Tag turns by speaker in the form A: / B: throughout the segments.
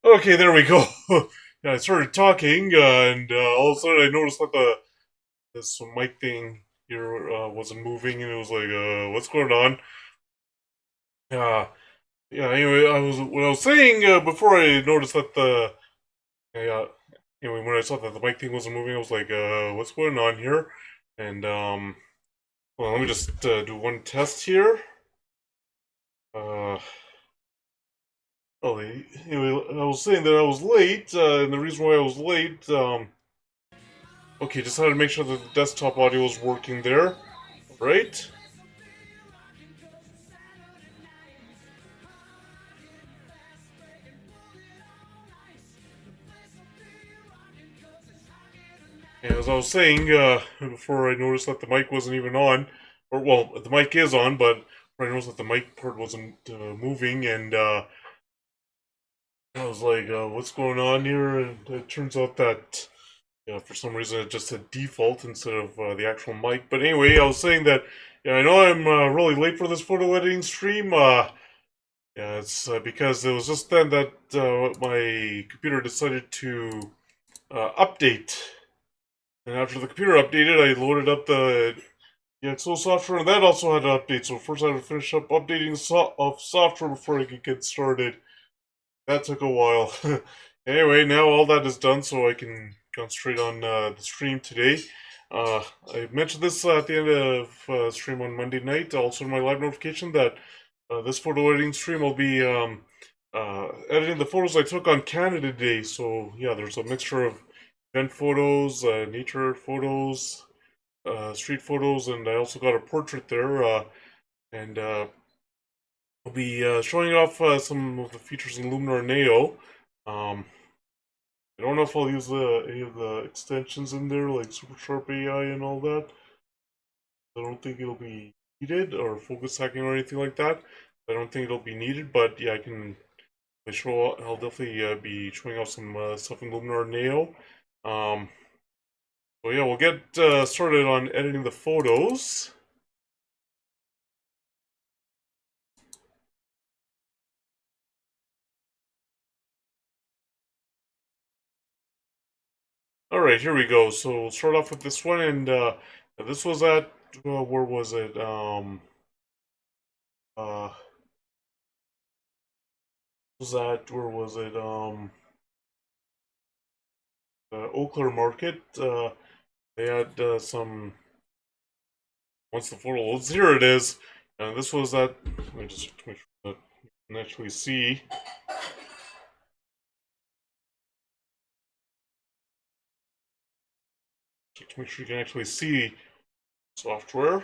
A: Okay, there we go. Yeah, I started talking, and all of a sudden I noticed that this mic thing here wasn't moving, and it was like, what's going on? Uh, yeah. Anyway, what I was saying before I noticed that uh, anyway, when I saw that the mic thing wasn't moving, I was like, what's going on here? And well, let me just do one test here. Uh, anyway, I was saying that I was late, and the reason why I was late, okay, just had to make sure that the desktop audio was working there. Right? And as I was saying before, I noticed that the mic wasn't even on, or well, the mic is on, but I noticed that the mic port wasn't moving, and I was like, "What's going on here?" And it turns out that for some reason it just said default instead of the actual mic. But anyway, I was saying that yeah, I know I'm really late for this photo editing stream. Yeah, it's because it was just then that my computer decided to update. And after the computer updated, I loaded up the EXO software, and that also had to update. So first, I had to finish up updating of software before I could get started. That took a while. Anyway, now all that is done, so I can concentrate on the stream today. I mentioned this at the end of stream on Monday night. Also, in my live notification that this photo editing stream will be editing the photos I took on Canada Day. So yeah, there's a mixture of event photos, nature photos, street photos, and I also got a portrait there. And I'll be showing off some of the features in Luminar Neo. Um, I don't know if I'll use any of the extensions in there, like Super Sharp AI and all that. I don't think it'll be needed, or focus hacking or anything like that. I don't think it'll be needed, but yeah, I can show. I'll definitely be showing off some stuff in Luminar Neo. Um, so yeah, we'll get started on editing the photos. All right, here we go. So we'll start off with this one, and this was at where was it? Uh, was that where was it? Eau Claire Market. They had some. Once the photo loads, here it is. And this was at. Let me just make sure that you can actually see. Check to make sure you can actually see software.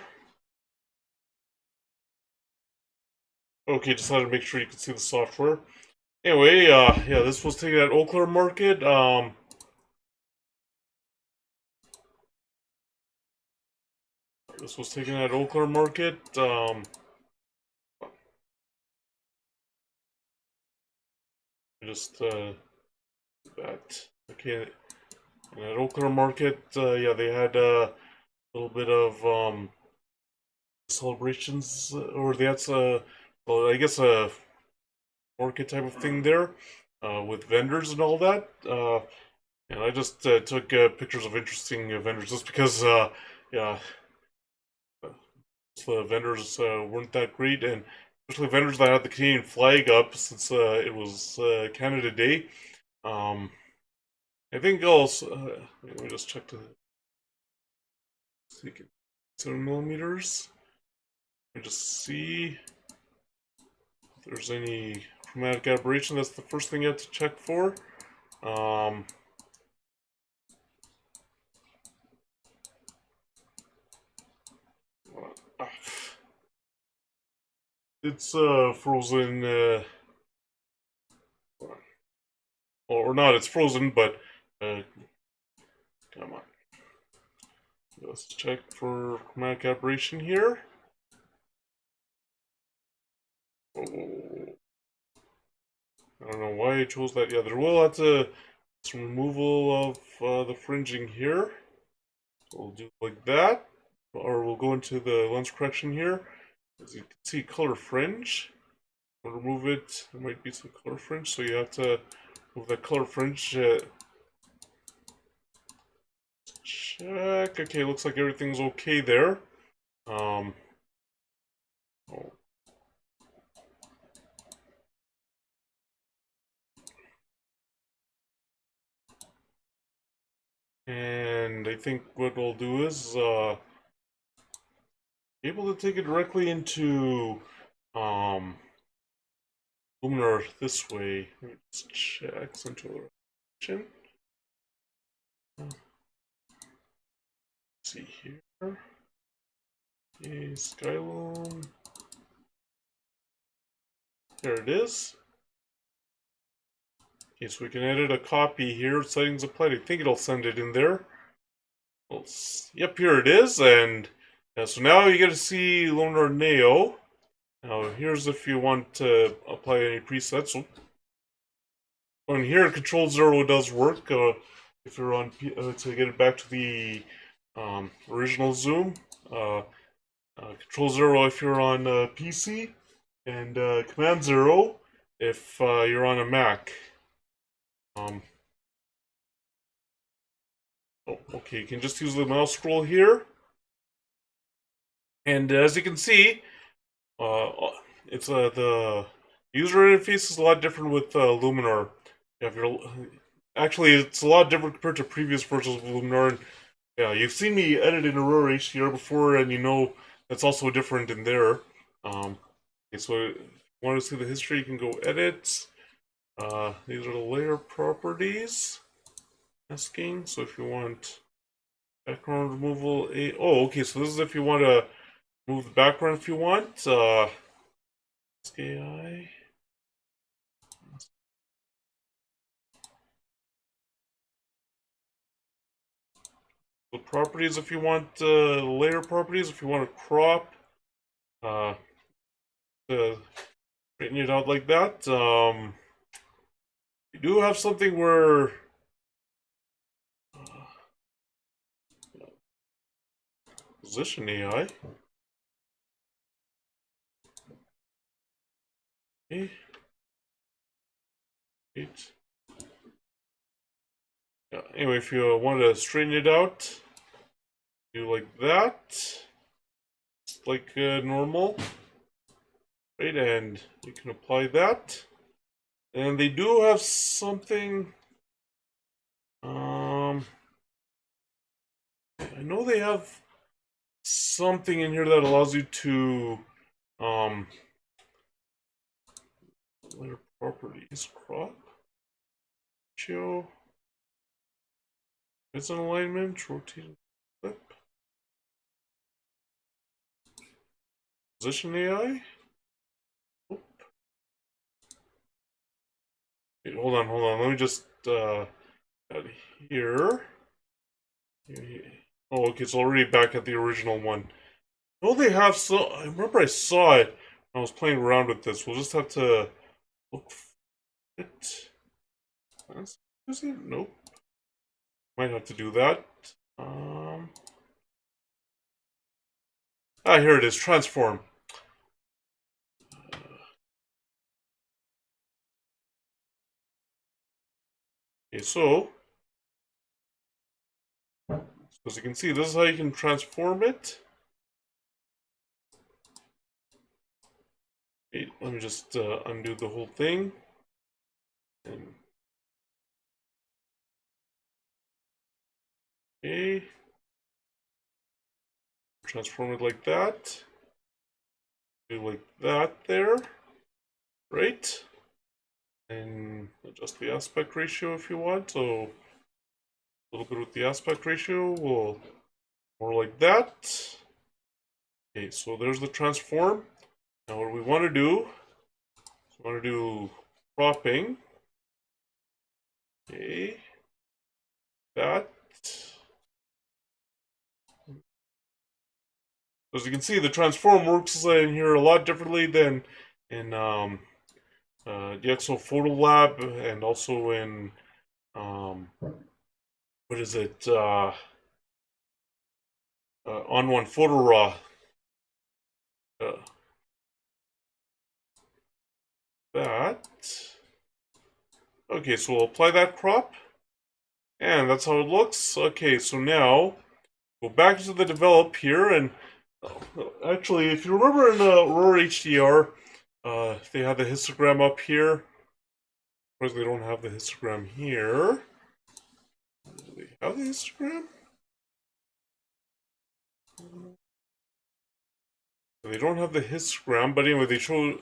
A: Okay, just had to make sure you can see the software. Anyway, yeah, this was taken at Eau Claire Market. This was taken at Eau Claire Market. Just that. Okay, and at Eau Claire Market, yeah, they had a little bit of celebrations, or that's well, I guess a market type of thing there, with vendors and all that. And I just took pictures of interesting vendors just because, yeah, the vendors weren't that great, and especially vendors that had the Canadian flag up since it was Canada Day. Um, I think also, let me just check the 7 millimeters. Let me just see if there's any chromatic aberration. That's the first thing you have to check for. Um, it's frozen, or not. It's frozen, but come on. Let's check for chromatic aberration here. Oh, I don't know why I chose that. Yeah, there will have to some removal of the fringing here. So we'll do like that, or we'll go into the lens correction here. As you can see, color fringe. We'll remove it. There might be some color fringe, so you have to Move that color fringe. Check. Okay, looks like everything's okay there. Oh. And I think what we'll do is be able to take it directly into Luminar this way. Let me just check central rotation. Let's see here. Okay, Skyloom. There it is. Okay, so we can edit a copy here. Settings applied. I think it'll send it in there. Yep, here it is. And so now you get to see Luminar Neo. Now here's if you want to apply any presets. So on here, Control 0 does work. If you're on to get it back to the original zoom. Control 0 if you're on PC, and Command 0 if you're on a Mac. Oh, okay, you can just use the mouse scroll here. And as you can see, it's the user interface is a lot different with Luminar. If you're actually, it's a lot different compared to previous versions of Luminar. And, yeah, you've seen me edit in Aurora HDR before, and you know that's also different in there. Okay, so if you want to see the history, you can go edit. These are the layer properties. Masking. So if you want background removal, okay. So this is if you want to move the background. If you want, AI. The properties, if you want layer properties, if you want to crop, to straighten it out like that. You do have something where position AI. Okay. Eight. Yeah, anyway, if you want to straighten it out, do like that, just like normal, right? And you can apply that. And they do have something. I know they have something in here that allows you to layer properties, crop, ratio, it's an alignment, rotate, flip, position AI. Wait, hold on. Let me just out here. Oh, okay, it's already back at the original one. Oh, they have so. I remember I saw it when I was playing around with this. We'll just have to look for it. Is it? Nope. Might have to do that. Here it is. Transform. Okay, so as you can see, this is how you can transform it. Okay, let me just undo the whole thing. And okay. Transform it like that. Do like that there. Right? And adjust the aspect ratio if you want. So a little bit with the aspect ratio. We'll more like that. Okay, so there's the transform. Now what we want to do is we want to do cropping. Okay. That. As you can see, the transform works in here a lot differently than in DxO Photo Lab, and also in what is it? On1 Photo Raw. That. Okay, so we'll apply that crop, and that's how it looks. Okay, so now go back to the develop here, and actually, if you remember in Aurora HDR, they had the histogram up here. Of course, they don't have the histogram here. Do they have the histogram? They don't have the histogram, but anyway, they show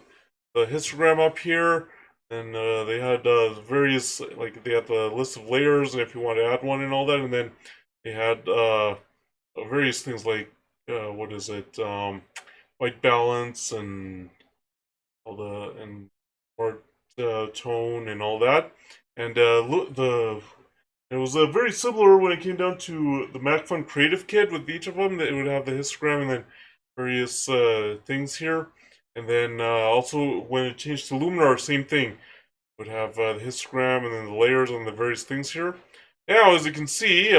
A: the histogram up here, and they had various, like they had the list of layers, and if you want to add one and all that, and then they had various things like what is it, white balance and all the and art tone and all that, and the it was very similar when it came down to the MacFun Creative Kit with each of them. That it would have the histogram and then various things here. And then also when it changed to Luminar, same thing. It would have the histogram and then the layers and the various things here. Now, as you can see, it's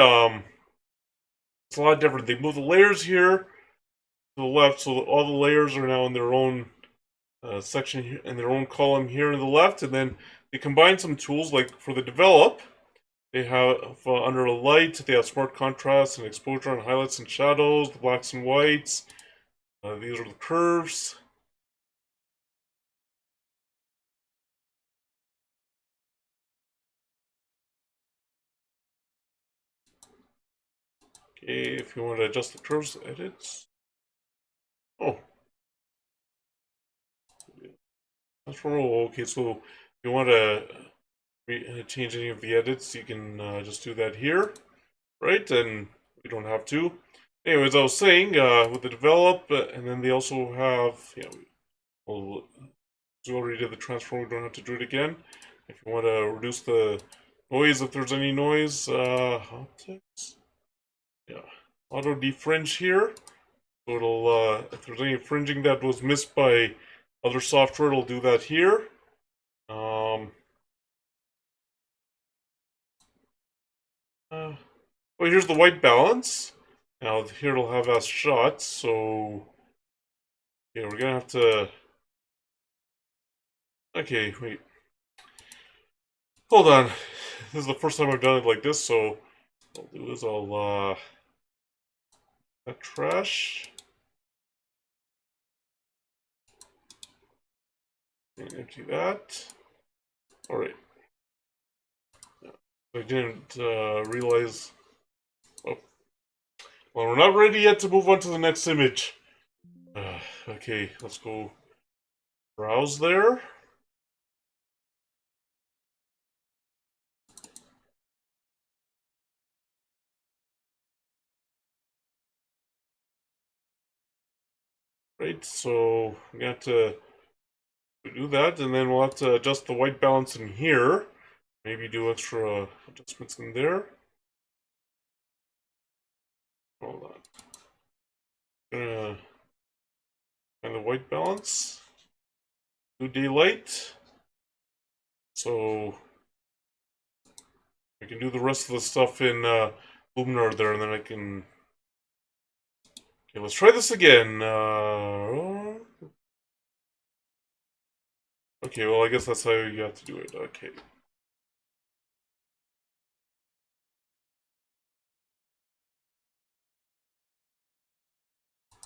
A: a lot different. They moved the layers here to the left, so all the layers are now in their own section here, in their own column here on the left. And then they combine some tools like for the develop. They have under the light, they have smart contrast and exposure and highlights and shadows, the blacks and whites. These are the curves. Okay, if you want to adjust the curves, edits. Oh, transform. Okay, so if you want to change any of the edits, you can just do that here, right? And we don't have to. Anyways, I was saying with the develop, and then they also have, yeah, well, we already did the transform. We don't have to do it again. If you want to reduce the noise, if there's any noise, optics, yeah, auto defringe here. So it'll, if there's any fringing that was missed by other software, it'll do that here. Well, here's the white balance. Now here it'll have us shots, so yeah, we're gonna have to. Okay, wait. Hold on. This is the first time I've done it like this, so what I'll do is I'll that trash. And empty that. Alright. I didn't realize. Oh. Well, we're not ready yet to move on to the next image. Okay, let's go browse there. Right, so we got to do that, and then we'll have to adjust the white balance in here. Maybe do extra adjustments in there. Hold on. Gonna find the white balance. Do daylight. So I can do the rest of the stuff in Luminar there, and then I can. Okay, let's try this again. Okay, well, I guess that's how you have to do it. Okay.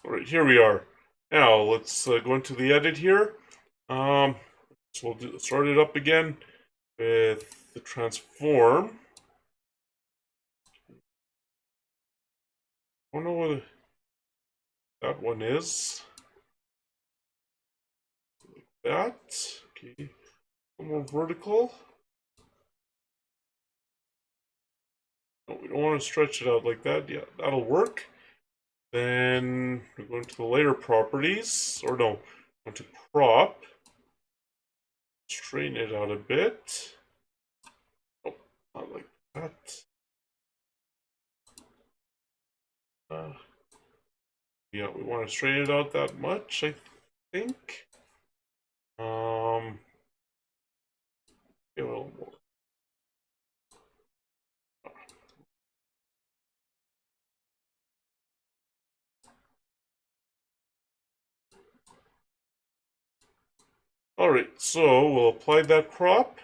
A: Alright, here we are. Now, let's go into the edit here. So we'll start it up again with the transform. I don't know what that one is. Like that. Okay. A more vertical. No, we don't want to stretch it out like that. Yeah, that'll work. Then we're going to the layer properties. Or no, going to crop. Straighten it out a bit. Oh, not like that. Yeah, we want to straighten it out that much, I think. A little more. Alright, so we'll apply that crop.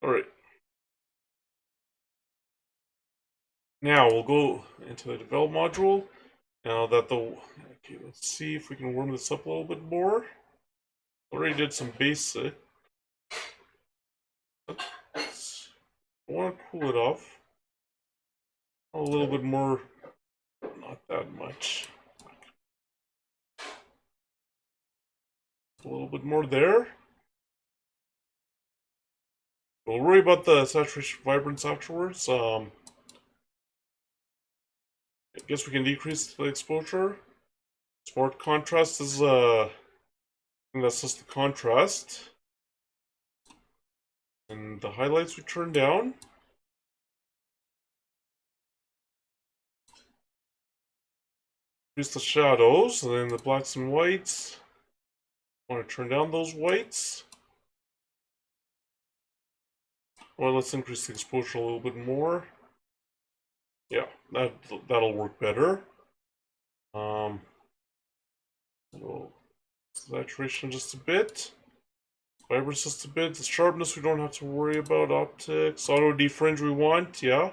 A: Alright. Now we'll go into the develop module. Now that okay, let's see if we can warm this up a little bit more. Already did some basic. I want to cool it off a little bit more, not that much. A little bit more there. We'll worry about the saturation vibrance afterwards. I guess we can decrease the exposure. Smart contrast is I think that's just the contrast. And the highlights we turn down. Increase the shadows, and then the blacks and whites. I want to turn down those whites. Well, let's increase the exposure a little bit more. Yeah, that'll work better. Saturation just a bit. Vibrance just a bit. The sharpness we don't have to worry about. Optics. Auto defringe we want, yeah.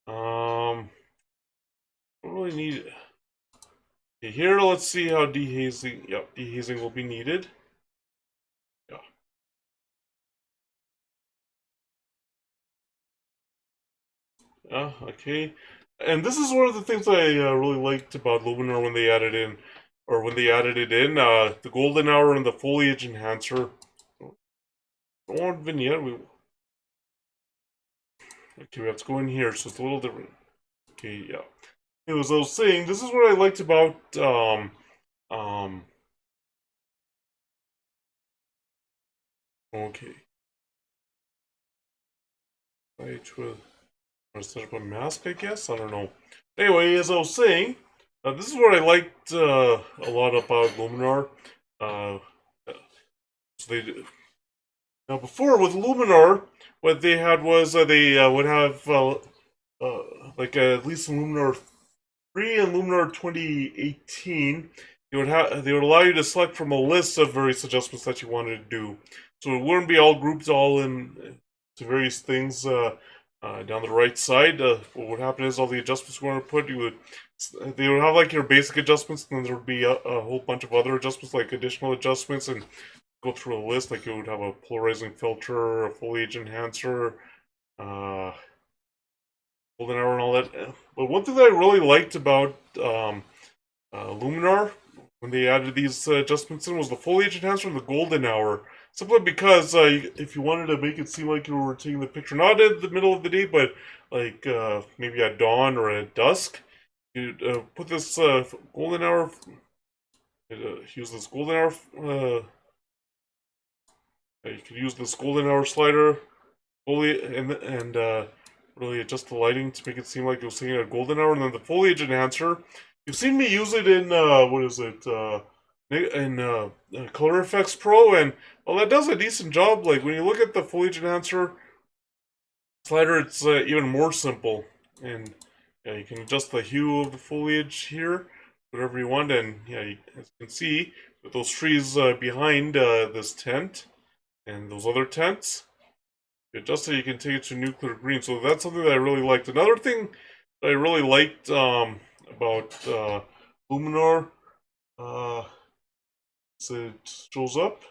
A: Don't really need it. Okay, here let's see how dehazing. Yep, dehazing will be needed. Yeah. Yeah, okay. And this is one of the things I really liked about Luminar when they added in, or when they added it in, the golden hour and the foliage enhancer. Don't want vignette. Okay, we have to go in here, so it's a little different. Okay, yeah. As I was saying, this is what I liked about okay. Right with set up a mask, I guess? I don't know. Anyway, as I was saying, this is what I liked a lot about Luminar. So they now before with Luminar, what they had was they would have like at least in Luminar 3 and Luminar 2018, they would allow you to select from a list of various adjustments that you wanted to do. So it wouldn't be all grouped all in to various things down the right side. What would happen is all the adjustments you want to put, they would have like your basic adjustments, and then there would be a whole bunch of other adjustments, like additional adjustments, and go through a list. Like you would have a polarizing filter, a foliage enhancer, uh, golden hour, and all that. But one thing that I really liked about Luminar when they added these adjustments in was the foliage enhancer and the golden hour. Simply because if you wanted to make it seem like you were taking the picture not in the middle of the day, but like maybe at dawn or at dusk, you put this golden hour. Use this golden hour. You can use this golden hour slider fully and really adjust the lighting to make it seem like you're seeing a golden hour. And then the foliage enhancer, you've seen me use it in what is it in Color Effects Pro, and well, that does a decent job. Like when you look at the foliage enhancer slider, it's even more simple, and yeah, you can adjust the hue of the foliage here, whatever you want. And yeah, as you can see with those trees behind this tent and those other tents, you adjust it, you can take it to nuclear green. So that's something that I really liked. Another thing that I really liked about Luminar, so it shows up,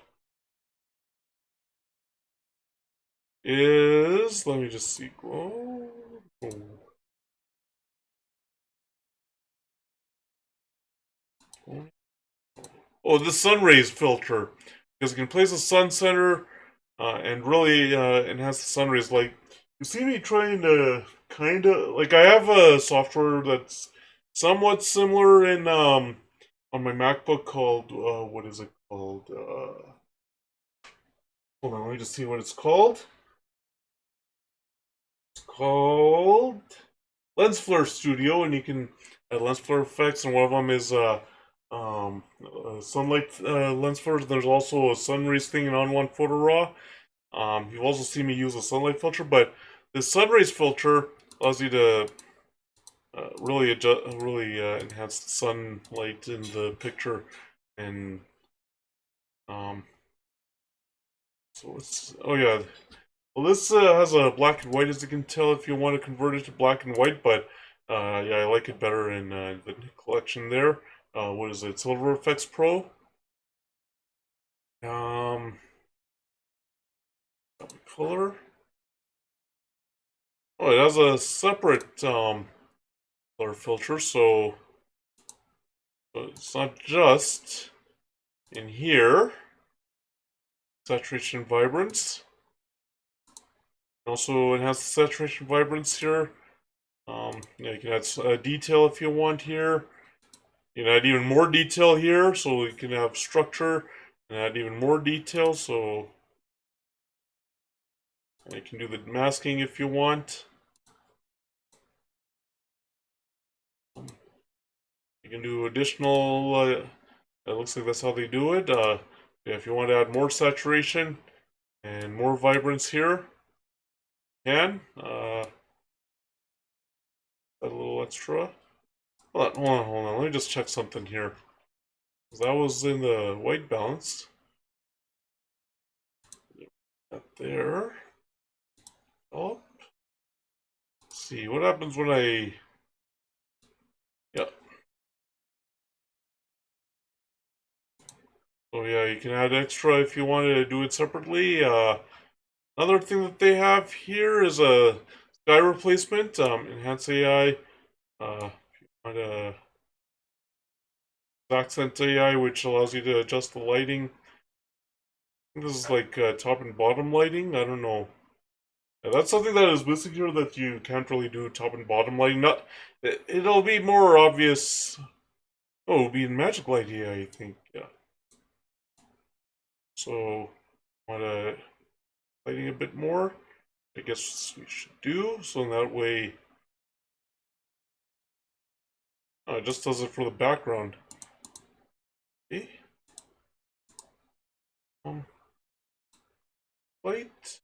A: is, let me just see. Oh, the sun rays filter. Because you can place a sun center and really enhance the sun rays. Like, you see me trying to kind of, like, I have a software that's somewhat similar in, on my MacBook called, what is it called? Hold on, let me just see what it's called. It's called Lens Flare Studio, and you can add lens flare effects, and one of them is sunlight lens flare. There's also a sun rays thing in On1 Photo Raw. You've also seen me use a sunlight filter, but the sun rays filter allows you to really enhance the sunlight in the picture, and so it's, oh yeah, Well, this has a black and white, as you can tell, if you want to convert it to black and white, but yeah, I like it better in the collection there. What is it? Silver Effects Pro. Um, color. Oh, it has a separate color filter, so it's not just in here. Saturation vibrance. Also enhance the saturation vibrance here. Yeah, you can add detail if you want here. You can add even more detail here, so you can have structure and add even more detail. So you can do the masking if you want. You can do additional. It looks like that's how they do it. Yeah, if you want to add more saturation and more vibrance here, you can. Add a little extra. Hold on. Let me just check something here. That was in the white balance. That there. Oh. Let's see what happens when I. Yeah. So yeah, you can add extra if you want to do it separately. Another thing that they have here is a sky replacement, enhance AI. If you want accent AI, which allows you to adjust the lighting. I think this is like top and bottom lighting. I don't know. Yeah, that's something that is missing here that you can't really do top and bottom lighting. Not, it'll be more obvious. Oh, it'll be in Magic Light AI, I think. Yeah. So, want to lighting a bit more? I guess we should do so in that way. Oh, it just does it for the background. Okay. Um, light.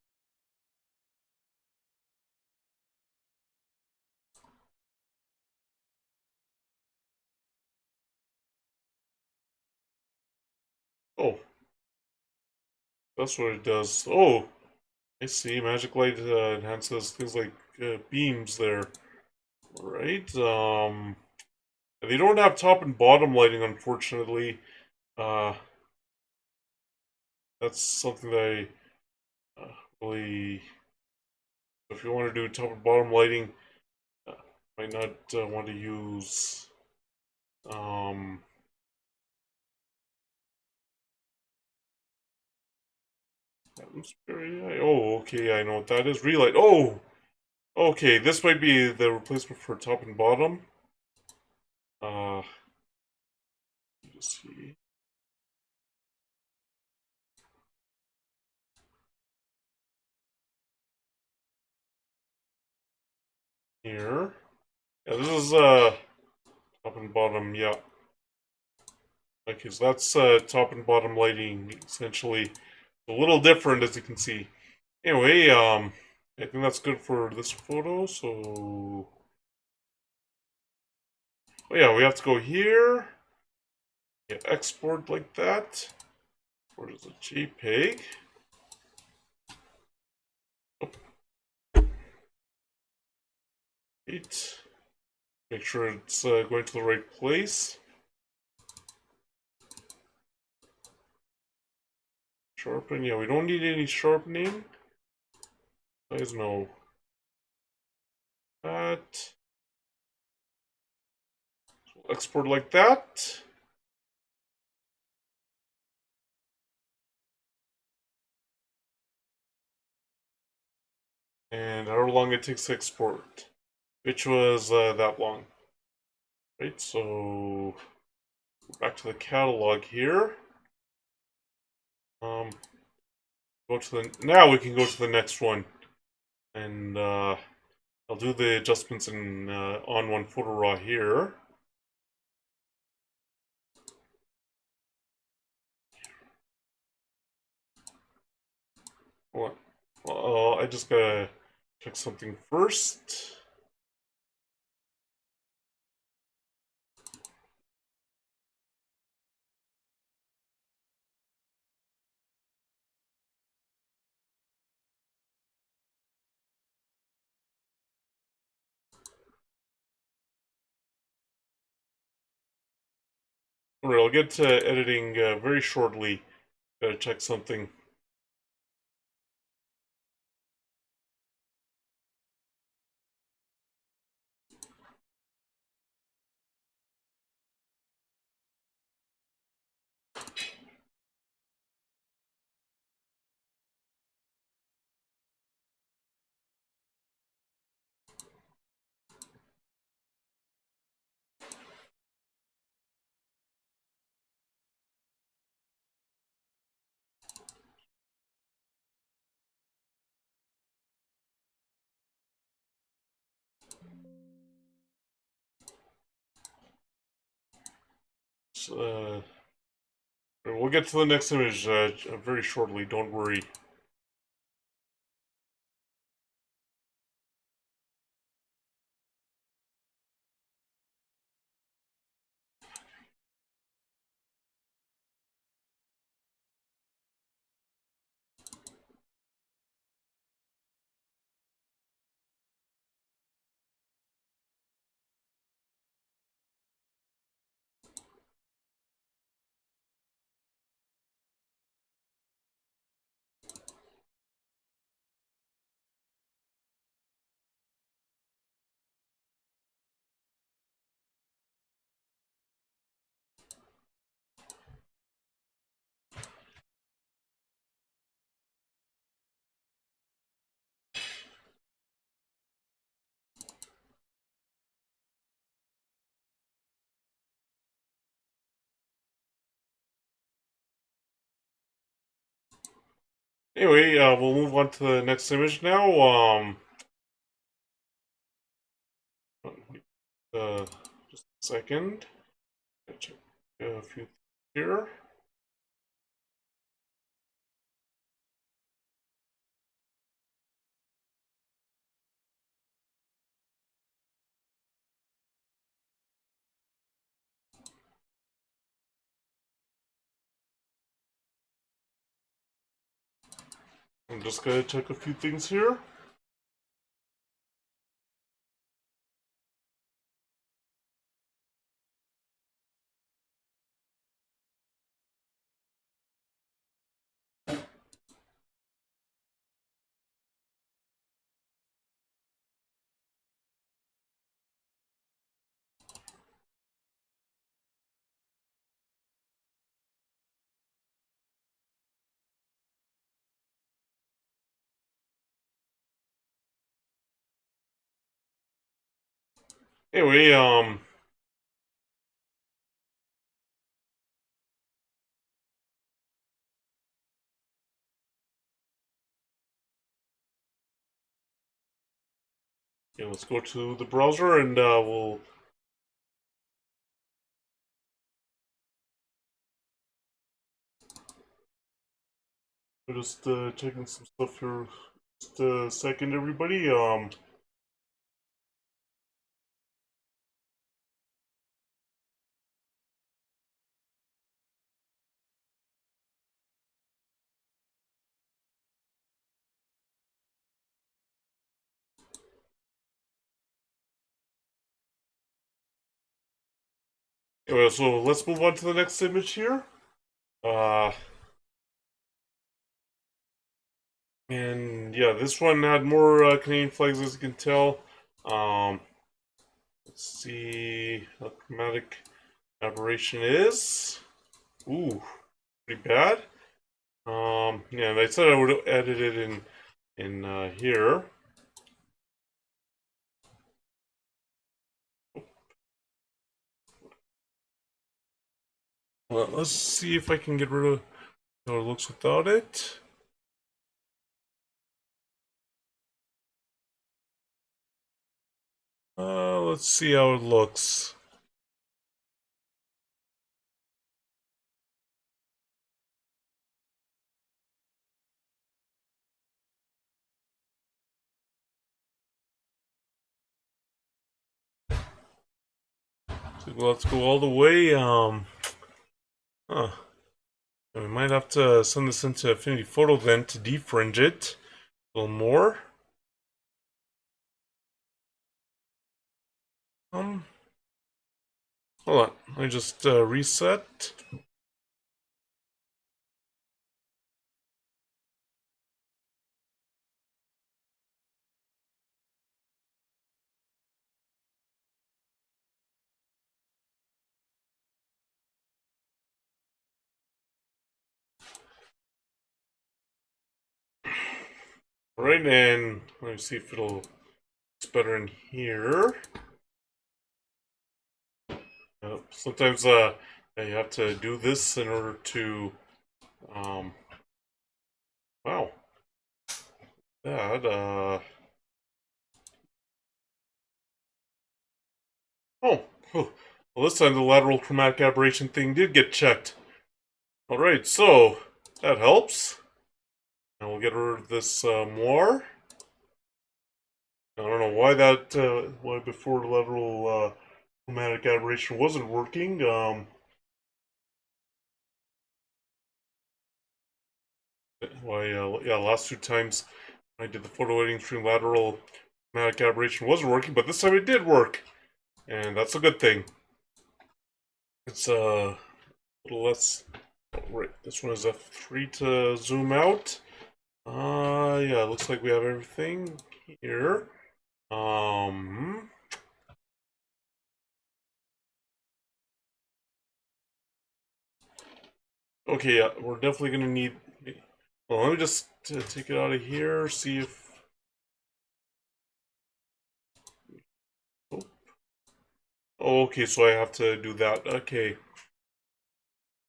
A: Oh, that's what it does. Oh, I see. Magic Light enhances things like beams there. Right. They don't have top and bottom lighting, unfortunately. Uh, that's something that I really. If you want to do top and bottom lighting, uh, might not want to use. Um, Atmosphere. Oh, okay. I know what that is. Relight. Oh, okay. This might be the replacement for top and bottom. Uh, let's see. Here. Yeah, this is top and bottom. Yeah. Okay, so that's top and bottom lighting essentially. A little different, as you can see. Anyway, I think that's good for this photo. So, oh yeah, we have to go here. Yeah, export like that. Where is a JPEG? Oh, wait. Make sure it's going to the right place. Sharpen. Yeah, we don't need any sharpening. There's no that. So export like that. And however long it takes to export, which was that long. Right, so back to the catalog here. Go to the now we can go to the next one, and I'll do the adjustments in on one photo raw here. Well, I just gotta check something first. Alright, I'll get to editing very shortly. Gotta check something. So, we'll get to the next image very shortly, don't worry. Anyway, we'll move on to the next image now. Just a second. Check a few things here. I'm just gonna check a few things here. Anyway, yeah, let's go to the browser and we'll just checking some stuff here. Just a second, everybody. Anyway, so let's move on to the next image here. Uh, and yeah, this one had more Canadian flags, as you can tell. Let's see how chromatic aberration is. Ooh, pretty bad. Yeah, they said I would edit it in here. Well, let's see if I can get rid of how it looks without it. Let's see how it looks. So let's go all the way. Huh. We might have to send this into Affinity Photo then to defringe it a little more. Um, Hold on, let me just reset. Right, and let me see if it's better in here. Sometimes you have to do this in order to wow, that oh, well, this time the lateral chromatic aberration thing did get checked. Alright, so that helps. And we'll get rid of this more. I don't know why why before the lateral chromatic aberration wasn't working. Yeah, last two times I did the photo editing stream, lateral chromatic aberration wasn't working, but this time it did work. And that's a good thing. It's a little less. Oh, right, this one is F3 to zoom out. Yeah, looks like we have everything here. Okay, yeah, we're definitely gonna need. Well, let me just take it out of here. See if. Oh, okay, so I have to do that. Okay.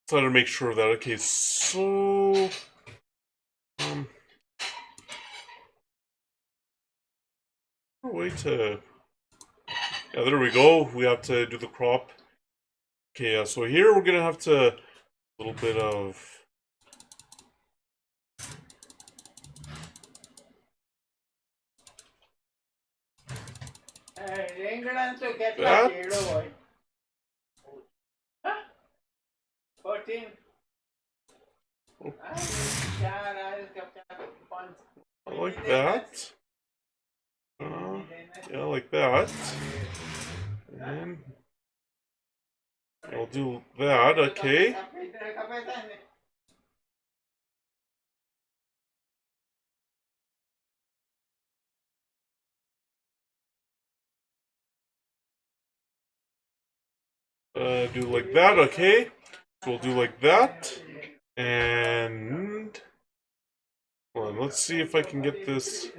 A: So I have to make sure of that. Okay, so. Way to. Yeah, there we go. We have to do the crop. Okay, yeah, so here we're gonna have to. A little bit of. That.
B: 14.
A: I like that. Yeah, like that. And I'll do that, okay. Do like that, okay. So we'll do like that. And hold on, let's see if I can get this.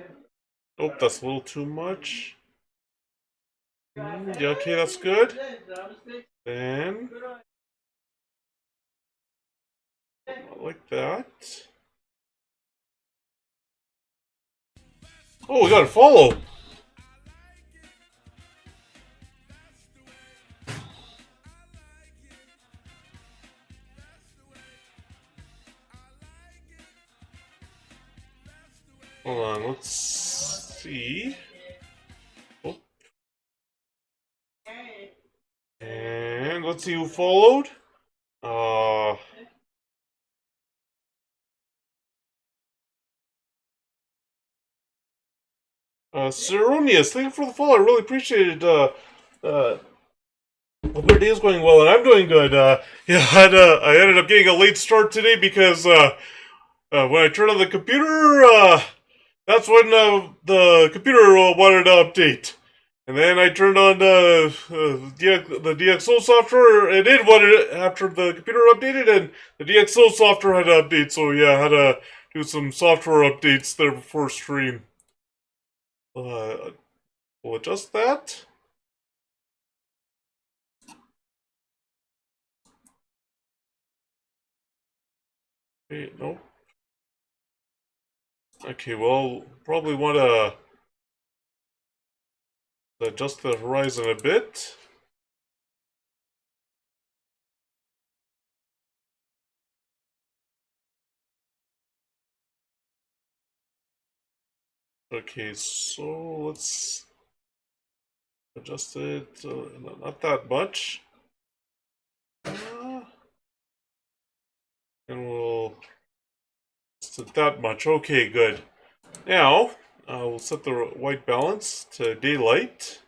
A: Oh, that's a little too much. Yeah, okay, that's good. Then like that. Oh, we got to follow. Hold on, let's see. Oh. And let's see who followed. Ceronius, thank you for the follow. I really appreciate it. Hope your day is going well, and I'm doing good. Yeah, I ended up getting a late start today because when I turned on the computer, that's when the computer wanted to update. And then I turned on the DxO software. It did what it after the computer updated, and the DxO software had to update. So yeah, I had to do some software updates there before stream. We'll adjust that. Okay, nope. Okay, well, probably want to adjust the horizon a bit. Okay, so let's adjust it, not that much. And we'll set that much. Okay, good. Now, we'll set the white balance to daylight.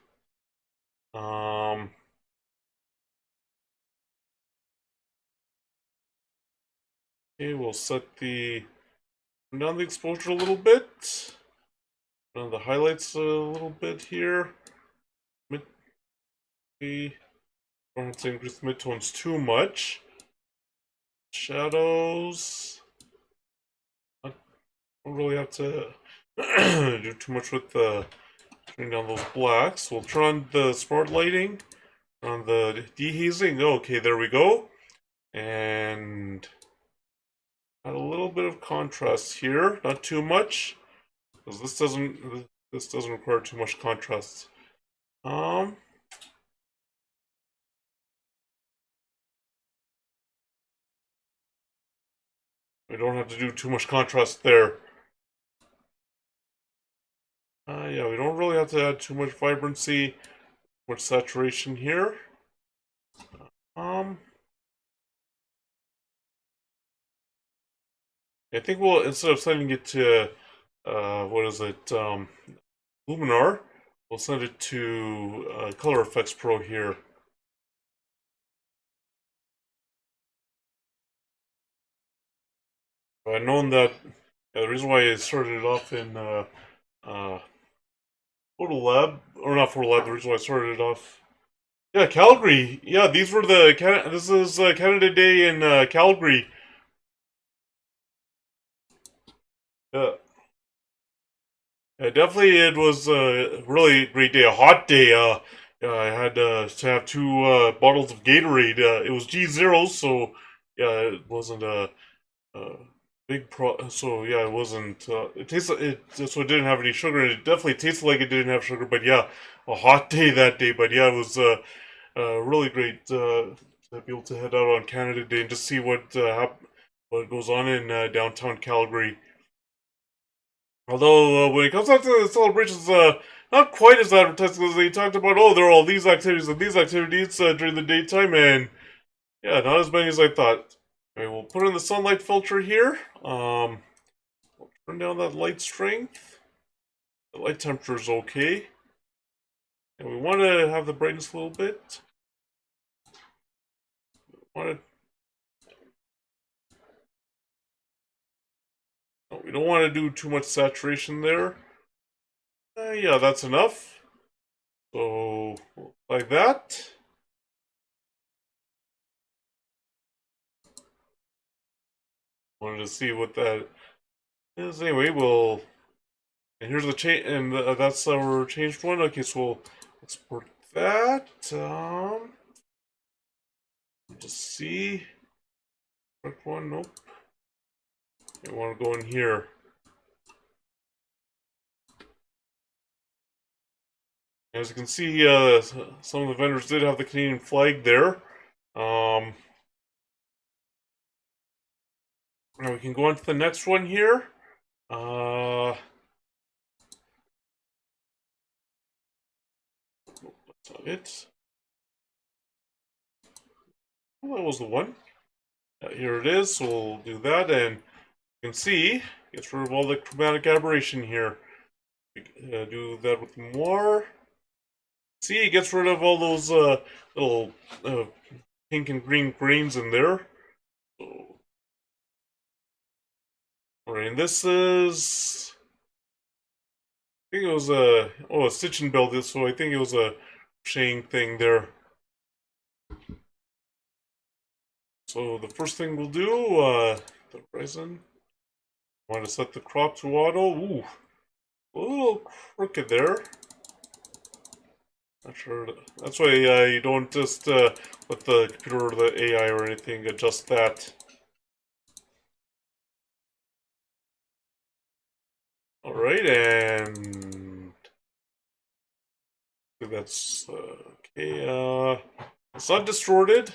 A: Okay, we'll turn down the exposure a little bit. Turn on the highlights a little bit here. Maybe don't have to increase the midtones too much. Shadows. I don't really have to do too much with turning down those blacks. We'll turn on the smart lighting, on the dehazing. Okay, there we go. And add a little bit of contrast here, not too much, because this doesn't require too much contrast. We don't have to do too much contrast there. Yeah, we don't really have to add too much vibrancy, much saturation here. I think we'll, instead of sending it to, what is it, Luminar, we'll send it to Color Effects Pro here. I've known that the reason why I started it off in Photo Lab, or not Photo Lab, the reason why I started it off. Yeah, Calgary. Yeah, these were this is Canada Day in Calgary. Yeah. Yeah, definitely it was a really great day, a hot day. I had to have two bottles of Gatorade. It was G0, so yeah, it wasn't a big So yeah, it wasn't. It tasted so it didn't have any sugar. And it definitely tasted like it didn't have sugar. But yeah, a hot day that day. But yeah, it was really great to be able to head out on Canada Day and just see what goes on in downtown Calgary. Although when it comes out to the celebrations, not quite as advertised because they talked about, oh, there are all these activities and these activities during the daytime, and yeah, not as many as I thought. Okay, we'll put in the sunlight filter here. We'll turn down that light strength. The light temperature is okay, and we want to have the brightness a little bit. We don't want to do too much saturation there. Yeah, that's enough. So like that. Wanted to see what that is. Anyway, and here's the change, and that's our changed one. Okay, so we'll export that. Just see. Correct one. Nope. I want to go in here. As you can see, some of the vendors did have the Canadian flag there. Now we can go on to the next one here. That's not it. Well, that was the one. Here it is. So we'll do that, and you can see gets rid of all the chromatic aberration here. Do that with more. See, it gets rid of all those little pink and green grains in there. So, alright, and this is, I think it was a stitch and build. So I think it was a crocheting thing there. So the first thing we'll do, the resin. Want to set the crop to auto. Ooh, a little crooked there. Not sure. That's why you don't just let the computer or the AI or anything adjust that. Alright, and that's okay. It's not distorted.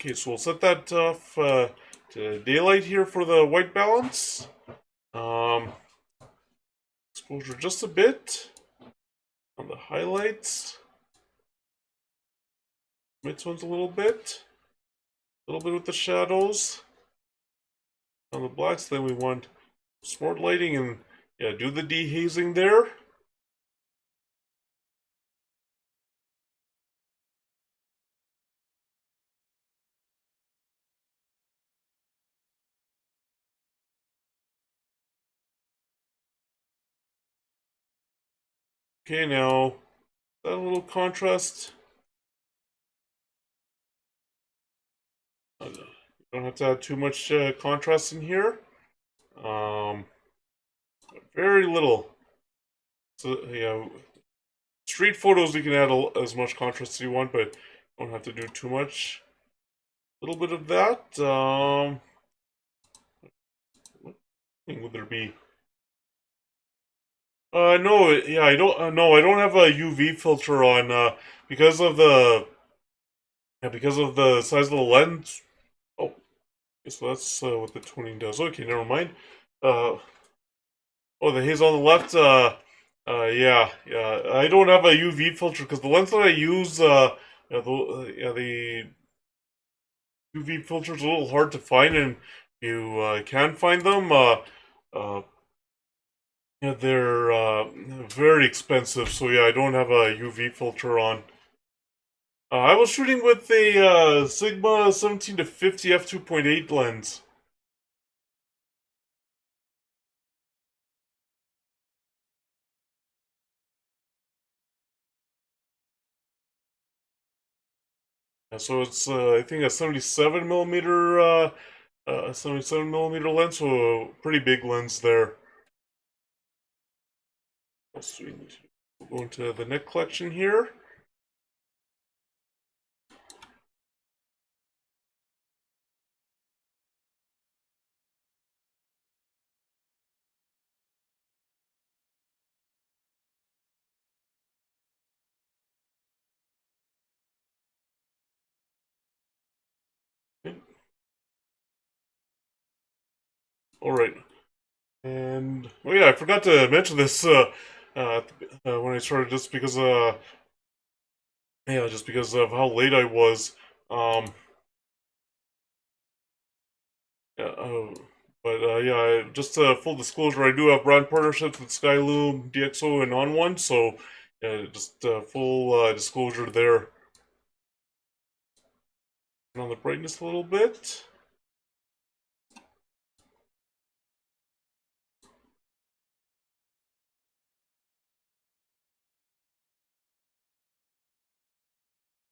A: Okay, so we'll set that off to daylight here for the white balance. Exposure just a bit on the highlights. Midtones a little bit with the shadows on the blacks. Then we want smart lighting and yeah, do the dehazing there. Okay, now that a little contrast. You don't have to add too much contrast in here. Um, very little. So yeah, street photos you can add as much contrast as you want, but don't have to do too much. A little bit of that. What thing would there be? No, yeah, I don't. No, I don't have a UV filter on. Because of the because of the size of the lens. Oh, okay, so that's what the tuning does. Okay, never mind. Uh, oh, the haze on the left. Yeah, yeah. I don't have a UV filter because the lens that I use. The UV filter is a little hard to find, and you can find them. Uh, yeah, they're very expensive. So yeah, I don't have a UV filter on. I was shooting with a Sigma 17 to 50 f2.8 lens. So it's I think a 77 millimeter 77 millimeter lens, so a pretty big lens there. So we need to go into the neck collection here. All right, and oh yeah, I forgot to mention this uh, when I started, just because of how late I was. Um, yeah, yeah, just full disclosure, I do have brand partnerships with Skyloom, DxO, and On One, so just full disclosure there. And on the brightness a little bit.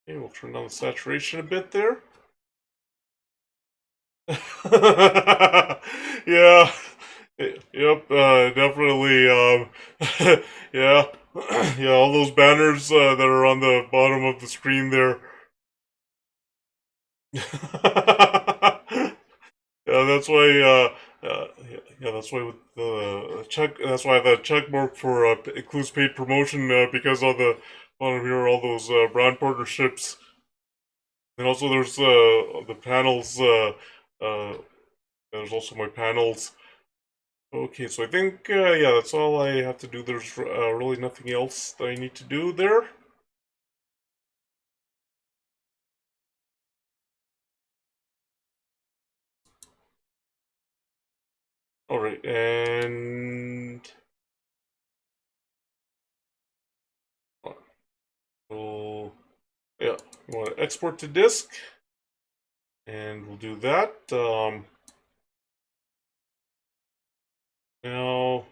A: Okay, we'll turn down the saturation a bit there. Yeah. Yep, definitely. Yeah. Yeah, all those banners that are on the bottom of the screen there. Yeah, that's why. Yeah, that's why with the check. That's why the check mark for includes paid promotion because on the bottom here are all those brand partnerships, and also there's the panels. There's also my panels. Okay, so I think yeah, that's all I have to do. There's really nothing else that I need to do there. All right, and we'll yeah, we want to export to disk, and we'll do that. Now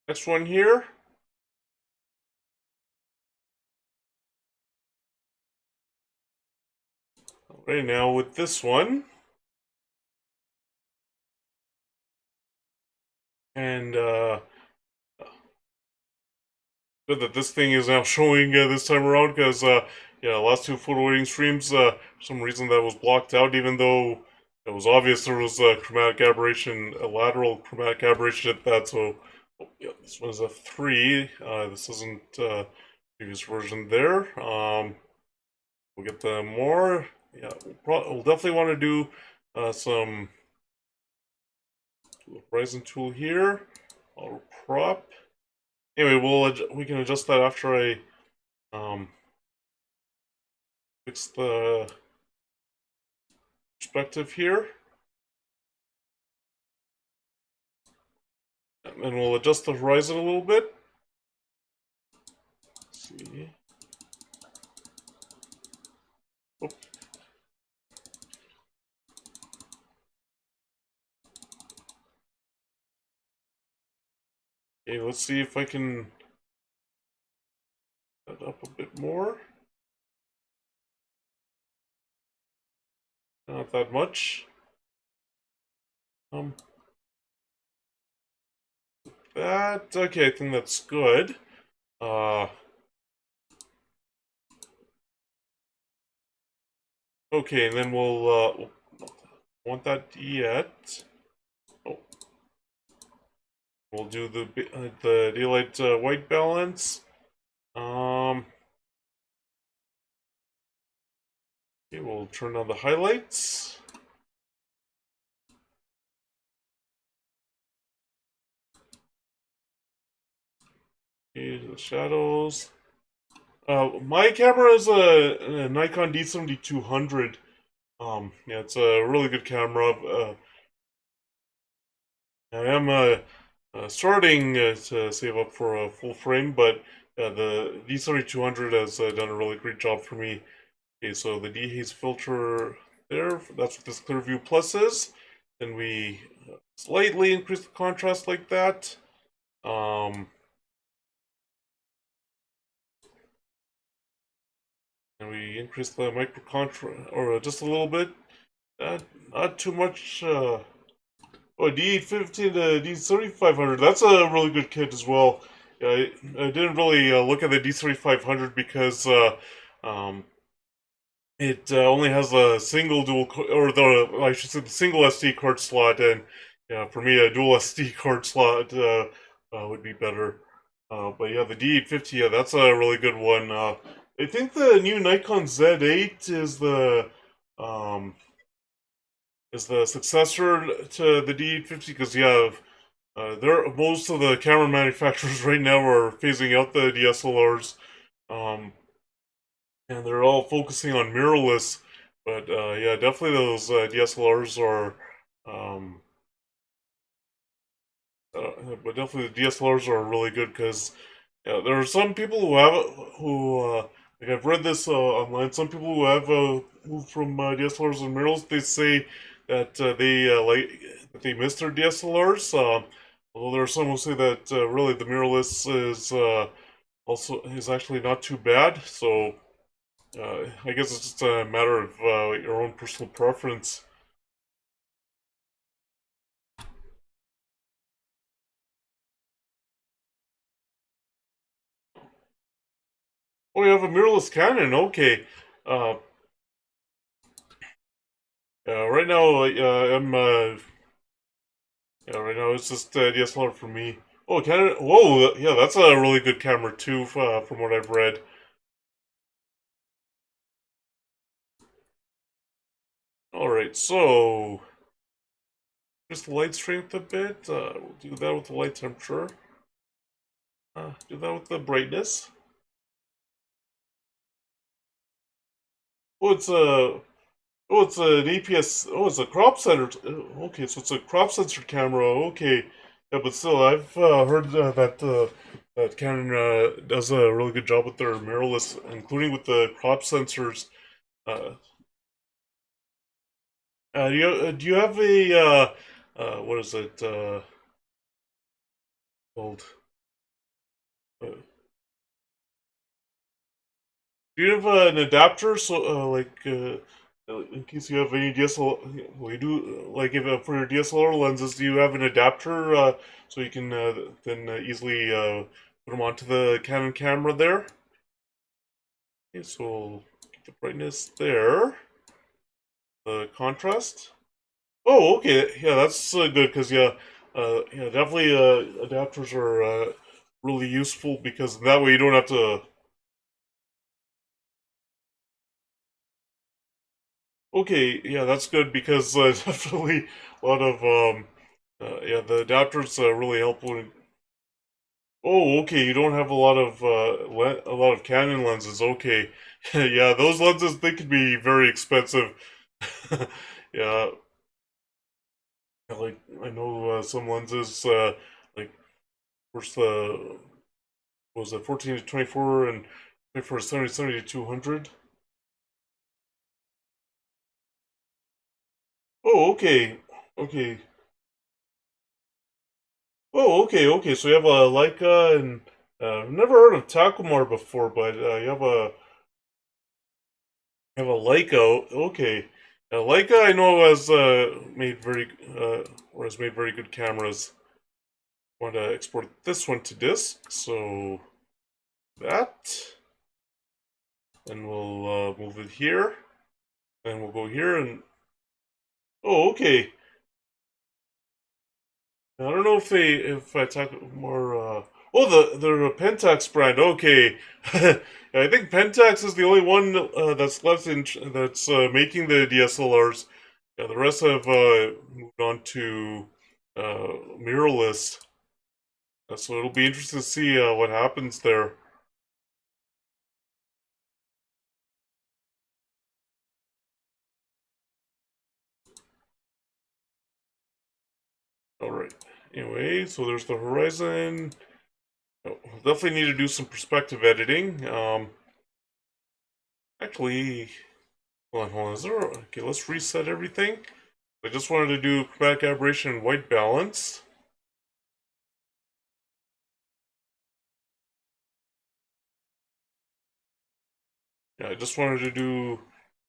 A: next one here. Right now with this one, and good that this thing is now showing this time around because yeah, last two photo editing streams for some reason that was blocked out, even though it was obvious there was a chromatic aberration, a lateral chromatic aberration at that. So oh, yeah, this one's a 3. This isn't previous version there. We'll get the more. Yeah, we'll definitely want to do some Horizon tool here. Auto prop. Anyway, we can adjust that after I um, fix the perspective here. And we'll adjust the horizon a little bit. Let's see. Oh, okay, let's see if I can it up a bit more. Not that much. That okay. I think that's good. Okay, and then we'll want that yet. Oh, we'll do the daylight white balance. Okay, we'll turn on the highlights. Okay, the shadows. My camera is a Nikon D7200. Yeah, it's a really good camera. I am starting to save up for a full frame, but the D7200 has done a really great job for me. Okay, so the dehaze filter there, that's what this Clearview Plus is. Then we slightly increase the contrast like that. And we increase the micro contrast, or just a little bit. Not too much. Oh, D850 to D3500. That's a really good kit as well. Yeah, I didn't really look at the D3500 because um, it only has a single or I should say the single SD card slot, and yeah, for me a dual SD card slot would be better. But yeah, the D850, yeah, that's a really good one. I think the new Nikon Z8 um, is the successor to the D850 because yeah, most of the camera manufacturers right now are phasing out the DSLRs. Um, and they're all focusing on mirrorless. But yeah, definitely those DSLRs are, um, but definitely the DSLRs are really good because yeah, there are some people like I've read this online. Some people who have moved from DSLRs and mirrorless, they say that they miss their DSLRs. Although there are some who say that really the mirrorless is actually not too bad. So I guess it's just a matter of your own personal preference. Oh, you have a mirrorless Canon? Okay. Uh, right now, right now it's just DSLR for me. Oh, Canon. Whoa, yeah, that's a really good camera too, from what I've read. All right, so just the light strength a bit. We'll do that with the light temperature. Do that with the brightness. Oh, it's a Oh, it's an APS. Oh, it's a crop sensor. Okay, so it's a crop sensor camera. Okay, yeah, but still, I've heard that Canon does a really good job with their mirrorless, including with the crop sensors. Uh, do you have a what is it called? Uh, do you have an adapter in case you have any DSLR? Well, you do like if for your DSLR lenses, do you have an adapter so you can then easily put them onto the Canon camera there? Okay, so we'll get the brightness there, the contrast. Oh, okay, yeah, that's good because yeah, definitely adapters are really useful because that way you don't have to. Okay, yeah, that's good because definitely a lot of yeah, the adapters really help when. Oh, okay, you don't have a lot of a lot of Canon lenses. Okay, yeah, those lenses they could be very expensive. Yeah, like I know some lenses like of course the was it 14 to 24 and 24 to 70 to 200. Oh, okay, okay. Oh, okay, okay. So you have a Leica and I've never heard of Takumar before, but you have a Leica. Okay, Leica I know has made very good cameras. Want to export this one to disk, so that, and we'll move it here, and we'll go here, and oh, okay. I don't know if I talk more. Oh, the Pentax brand. Okay, I think Pentax is the only one that's left that's making the DSLRs. Yeah, the rest have moved on to mirrorless. So it'll be interesting to see what happens there. All right. Anyway, so there's the horizon. Oh, we'll definitely need to do some perspective editing. Actually, hold on. Is there? Okay, let's reset everything. I just wanted to do chromatic aberration and white balance. Yeah, I just wanted to do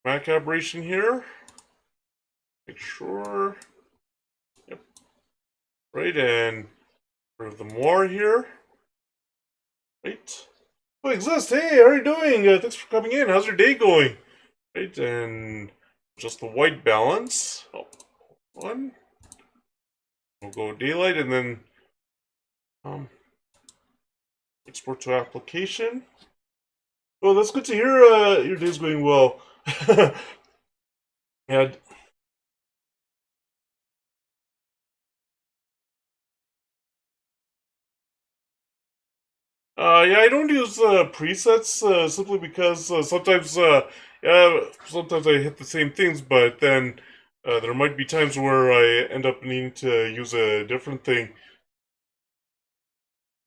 A: chromatic aberration here. Make sure. Yep. Right, and for the more here. Right. Oh, exist. Hey, how are you doing? Thanks for coming in. How's your day going? Right, and just the white balance. Oh, one. We'll go daylight and then export to application. Well, that's good to hear. Your day's going well. Yeah. Yeah, I don't use presets simply because sometimes I hit the same things, but then there might be times where I end up needing to use a different thing.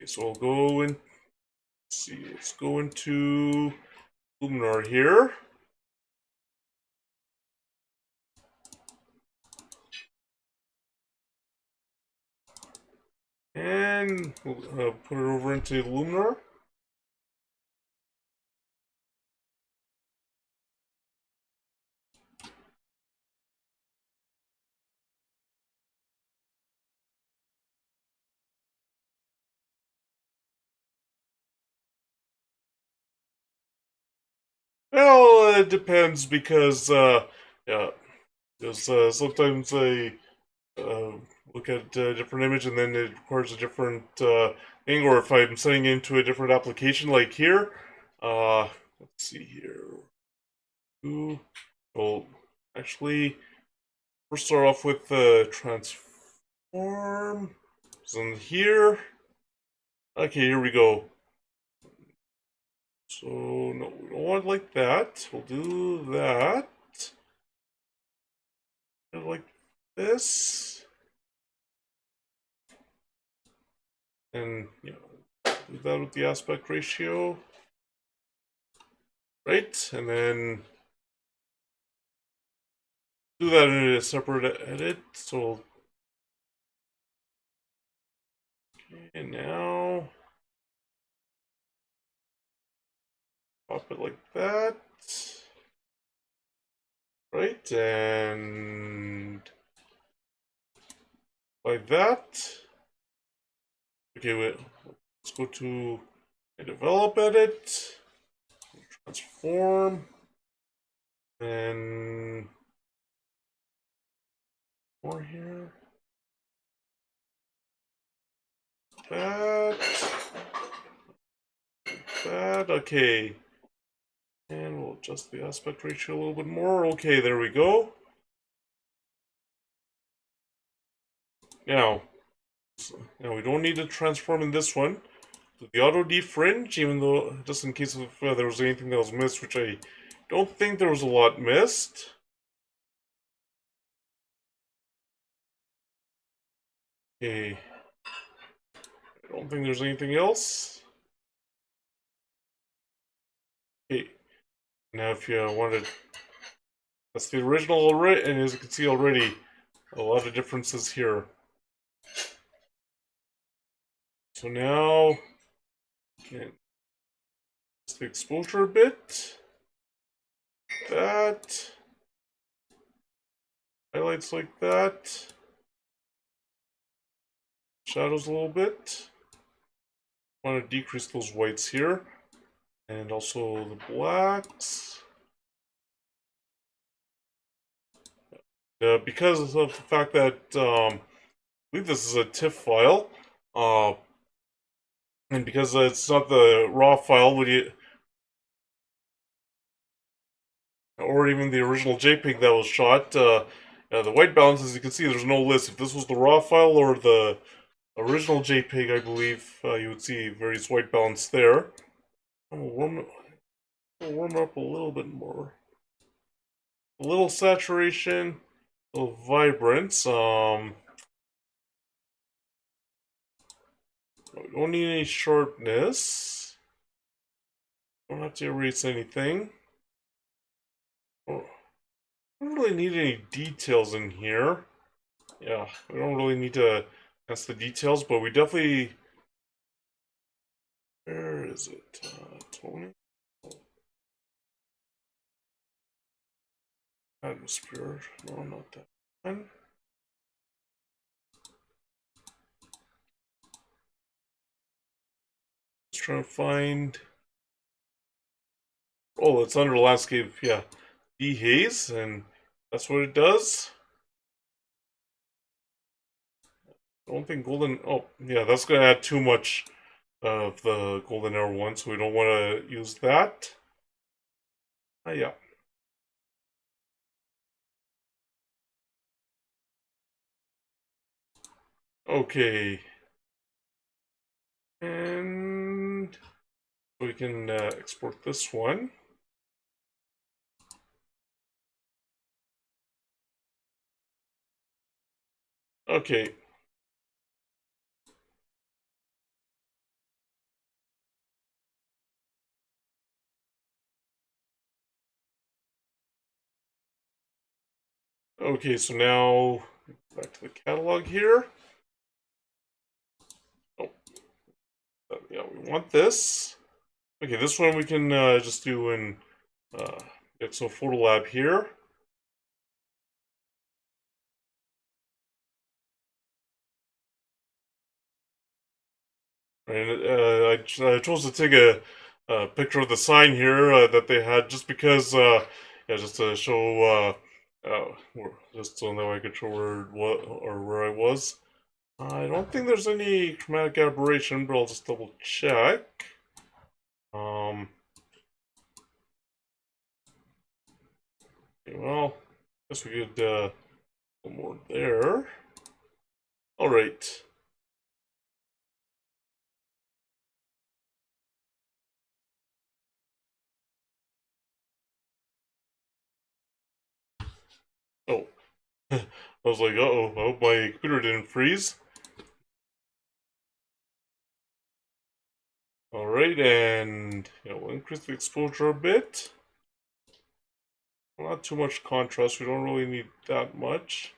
A: Okay, so we'll go and see. Let's go into Luminar here. And we'll put it over into Luminar. Well, it depends because yeah, because sometimes I uh, look at a different image and then it requires a different thing, or if I'm setting it into a different application, like here. Let's see here. Ooh, well, actually, first start off with the transform. So in here. Okay, here we go. So no, we don't want it like that. We'll do that. Like this. And do that with the aspect ratio. Right? And then do that in a separate edit. So okay, now pop it like that. Right? And like that. Okay, wait. Let's go to a develop edit. Transform. And more here. That. That. Okay. And we'll adjust the aspect ratio a little bit more. Okay, there we go. Now, we don't need to transform in this one. Do the auto defringe, even though, just in case if there was anything that was missed, which I don't think there was a lot missed. Okay. I don't think there's anything else. Okay. Now if you wanted, that's the original already, and as you can see already, a lot of differences here. So now, And just the exposure a bit. That. Highlights like that. Shadows a little bit. Want to decrease those whites here. And also the blacks. Because of the fact that I believe this is a TIFF file, and because it's not the raw file, or even the original JPEG that was shot, the white balance, as you can see, there's no list. If this was the raw file or the original JPEG, I believe you would see various white balance there. I'm gonna warm it up a little bit more. A little saturation, a little vibrance. We don't need any sharpness. Don't have to erase anything. Oh, don't really need any details in here. Yeah, we don't really need to test the details, but we definitely... Where is it? Tony? Atmosphere. No, not that one. Just trying to find... Oh, it's under landscape, yeah. Dehaze, and that's what it does. I don't think golden... Oh, yeah, that's going to add too much of the golden arrow one, so we don't want to use that. Yeah. Okay. And we can export this one. Okay. Okay, so now back to the catalog here. Oh, yeah, we want this. Okay, this one we can just do in Pixel Photo Lab here. And I chose to take a picture of the sign here that they had just because, yeah, just to show, just so that I could show where I was. I don't think there's any chromatic aberration, but I'll just double check. Okay, well, I guess we could a little more there. All right. Oh, I was like, uh-oh, I hope my computer didn't freeze. All right, and yeah, we'll increase the exposure a bit. Not too much contrast. We don't really need that much.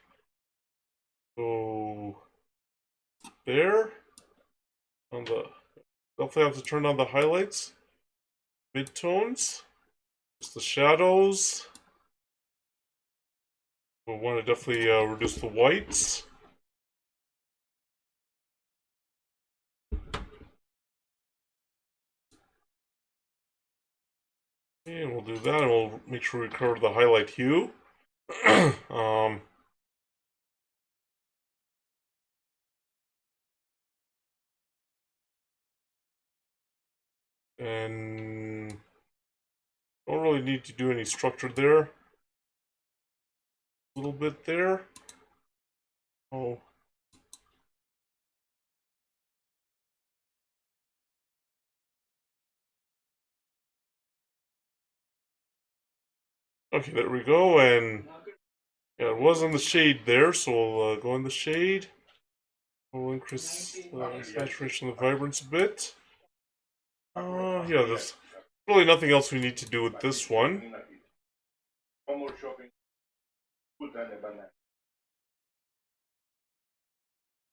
A: So there. On the definitely have to turn on the highlights, midtones, just the shadows. We'll want to definitely reduce the whites. And we'll do that, and we'll make sure we cover the highlight hue. And don't really need to do any structure there. A little bit there. Oh. Okay, there we go, and yeah, it was in the shade there, so we'll go in the shade. We'll increase the saturation of the vibrance a bit. Yeah, there's really nothing else we need to do with this one.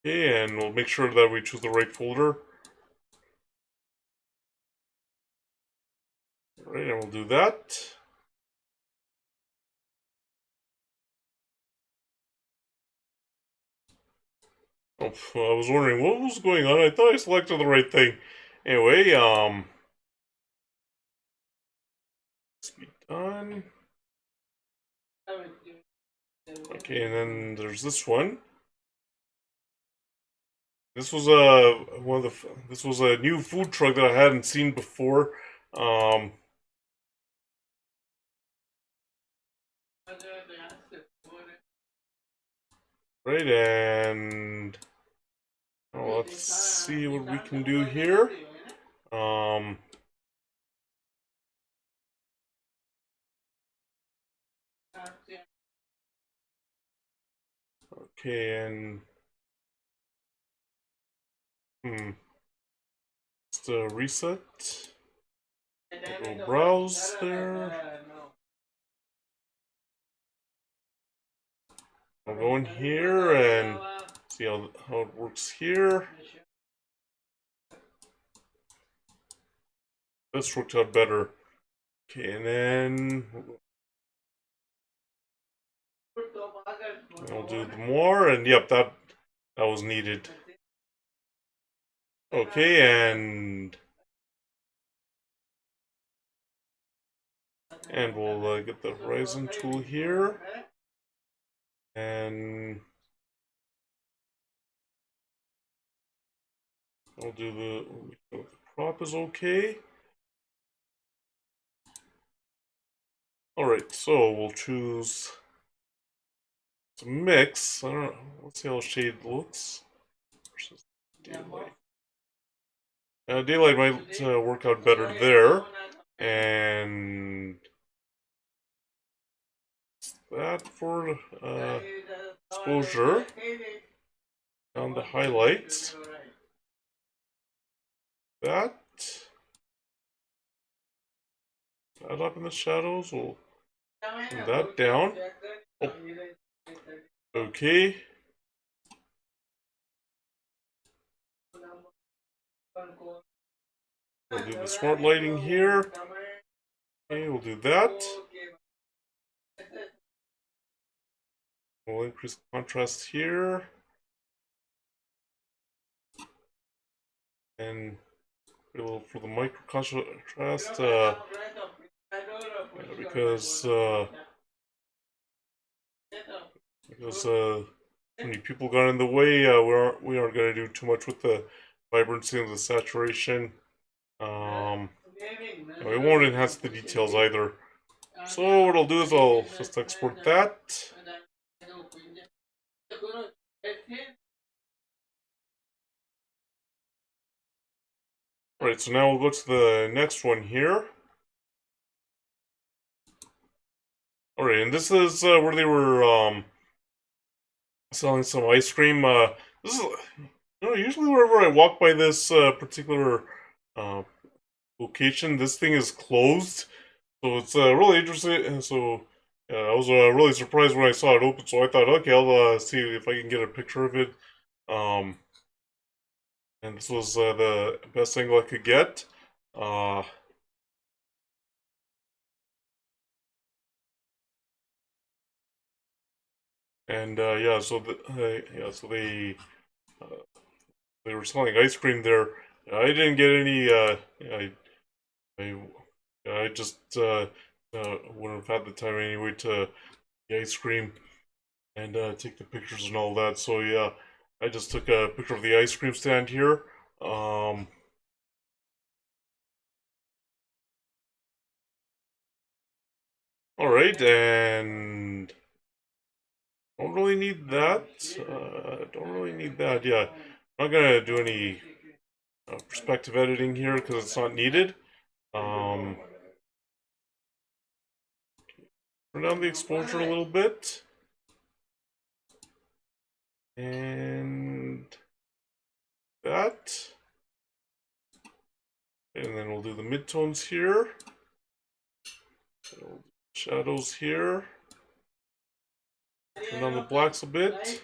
A: Okay, and we'll make sure that we choose the right folder. Alright, and we'll do that. Oh, I was wondering what was going on. I thought I selected the right thing. Anyway, let's be done. Okay, and then there's this one. This was this was a new food truck that I hadn't seen before. Um, right, and let's see what we can do here. Um, okay, and just reset. Go browse there. I'll go in here and see how it works here. This worked out better. Okay, and then I'll do the more, and yep, that was needed. Okay, and we'll get the horizon tool here, and we'll do the crop is okay. Alright, so we'll choose to mix. I don't know. Let's see how shade looks versus daylight. Daylight might work out better there, and that for exposure. Down the highlights. That up in the shadows. We'll bring that down. Oh. Okay. We'll do the smart lighting here. Okay, we'll do that. We'll increase the contrast here. And a little for the micro contrast, because too many people got in the way. We aren't going to do too much with the vibrancy and the saturation. We won't enhance the details either. So what I'll do is I'll just export that. Alright, so now we'll go to the next one here. Alright, and this is where they were selling some ice cream. This is, usually wherever I walk by this particular location, this thing is closed. So it's really interesting. And so I was really surprised when I saw it open. So I thought, okay, I'll see if I can get a picture of it. And this was the best angle I could get. And yeah, so they were selling ice cream there. I didn't get any. I just wouldn't have had the time anyway to the ice cream and take the pictures and all that. So yeah, I just took a picture of the ice cream stand here. All right, and don't really need that. Don't really need that. Yeah, I'm not gonna do any perspective editing here because it's not needed. Turn down the exposure a little bit. And that. And then we'll do the midtones here. Shadows here. Turn down the blacks a bit.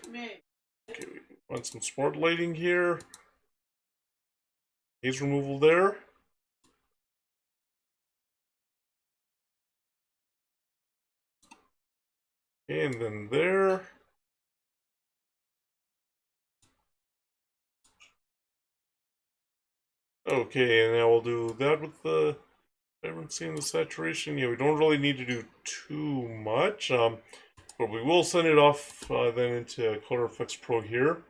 A: Okay, we want some smart lighting here. Haze removal there. Okay, and then there. Okay, and now we'll do that with the vibrancy and the saturation. Yeah, we don't really need to do too much, but we will send it off then into Color Effects Pro here.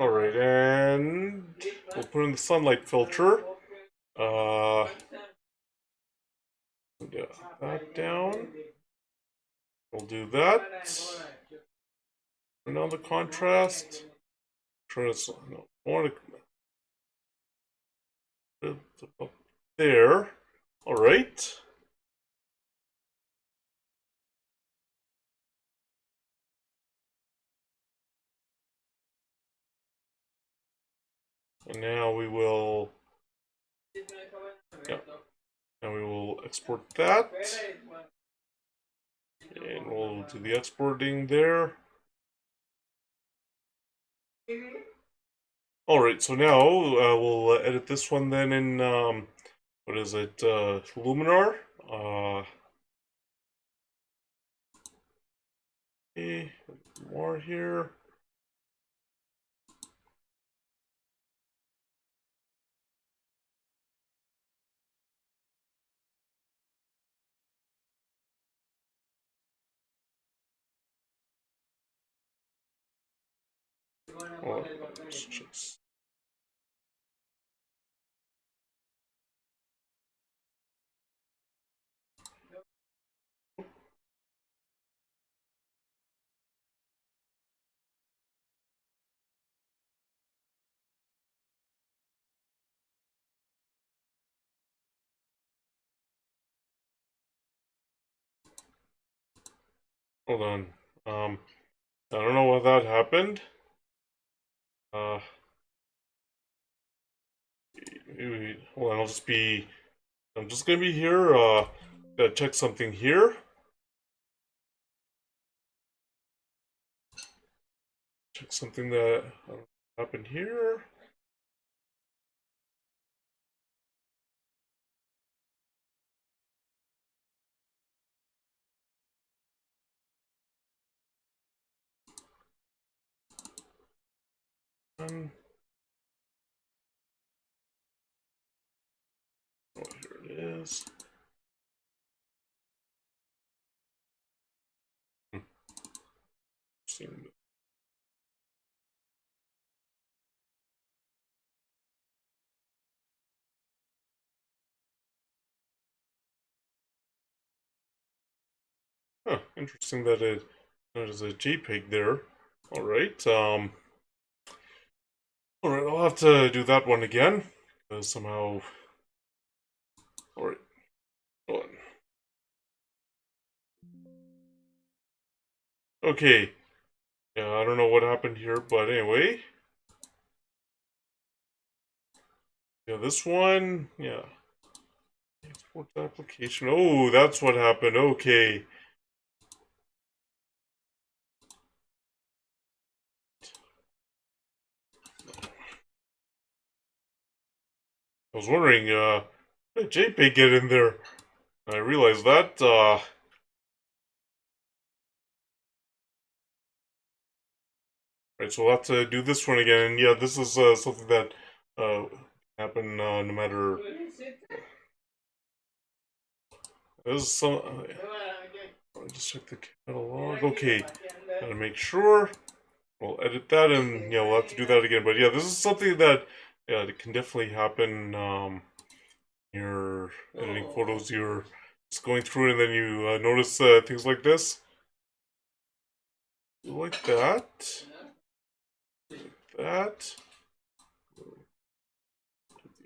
A: Alright, and we'll put in the sunlight filter. Yeah, that down. We'll do that. Turn on the contrast. Try to, no, I want to up there. Alright. And now we will, yeah, now we will export that. And we'll do the exporting there. Alright, so now we'll edit this one then in, what is it, Luminar. Okay, more here. Oh, just... Hold on. I don't know why that happened. Hold on, I'm just gonna be here, gotta check something here. Check something that happened here. Oh, here it is. Interesting. Huh, interesting that there's a JPEG there. Alright, alright, I'll have to do that one again. Because somehow... Alright, hold on. Okay. Yeah, I don't know what happened here, but anyway. Yeah, this one, yeah. Export application. Oh, that's what happened. Okay. I was wondering, how did JPEG get in there? I realized that, right, so we'll have to do this one again. And yeah, this is something that happen no matter. This is some. Just check the catalog. Okay, gotta make sure. We'll edit that, and yeah, we'll have to do that again. But yeah, this is something that it can definitely happen. You're editing photos, you're just going through, and then you notice things like this, like that, that.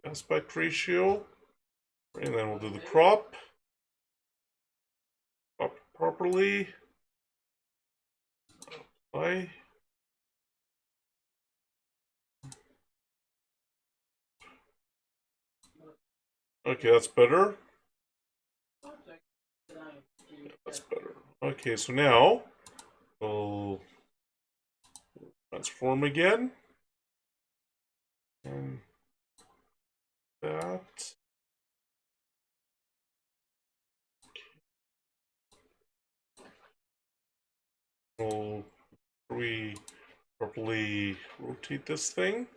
A: The aspect ratio, and then we'll do the crop properly. Apply. Okay, that's better. That's better. Okay, so now we'll transform again. And that. We'll properly rotate this thing.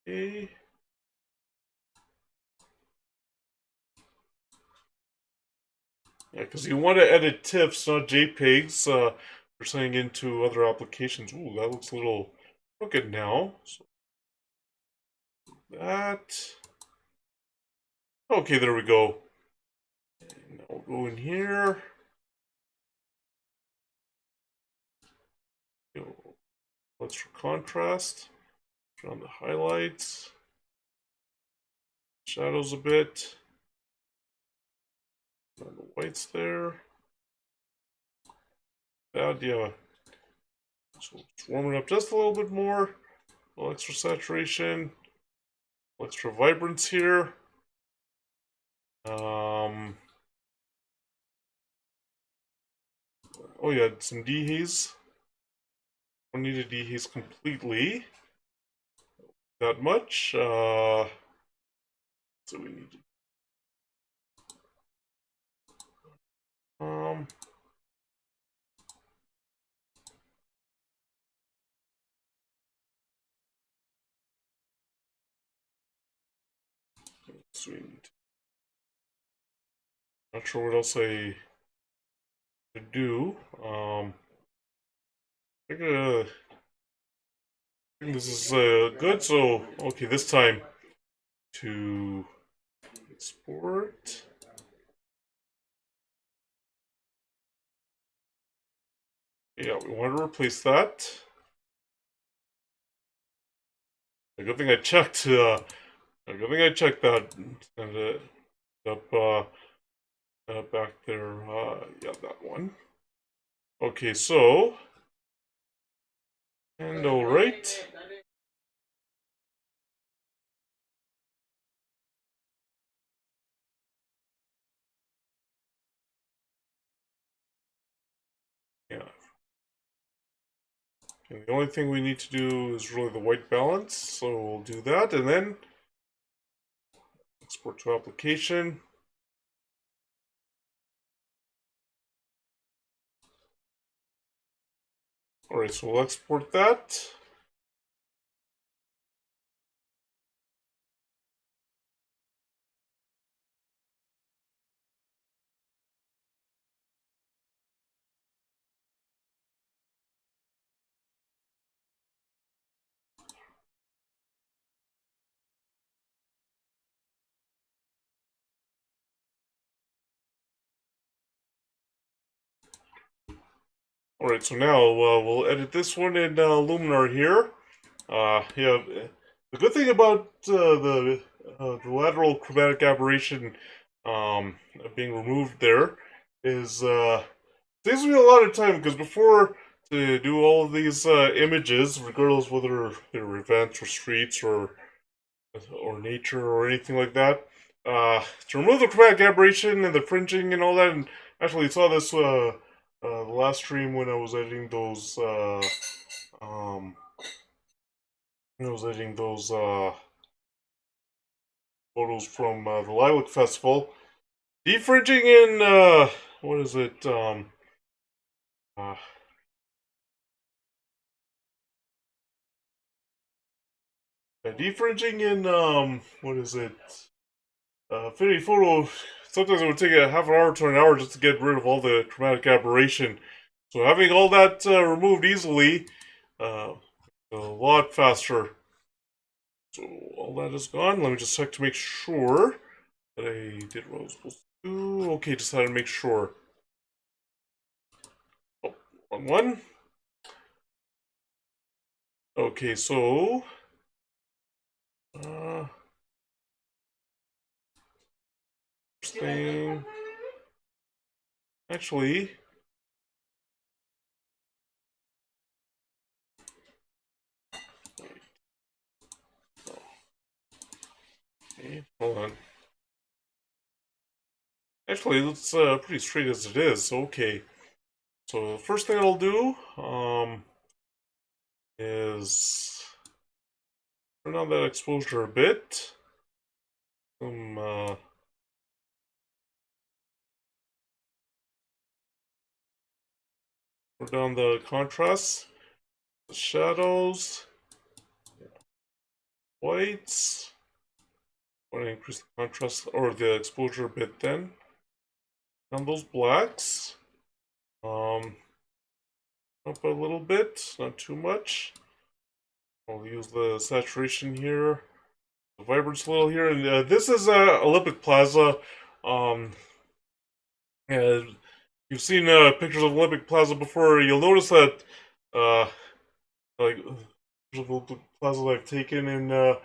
A: Okay. Yeah, because you want to edit TIFFs, not JPEGs, for sending into other applications. Ooh, that looks a little crooked now. So that. Okay, there we go. And now we'll go in here. Let's for contrast. Turn on the highlights. Shadows a bit. And the whites there. That, yeah. So it's warming up just a little bit more. A little extra saturation. Extra vibrance here. Oh yeah, some dehaze. Don't need to dehaze completely. That much. So we need to. So we need to. Not sure what else I could do. I think this is good. So okay, this time to export. Yeah, we want to replace that. A good thing I checked. A good thing I checked that and up back there. Yeah, that one. Okay, so and all right. Yeah. And the only thing we need to do is really the white balance, so we'll do that and then export to application. Alright, so we'll export that. Alright, so now we'll edit this one in Luminar here. Yeah, the good thing about the lateral chromatic aberration being removed there is saves me a lot of time because before to do all of these images, regardless whether they're events or streets or nature or anything like that, to remove the chromatic aberration and the fringing and all that, and actually saw this the last stream when I was editing those photos from the Lilac Festival. Defringing in what is it? Uh, Defringing in what is it? Affinity Photo. Sometimes it would take a half an hour to an hour just to get rid of all the chromatic aberration. So having all that removed easily, a lot faster. So all that is gone. Let me just check to make sure that I did what I was supposed to do. Okay, just had to make sure. Oh, wrong one. Okay, so first thing, actually, Okay, hold on. Actually, it's pretty straight as it is. Okay. So the first thing I'll do is turn on that exposure a bit. Some Put down the contrast, the shadows, whites. I want to increase the contrast or the exposure a bit then. On those blacks. Um, Up a little bit, not too much. I'll use the saturation here, the vibrance a little here, and this is Olympic Plaza. Um, uh, you've seen pictures of Olympic Plaza before. You'll notice that, like pictures of Olympic Plaza that I've taken uh,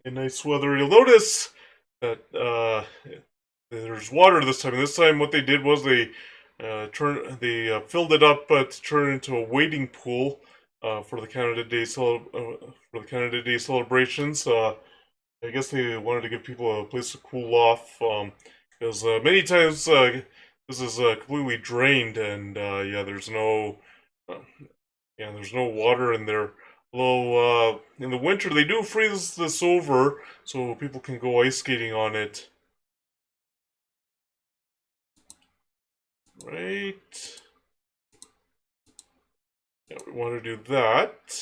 A: in nice weather. You'll notice that there's water this time. And this time, what they did was they filled it up to turn it into a wading pool for the Canada Day celebrations. I guess they wanted to give people a place to cool off because many times this is completely drained and uh, there's no water in there. Although in the winter they do freeze this over so people can go ice skating on it. Right. Yeah, we want to do that.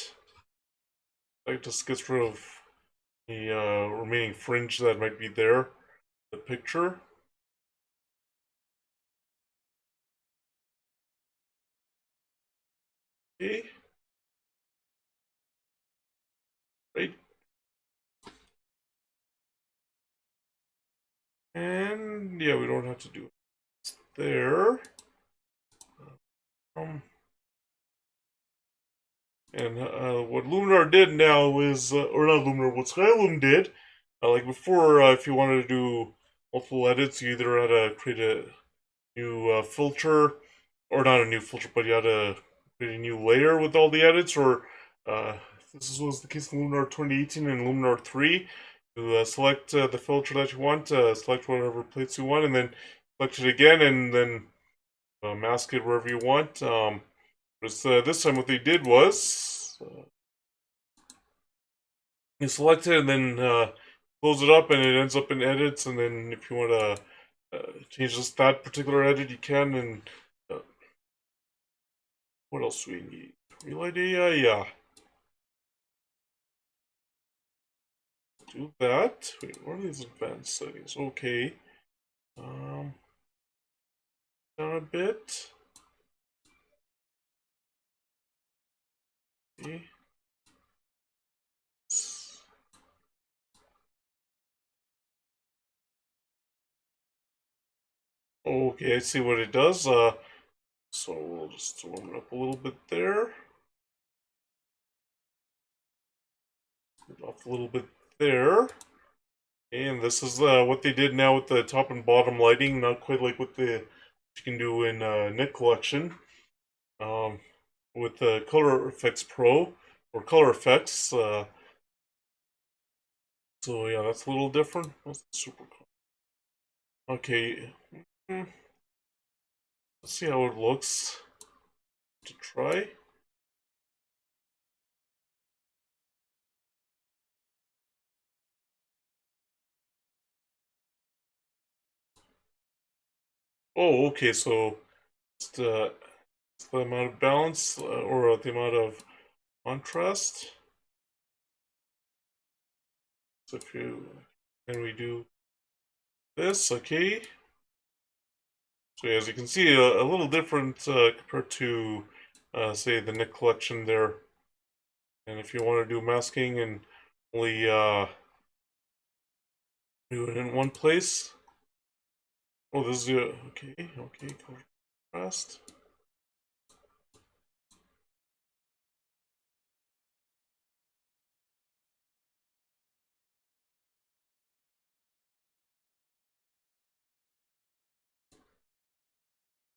A: That just gets rid of the remaining fringe that might be there. The picture. Okay. Right. And yeah, we don't have to do it there. Um, and what Luminar did now is, or not Luminar, what Skyloom did, like before, if you wanted to do multiple edits, you either had to create a new filter, or not a new filter, but you had to create a new layer with all the edits, or this was the case in Luminar 2018 and Luminar 3. You select the filter that you want, select whatever plates you want, and then select it again, and then mask it wherever you want. This time what they did was you select it and then close it up, and it ends up in edits. And then if you want to change that particular edit, you can. And uh, what else do we need? Relight AI, yeah. Do that. Wait, what are these advanced settings? Okay. Down a bit. Okay. Okay, I see what it does. So we'll just warm it up a little bit there. Off a little bit there. And this is what they did now with the top and bottom lighting. Not quite like what you can do in Nick Collection. With the Color Effects Pro or Color Effects. So yeah, that's a little different. That's super cool. Okay, let's see how it looks. To try. Oh, okay. So it's the amount of balance or the amount of contrast. So if you can we do this? Okay. So as you can see, a little different compared to, say, the Nick collection there. And if you want to do masking and only do it in one place. Oh, this is okay, contrast.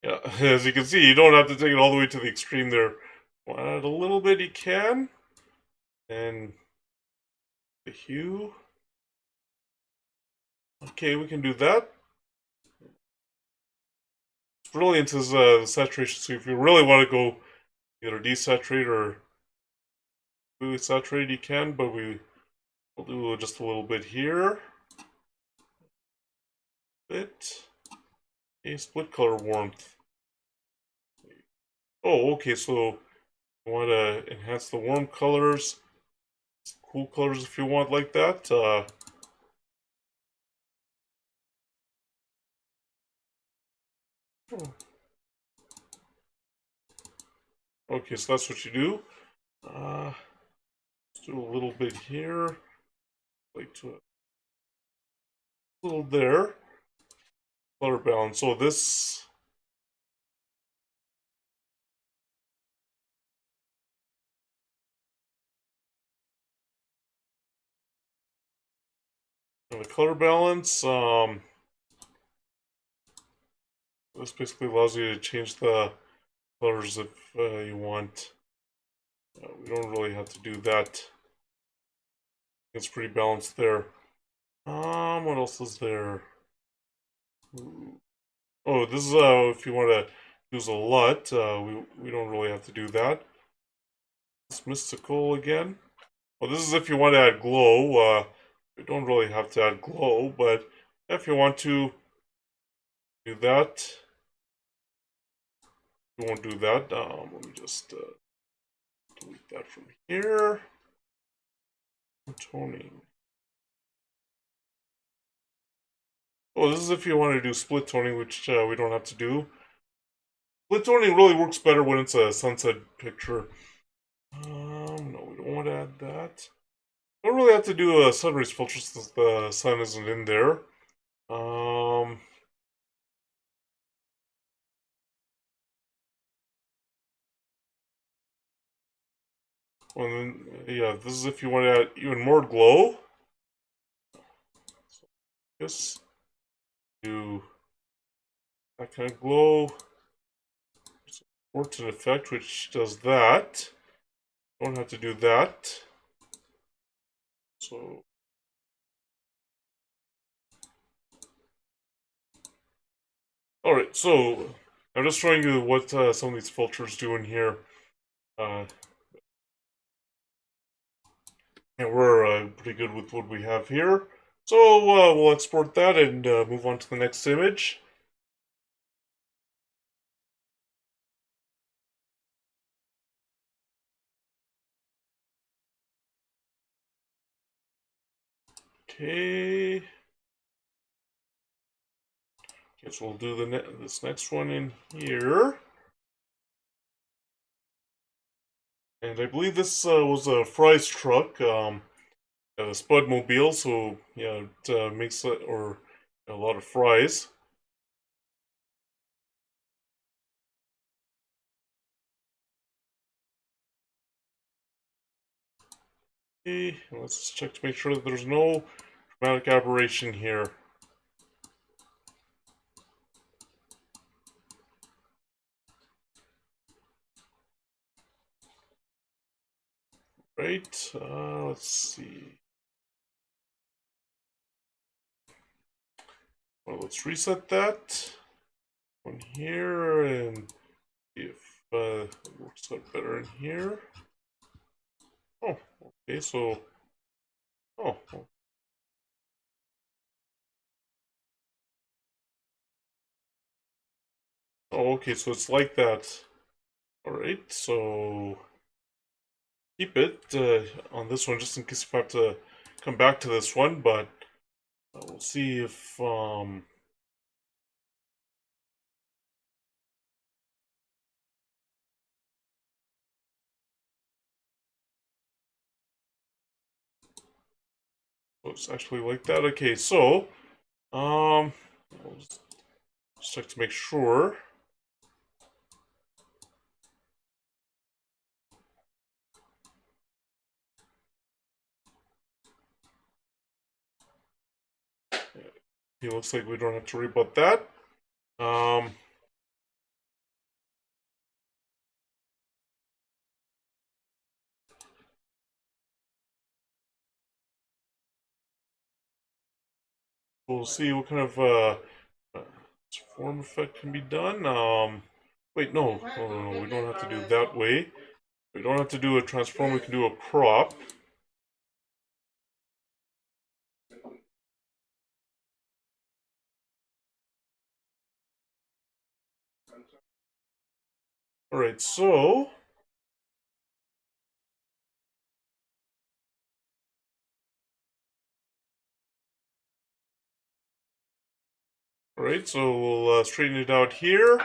A: Yeah, as you can see, you don't have to take it all the way to the extreme there. Add a little bit, you can. And the hue. Okay, we can do that. Brilliant is the saturation, so if you really want to go either desaturate or completely saturate, you can, but we'll do just a little bit here. Bit. A split color warmth. Oh, okay, so you want to enhance the warm colors, cool colors if you want like that. Okay, so that's what you do. Let's do a little bit here, like to a little there. Color balance. So this, the color balance. This basically allows you to change the colors if you want. We don't really have to do that. It's pretty balanced there. What else is there? Oh, this is if you want to use a LUT. We don't really have to do that. It's mystical again. Well, this is if you want to add glow. You don't really have to add glow, but if you want to do that, you won't do that. Let me just delete that from here. Toning. Oh, this is if you want to do split toning, which we don't have to do. Split toning really works better when it's a sunset picture. No, we don't want to add that. Don't really have to do a sunrise filter since the sun isn't in there. And then, yeah, this is if you want to add even more glow. So, yes, do that kind of glow. There's a Orton effect, which does that. Don't have to do that. So, alright, so I'm just showing you what some of these filters do in here. Uh, and we're pretty good with what we have here. So we'll export that and move on to the next image. Okay. Guess we'll do this next one in here. And I believe this was a Fry's truck, a Spud Mobile, so yeah, it makes or a lot of fries. Okay, let's check to make sure that there's no dramatic aberration here. Right, let's see. Well, let's reset that one here and see if it works out better in here. Oh, okay, so, oh, oh, okay, so it's like that. Alright, so keep it on this one just in case if I have to come back to this one, but we'll see if it's actually like that. Okay, so I'll just check to make sure. It looks like we don't have to worry about that. Um, we'll see what kind of transform effect can be done. Wait, no, we don't have to do it that way. We don't have to do a transform, we can do a crop. Alright, so we'll straighten it out here.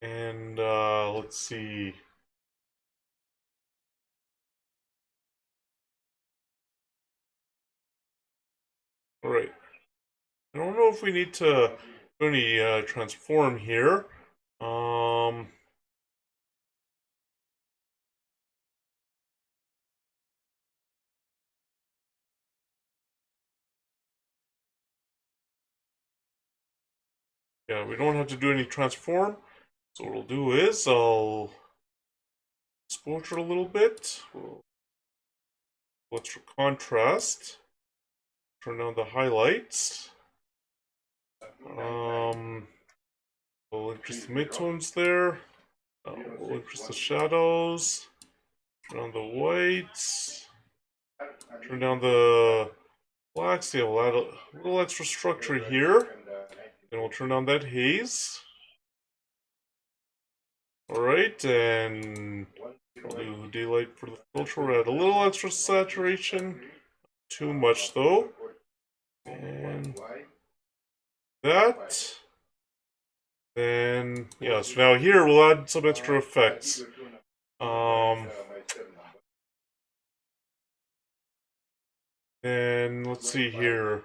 A: And let's see. Alright. I don't know if we need to do any transform here. Yeah, we don't have to do any transform. So what we'll do is I'll exposure a little bit. Extra contrast. Turn down the highlights. We'll increase the midtones there. We'll increase the shadows. Turn on the whites. Turn down the blacks. Yeah, we'll add a little extra structure here. Then we'll turn on that haze. Alright, and we'll do daylight for the filter. We'll add a little extra saturation. Too much though. And that. Then, yeah, so now here we'll add some extra effects. And let's see here.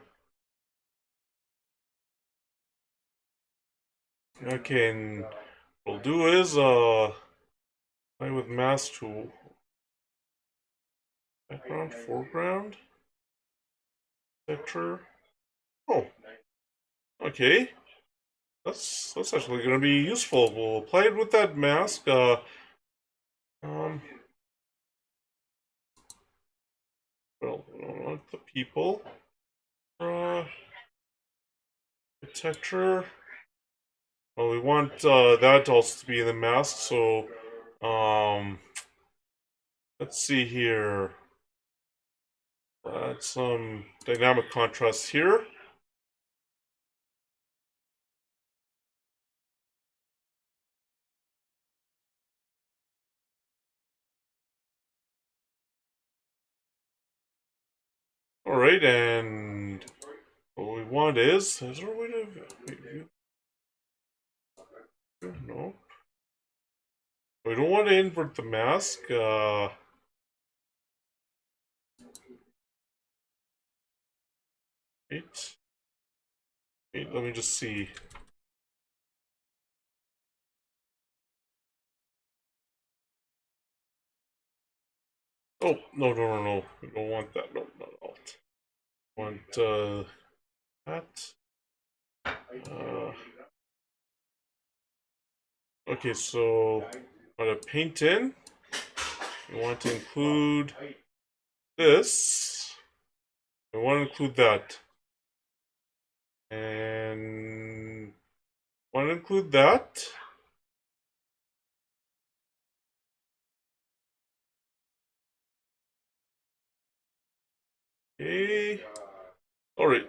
A: Okay, and what we'll do is, play with mask tool. Background, foreground, picture. Oh, okay. That's actually going to be useful. We'll play it with that mask. Well, we don't want the people. Texture. Well, we want that also to be in the mask. So, let's see here. Add some dynamic contrast here. Alright, and what we want is there a way to... No. We don't want to invert the mask. Wait, let me just see. Oh, no. We don't want that. No, not alt. Want that. Okay, so on a paint in, we want to include this. We want to include that. And want to include that. Okay. Alright.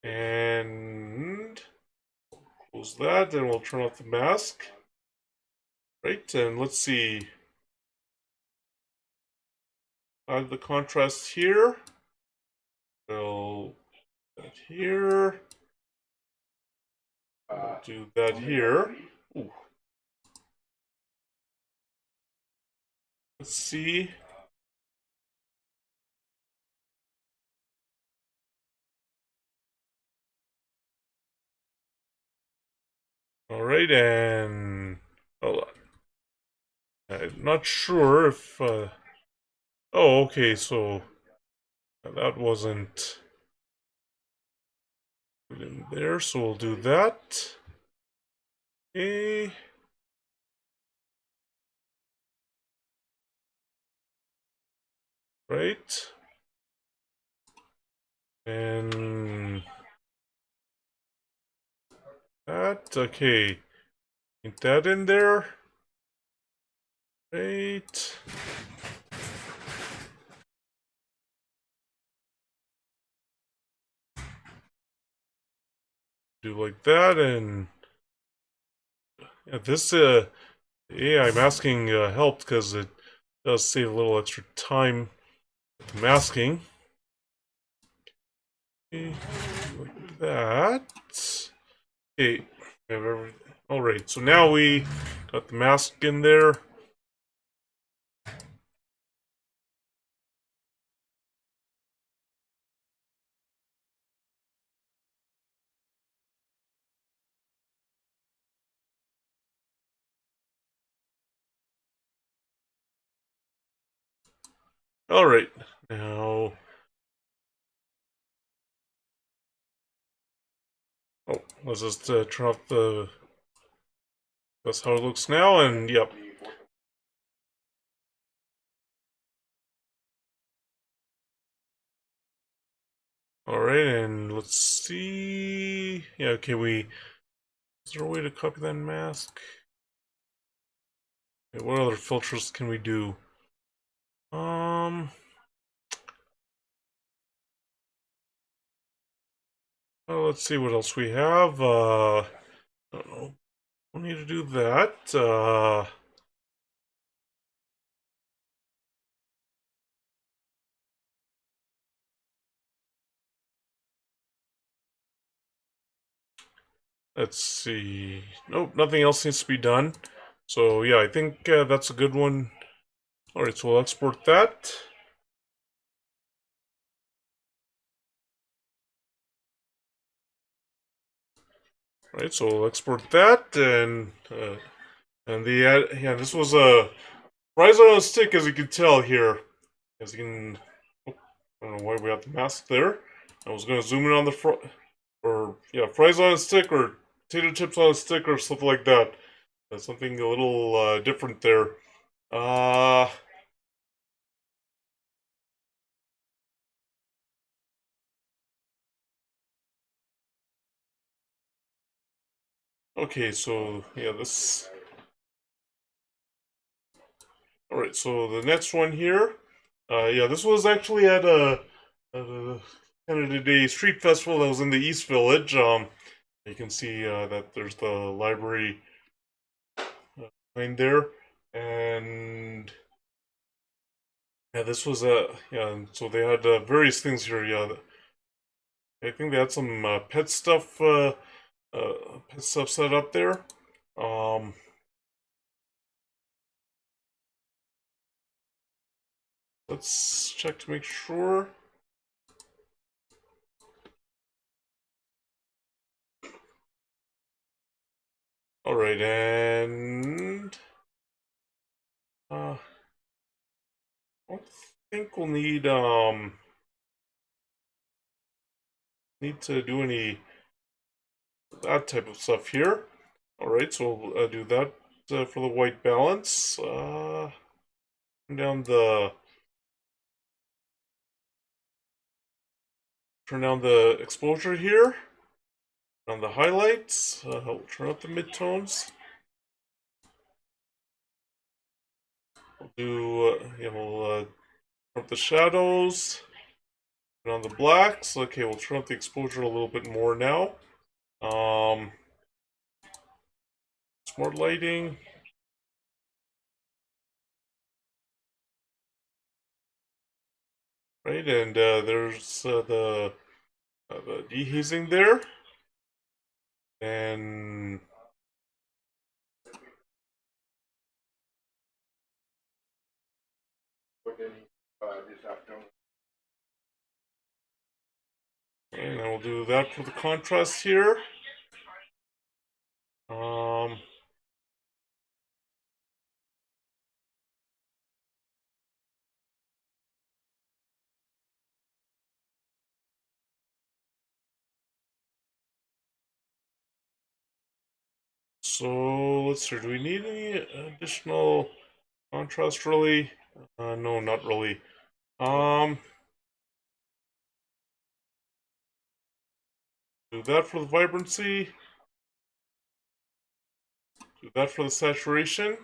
A: And close that, and we'll turn off the mask. Right, and let's see. Add the contrast here. We'll do that here. We'll do that here. Ooh. Let's see. Alright, and hold on. I'm not sure if oh, okay, so that wasn't in there, so we'll do that. Okay. right? And that, okay. Get that in there. Right. Do like that, and yeah, this AI masking helped because it does save a little extra time with masking. Okay, like that. Okay, we have everything. All right, so now we got the mask in there. All right, now. Oh, let's just turn off the. That's how it looks now, and yep. All right, and let's see. Yeah, okay. Is there a way to copy that mask? Okay, what other filters can we do? Um. Let's see what else we have. I don't know. We'll need to do that. Let's see. Nope, nothing else needs to be done. So yeah, I think that's a good one. All right, so we'll export that. All right, so we'll export that, and the yeah, this was a rise on a stick, as you can tell here. As you can, oh, I don't know why we have the mask there. I was gonna zoom in on the front, or yeah, fries on a stick, or potato chips on a stick, or something like that. Something a little different there. Uh, okay, so yeah, this. All right, so the next one here, yeah, this was actually at a Canada Day street festival that was in the East Village. You can see that there's the library behind there, and yeah, this was yeah, and so they had various things here. Yeah, I think they had some pet stuff set up there. Um, let's check to make sure. All right, and I don't think we'll need to do any that type of stuff here. All right, so we'll do that for the white balance. Turn down the exposure here. On the highlights, we'll turn up the midtones. We'll do yeah, we'll turn up the shadows. And on the blacks, okay, we'll turn up the exposure a little bit more now. Smart lighting. Right, and there's the dehazing there, and and I will do that for the contrast here. Um, so let's see. Do we need any additional contrast? Really? No, not really. Do that for the vibrancy. Do that for the saturation.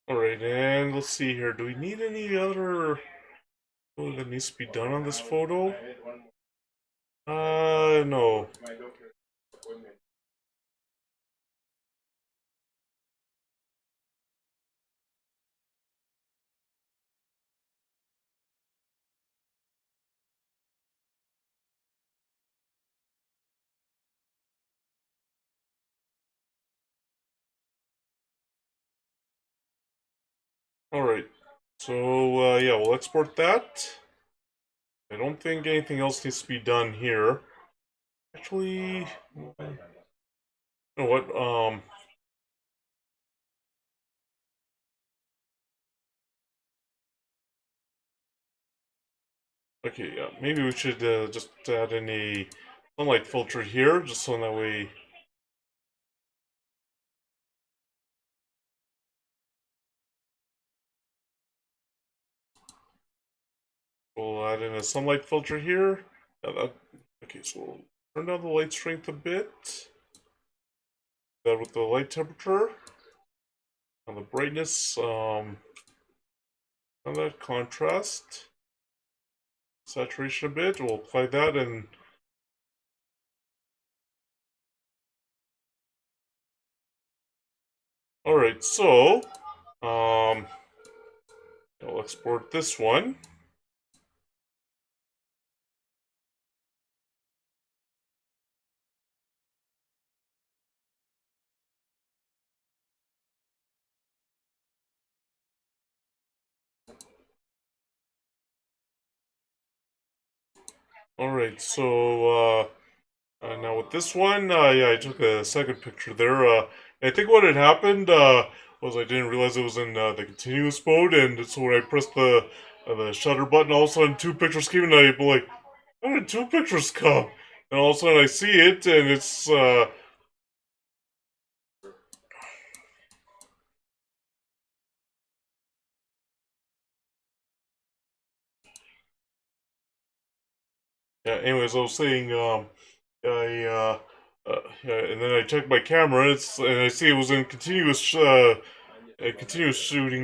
A: Alright, and let's see here. Do we need any other photo that needs to be done on this photo? No. Alright, so yeah, we'll export that. I don't think anything else needs to be done here. Actually, you know what? Okay, yeah, maybe we should just add in a sunlight filter here, just so that way. We'll add in a sunlight filter here. Okay, so we'll turn down the light strength a bit. That with the light temperature. On the brightness, on that contrast. Saturation a bit. We'll apply that and alright, so I'll export this one. Alright, so now with this one, yeah, I took a second picture there. I think what had happened was I didn't realize it was in the continuous mode, and so when I pressed the shutter button, all of a sudden two pictures came, and I be like, "How did two pictures come?" And all of a sudden I see it, and it's yeah. Anyways, I was saying, I yeah, and then I checked my camera, and I see it was in continuous shooting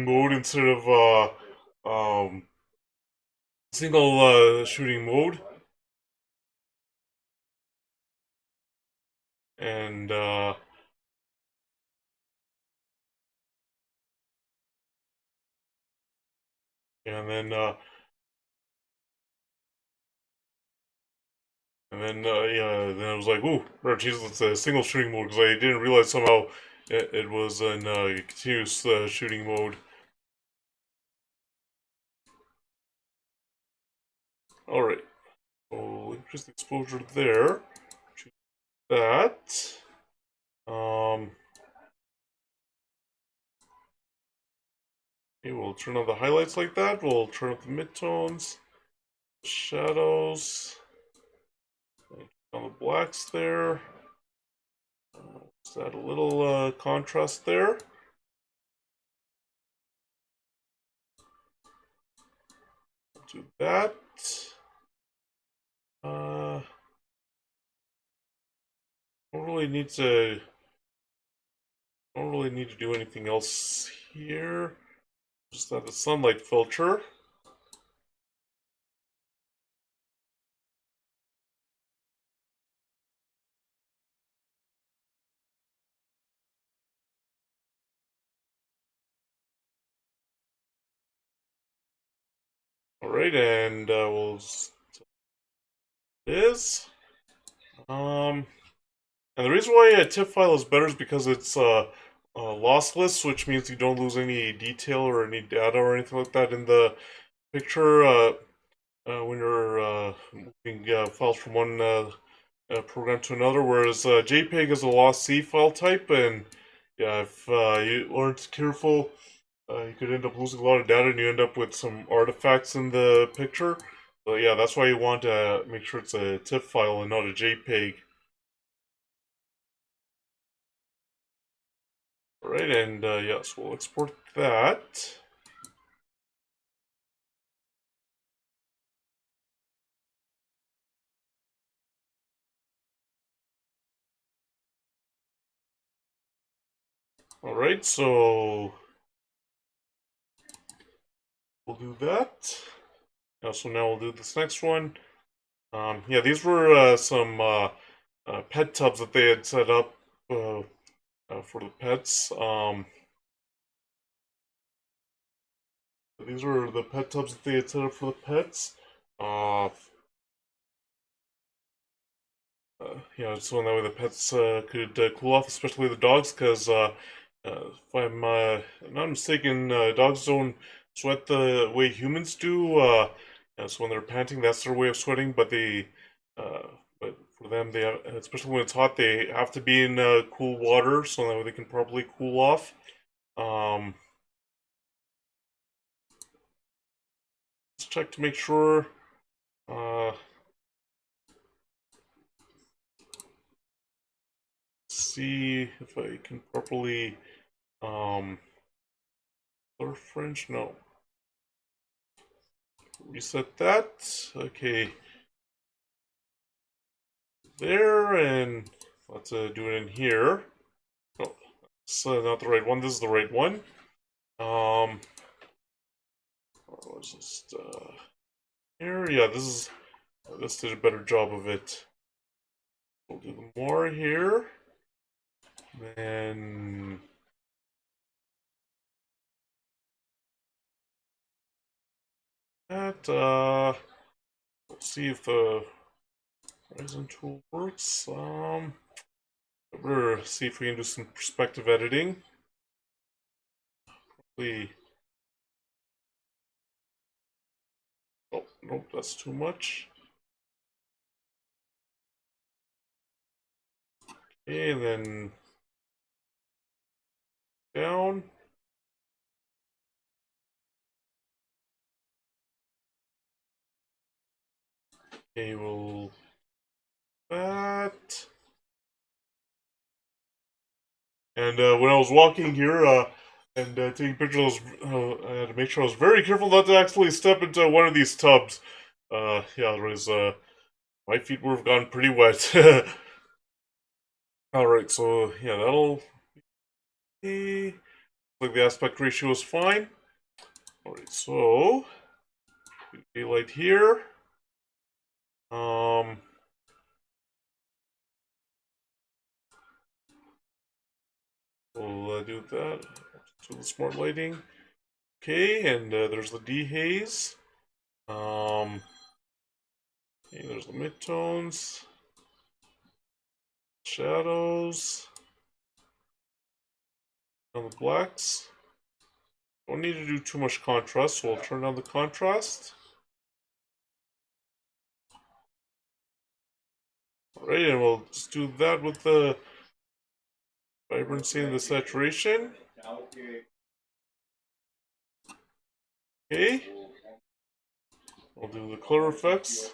A: mode instead of single shooting mode, and and then yeah, then I was like, ooh, or geez, it's a single shooting mode because I didn't realize somehow it was in continuous shooting mode. All right, so increase the exposure there. Choose that. Okay, we'll turn on the highlights like that. We'll turn up the midtones, shadows, on the blacks there. Just add a little contrast there. Do that. Don't really need to. Don't really need to do anything else here. Just add the sunlight filter. All right, and we'll this. And the reason why a TIFF file is better is because it's lossless, which means you don't lose any detail or any data or anything like that in the picture when you're moving files from one program to another, whereas JPEG is a lost C file type, and yeah, if you aren't careful, you could end up losing a lot of data, and you end up with some artifacts in the picture. So yeah, that's why you want to make sure it's a TIFF file and not a JPEG. Alright, and yes, we'll export that. Alright, so we'll do that. So now we'll do this next one. Yeah, these were some pet tubs that they had set up for the pets. These were the pet tubs that they had set up for the pets. Uh, yeah, so that way the pets could cool off, especially the dogs, because if I'm not mistaken, dogs don't sweat the way humans do. So when they're panting, that's their way of sweating. Uh, but for them, they have, especially when it's hot, they have to be in cool water so that way they can properly cool off. Um, let's check to make sure. Uh, see if I can properly color fringe. No. Reset that. Okay. There, and let's do it in here. Oh, that's not the right one. This is the right one. Was this here? Yeah, this did a better job of it. We'll do more here. Then that let's see if the horizon tool works. Better see if we can do some perspective editing. We oh nope, that's too much. Okay, and then down. Okay, we'll that. And when I was walking here and taking pictures, I had to make sure I was very careful not to actually step into one of these tubs. Yeah, otherwise my feet would have gone pretty wet. All right, so yeah, that'll be like the aspect ratio is fine. All right, so daylight here. Um, we'll do that. So the smart lighting. Okay, and there's the dehaze. Okay, there's the midtones, shadows, and the blacks. Don't need to do too much contrast, so we'll turn down the contrast. Alright, and we'll just do that with the vibrancy and the saturation. Okay. We'll do the color effects.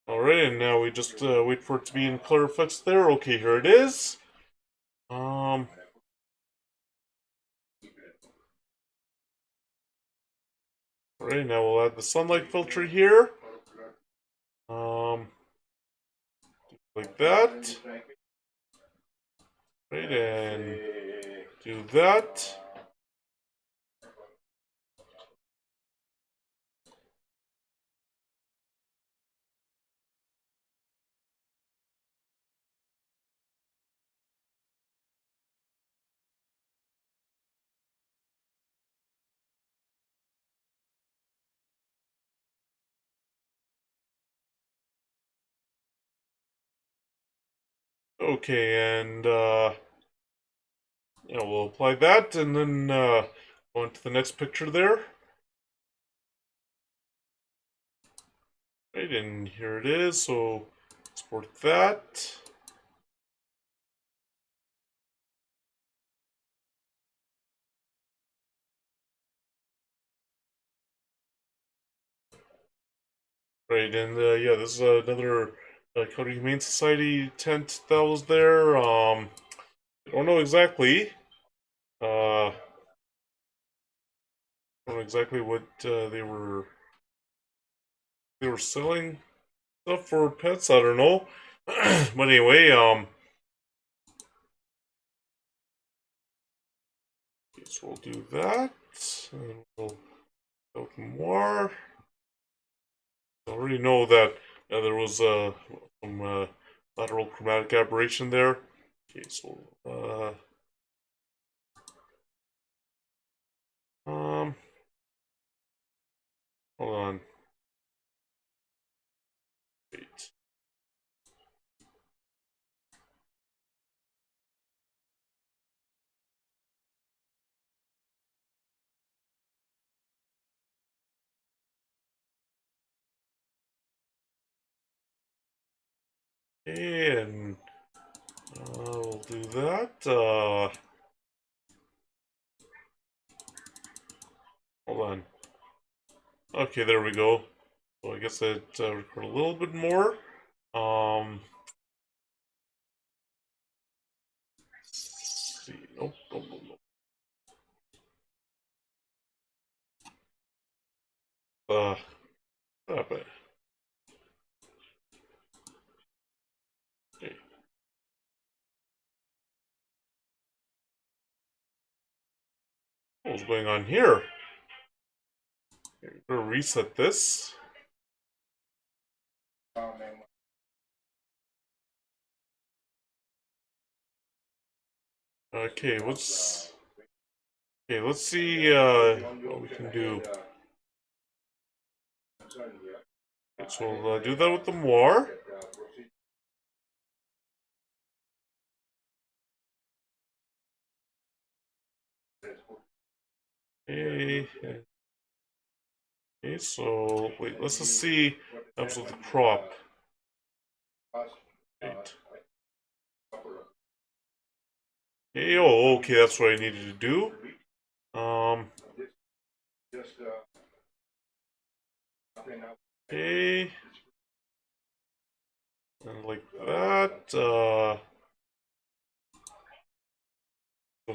A: Alright, and now we just wait for it to be in color effects there. Okay, here it is. Alright, now we'll add the sunlight filter here. Like that. Right, and do that. Okay, and yeah, we'll apply that, and then go on to the next picture there. Right, and here it is. So export that. Right, and yeah, this is another County Humane Society tent that was there. I don't know exactly. I don't know exactly what they were selling stuff for pets. I don't know. But anyway, so we'll do that, and we'll go more. I already know that there was some lateral chromatic aberration there. Okay, so um, hold on. Wait. And we'll do that. Hold on. Okay, there we go. So I guess I'd record a little bit more. Let's see. Nope, nope, nope, nope. Stop it. Okay. What's going on here? We're gonna reset this. Okay, let's see what we can do. Okay, so we'll do that with the more. Okay, okay, so wait, let's just see what happens with the crop. Wait. Hey, oh, okay, that's what I needed to do. Okay, and like that. The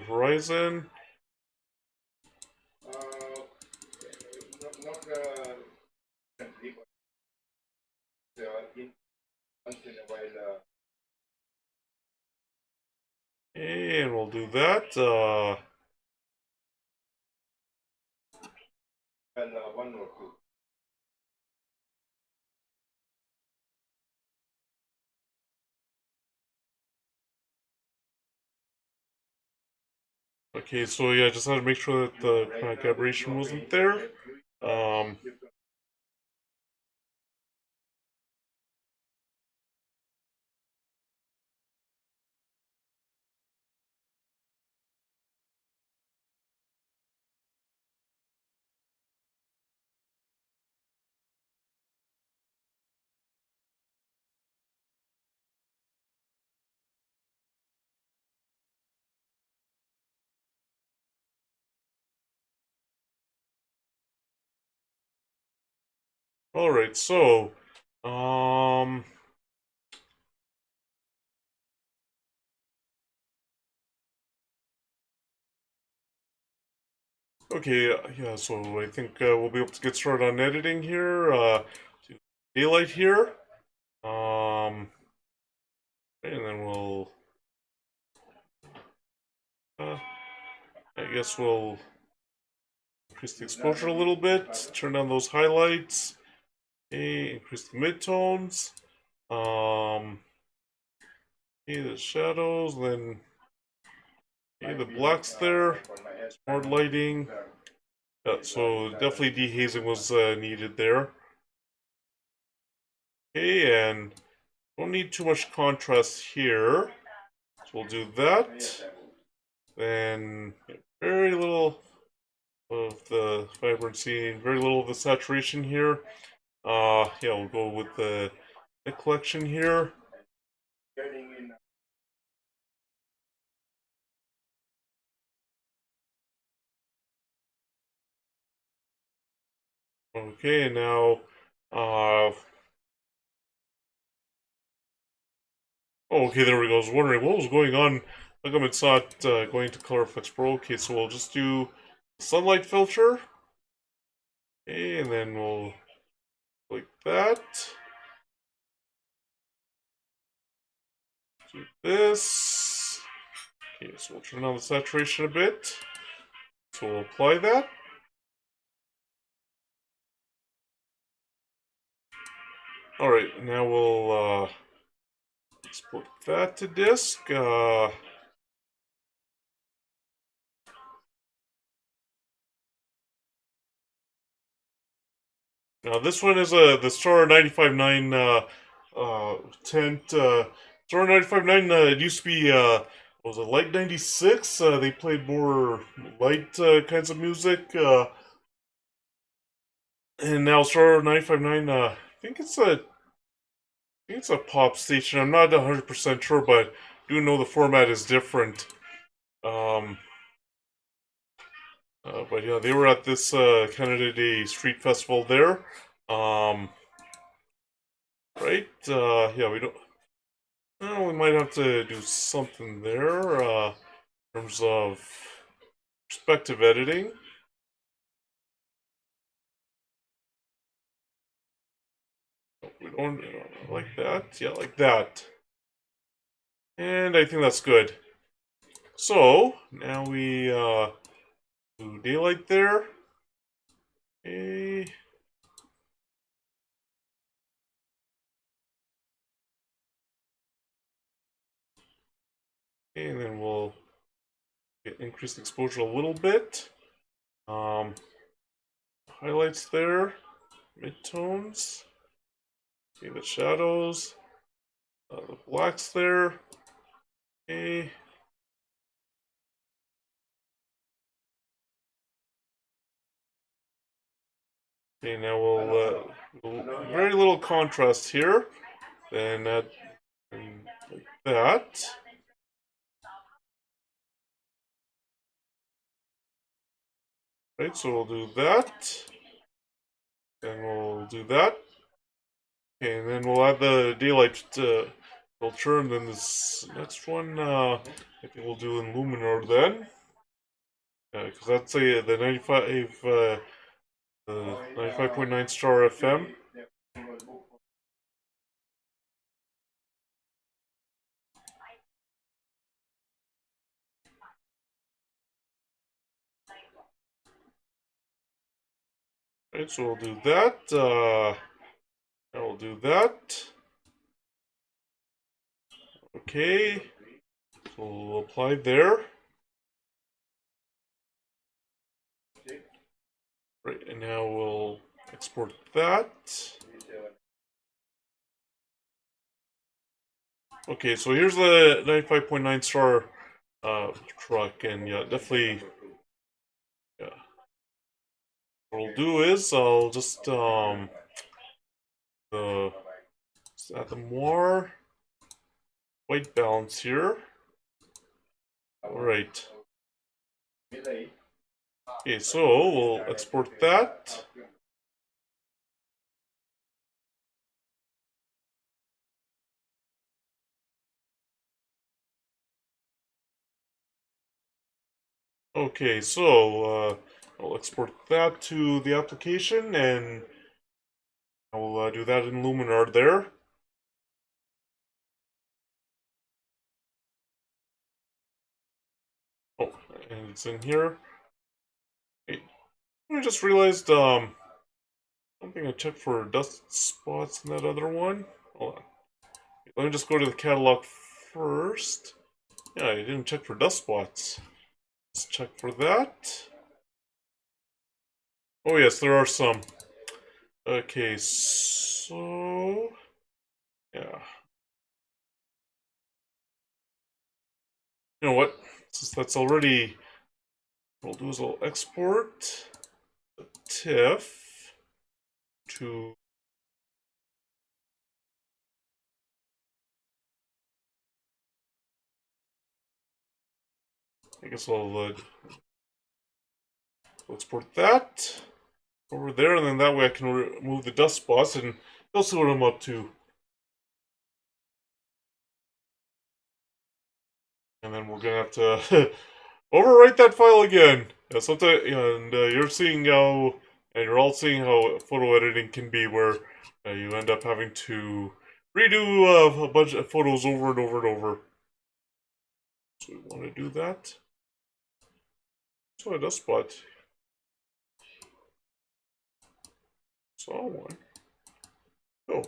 A: horizon. And we'll do that. Okay, so yeah, I just had to make sure that the chromatic aberration wasn't there. All right, so okay, yeah, so I think we'll be able to get started on editing here. Daylight here. And then we'll, I guess we'll increase the exposure a little bit, turn down those highlights, okay, increase the midtones, okay, the shadows, then okay, the blacks there, smart lighting. So definitely dehazing was needed there. Okay, and don't need too much contrast here. So we'll do that. Then very little of the vibrancy, very little of the saturation here. Yeah, we'll go with the collection here. Okay, and now, oh, okay, there we go. I was wondering what was going on. How come it's not going to Color Effects Pro? Okay, so we'll just do sunlight filter. Okay, and then we'll click that. Do this. Okay, so we'll turn on the saturation a bit. So we'll apply that. Alright, now we'll export that to disk. Now this one is the Star 95.9 tent. Star 95.9 it used to be was it Light 96? They played more light kinds of music. And now Star 95.9 I think it's a pop station. I'm not 100% sure, but I do know the format is different. Um, but yeah, they were at this Canada Day Street Festival there. Right? Yeah, we don't. Well, we might have to do something there in terms of perspective editing. We don't like that. Yeah, like that. And I think that's good. So now we do daylight there. Okay. And then we'll increase the exposure a little bit. Highlights there, midtones. Okay, the shadows, the blacks there. Okay. Okay, now we'll very little contrast here. Then add like that. Right, so we'll do that. Then we'll do that. Okay, and then we'll add the daylight filter, and then this next one, I think we'll do in Luminar then. Because that's the 95.9 Star FM. Right, so we'll do that. And we'll do that. Okay. So we'll apply there. Right, and now we'll export that. Okay, so here's the 95.9 Star truck, and yeah, definitely. Yeah. What I'll do is I'll just add the more white balance here. Alright. Okay, so we'll export that. Okay, so I'll export that to the application, and I'll do that in Luminar there. Oh, and it's in here. Hey, I just realized something I checked for dust spots in that other one. Hold on. Let me just go to the catalog first. Yeah, I didn't check for dust spots. Let's check for that. Oh yes, there are some. Okay, so yeah. You know what? Since that's already, what we'll do is we'll export the TIFF to. I guess I'll export that over there, and then that way I can remove the dust spots, and you'll see what I'm up to. And then we're gonna have to overwrite that file again. Sometimes, and you're seeing how, and you're all seeing how photo editing can be, where you end up having to redo a bunch of photos over and over and over. So we want to do that. So a dust spot. Saw one. Oh.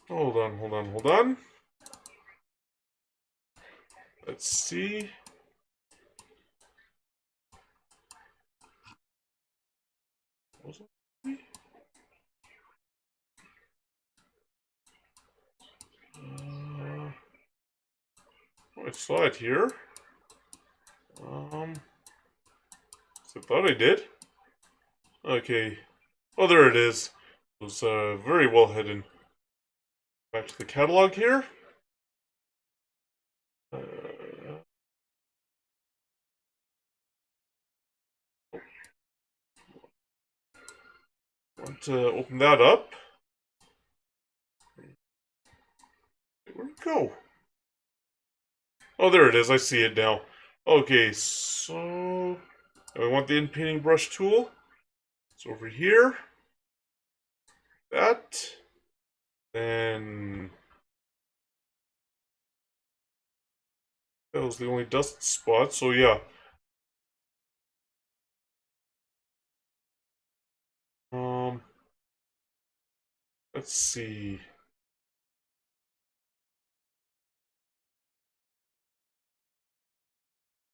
A: Hold on. Let's see. Was it? I saw it here. I thought I did. Okay. Oh, there it is. It was very well hidden. Back to the catalog here. Want to open that up. Where'd it go? Oh, there it is. I see it now. Okay, so we want the in-painting brush tool. It's over here. That. Then that was the only dust spot. So yeah. Let's see.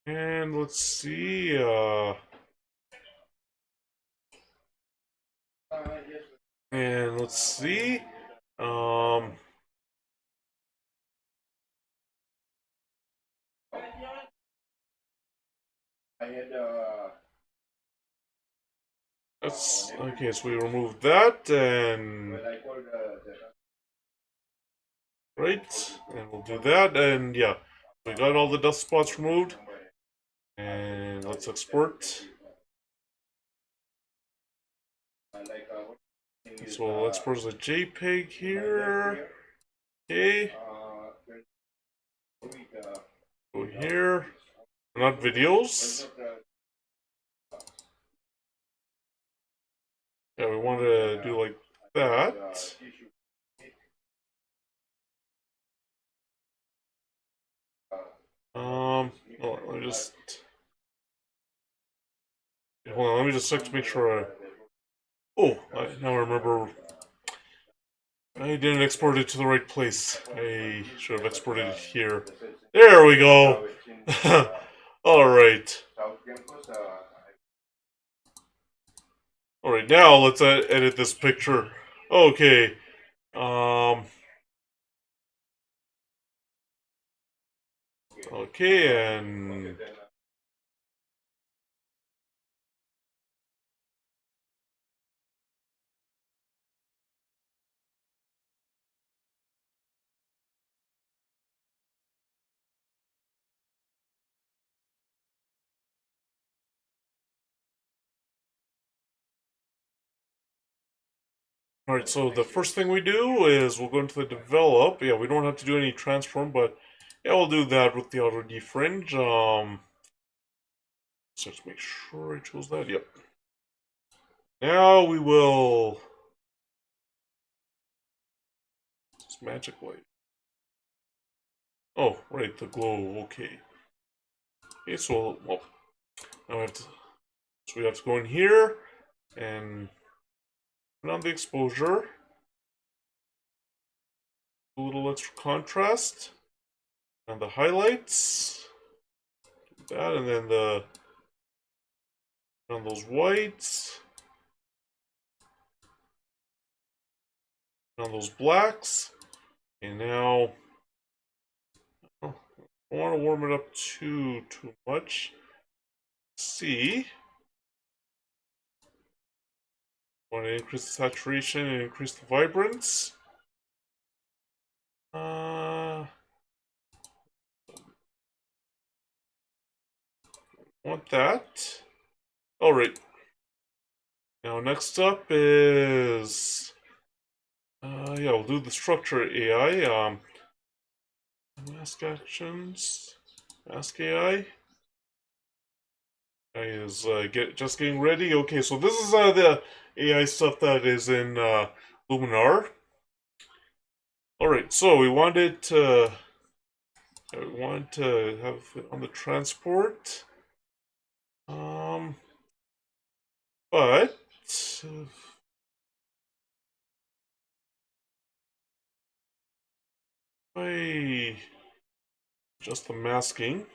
A: And let's see. And let's see. Um. That's okay. So we remove that and right, and we'll do that, and yeah, we got all the dust spots removed. And let's export. So we'll export as a JPEG here. Okay. Go here. Not videos. Yeah, we want to do like that. Oh, let me just. Hold on, let me just check to make sure I. Oh, now I remember. I didn't export it to the right place. I should have exported it here. There we go. Alright. Alright, now let's edit this picture. Okay. Okay, and alright, so the first thing we do is we'll go into the develop. Yeah, we don't have to do any transform, but yeah, we'll do that with the auto defringe. So let's make sure I chose that. Yep. Now we will. This magic light. Oh, right, the glow. Okay. Okay, so well, now we have to. So we have to go in here and turn on the exposure. A little extra contrast. And the highlights. Do that, and then the on those whites. on those blacks. And now, oh, I don't want to warm it up too much. See, want to increase the saturation and increase the vibrance. Want that. All right. Now next up is, yeah, we'll do the structure AI. Mask actions, mask AI. AI is just getting ready. Okay, so this is the AI stuff that is in Luminar. All right, so we wanted to have it on the transport. But I just the masking.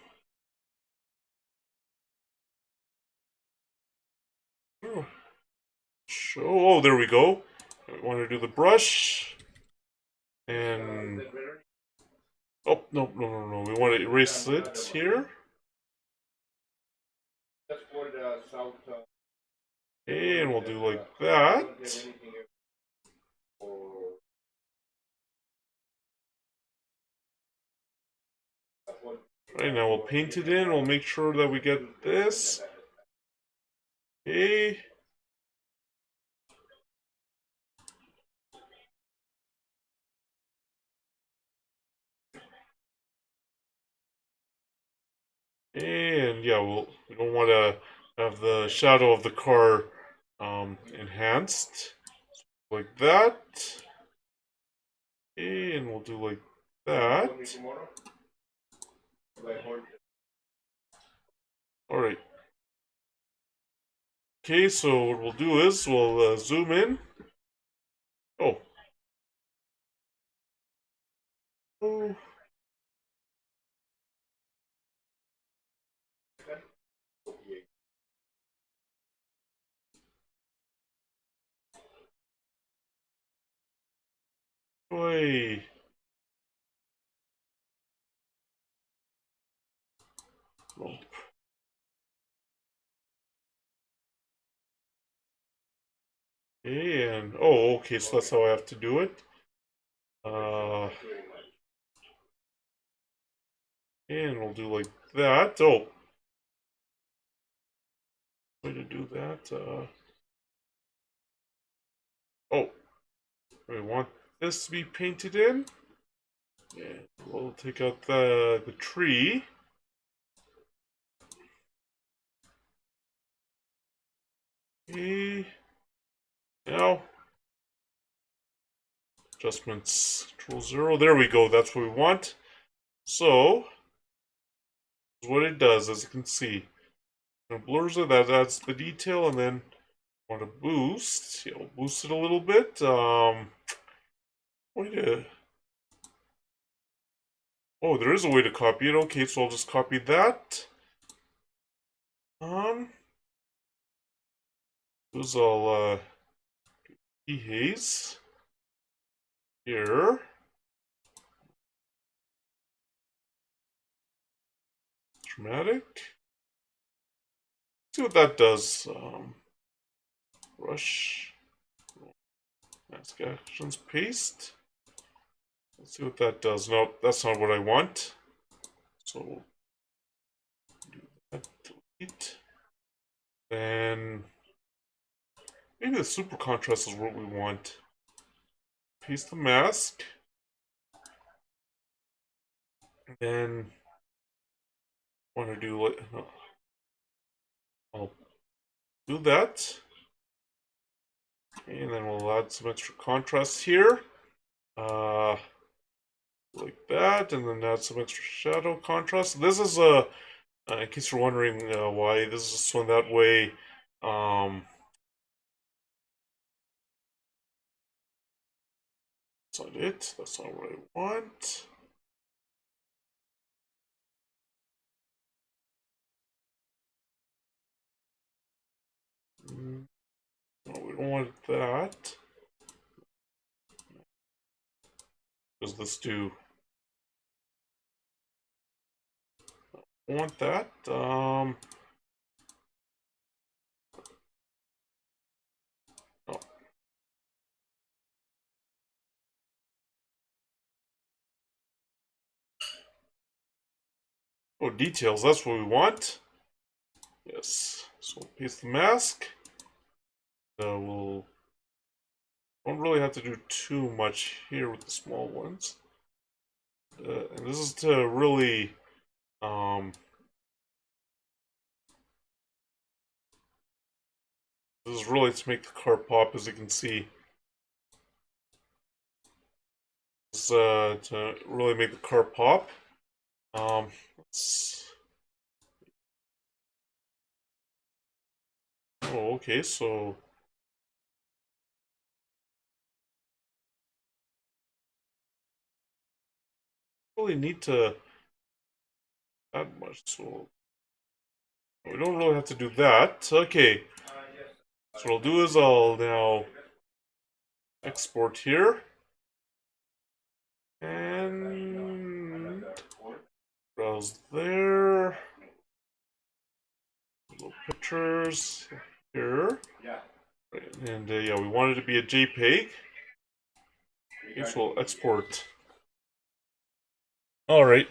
A: Oh, oh, there we go. I want to do the brush. And oh, no, no, no, no. We want to erase it here. Okay, and we'll do like that. Right, now we'll paint it in. We'll make sure that we get this. Okay. And yeah, we don't want to have the shadow of the car enhanced. Like that. Okay, and we'll do like that. Alright. Okay, so what we'll do is we'll zoom in. Oh. Oh. Boy. Nope. Okay, and oh, okay, so that's how I have to do it. And we'll do like that. Oh, way to do that. Oh, we want this to be painted in. And we'll take out the tree. Okay. Now, adjustments, Control 0. There we go. That's what we want. So, what it does, as you can see, it blurs it. That adds the detail, and then want to boost. Yeah, we'll boost it a little bit. Way to. Oh, there is a way to copy it. Okay, so I'll just copy that. Those I'll dehaze here. Dramatic. See what that does. Brush. Mask actions. Paste. Let's see what that does. Nope, that's not what I want. So do that. Delete. Then maybe the super contrast is what we want. Paste the mask. And then want to do like no. I'll do that. And then we'll add some extra contrast here. Like that, and then add some extra shadow contrast. This is in case you're wondering why this is one that way. That's not it. That's not what I want. No, we don't want that. Does this do? Want that? Oh. Oh, details. That's what we want. Yes. So we'll paste the mask. We'll don't really have to do too much here with the small ones. And this is to really this is really to make the car pop, as you can see. This is to really make the car pop. Let's... Oh, okay, so really need to add much, so we don't really have to do that. Okay, so what I'll do is I'll now export here and browse there. Little pictures here. Right, and yeah, we want it to be a JPEG. Okay, so we'll export. All right.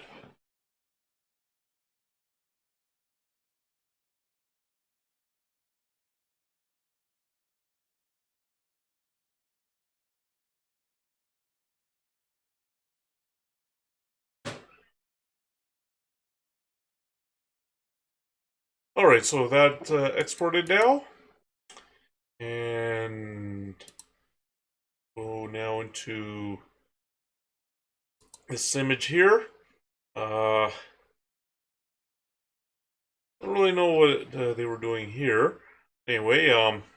A: All right, so that exported now, and go now into this image here. I don't really know what they were doing here. Anyway,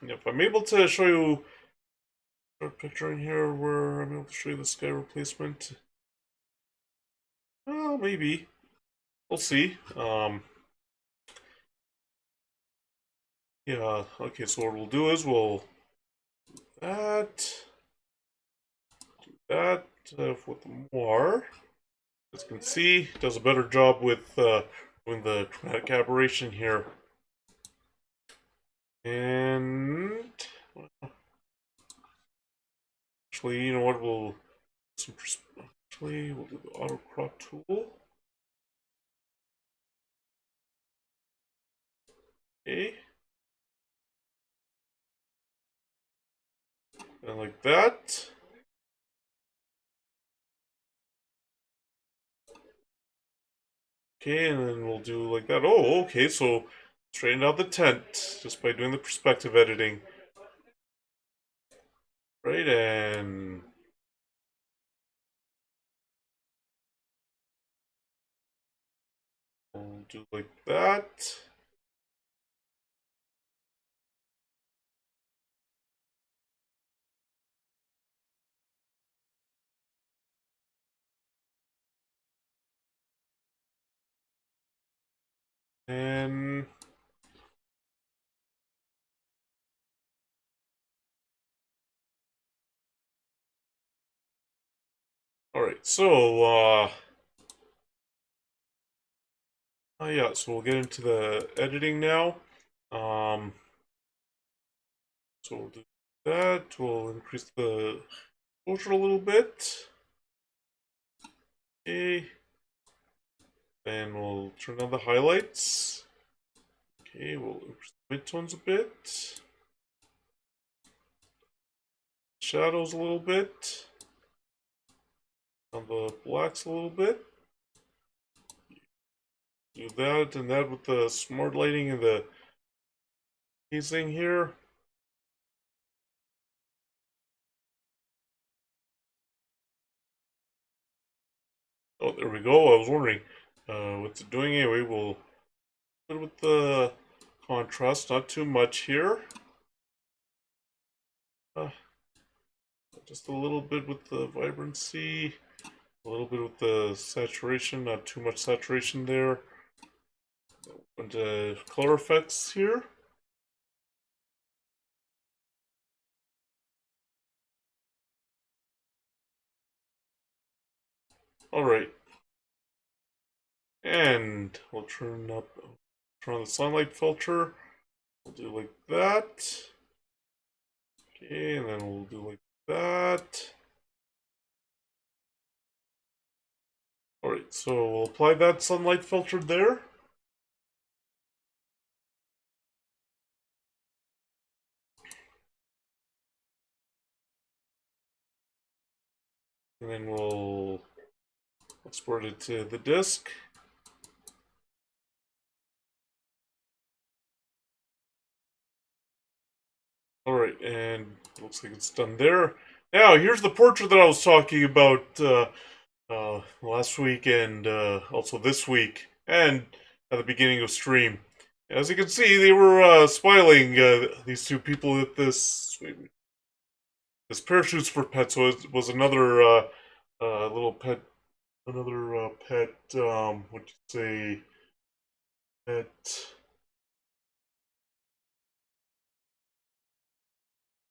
A: if I'm able to show you a picture in here where I'm able to show you the sky replacement, well, maybe we'll see. Yeah. Okay. So what we'll do is we'll that do that with more. As you can see, it does a better job with doing the chromatic aberration here. And actually, you know what? Actually we'll do the auto crop tool. Okay. And like that. Okay, and then we'll do like that. Oh, okay, so straighten out the tent just by doing the perspective editing. Right, and we'll do like that. And all right, so yeah, so we'll get into the editing now. So we'll do that. We'll increase the exposure a little bit. Okay. Then we'll turn on the highlights. Okay, we'll increase the midtones a bit. Shadows a little bit. On the blacks a little bit. Do that and that with the smart lighting and the hazing here. Oh, there we go. I was wondering what's it doing anyway. We'll put it with the contrast, not too much here. Just a little bit with the vibrancy, a little bit with the saturation, not too much saturation there. And color effects here. Alright. And we'll turn on the sunlight filter. We'll do like that. Okay, and then we'll do like that. Alright, so we'll apply that sunlight filter there. And then we'll export it to the disk. Alright, and looks like it's done there. Now, here's the portrait that I was talking about last week and also this week, and at the beginning of stream. As you can see, they were smiling, these two people at this parachutes for pets. So it was another little pet, what'd you say, pet,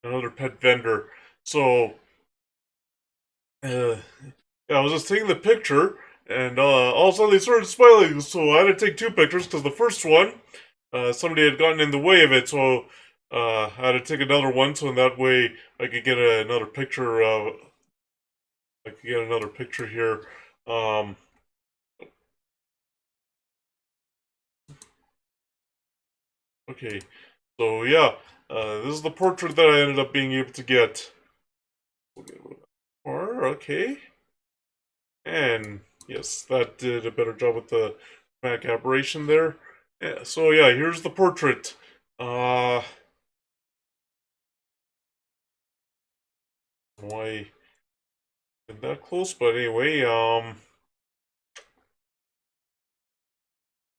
A: another pet vendor. So, uh, yeah, I was just taking the picture, and all of a sudden they started smiling. So I had to take two pictures because the first one, somebody had gotten in the way of it. So I had to take another one, so in that way I could get another picture. I could get another picture here. Okay, so yeah, this is the portrait that I ended up being able to get. Or okay. And yes, that did a better job with the dramatic aberration there. Yeah, so yeah, here's the portrait. Why get that close? But anyway,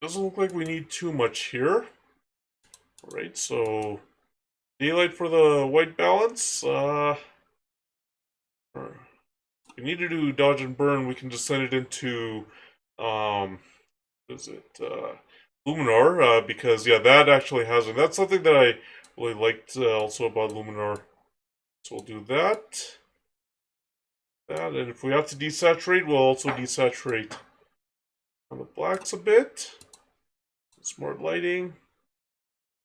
A: doesn't look like we need too much here. Alright, so daylight for the white balance. We need to do dodge and burn. We can just send it into what is it? Luminar, because yeah, that actually has it. That's something that I really liked also about Luminar. So we'll do that. And if we have to desaturate, we'll also desaturate on the blacks a bit. Smart lighting.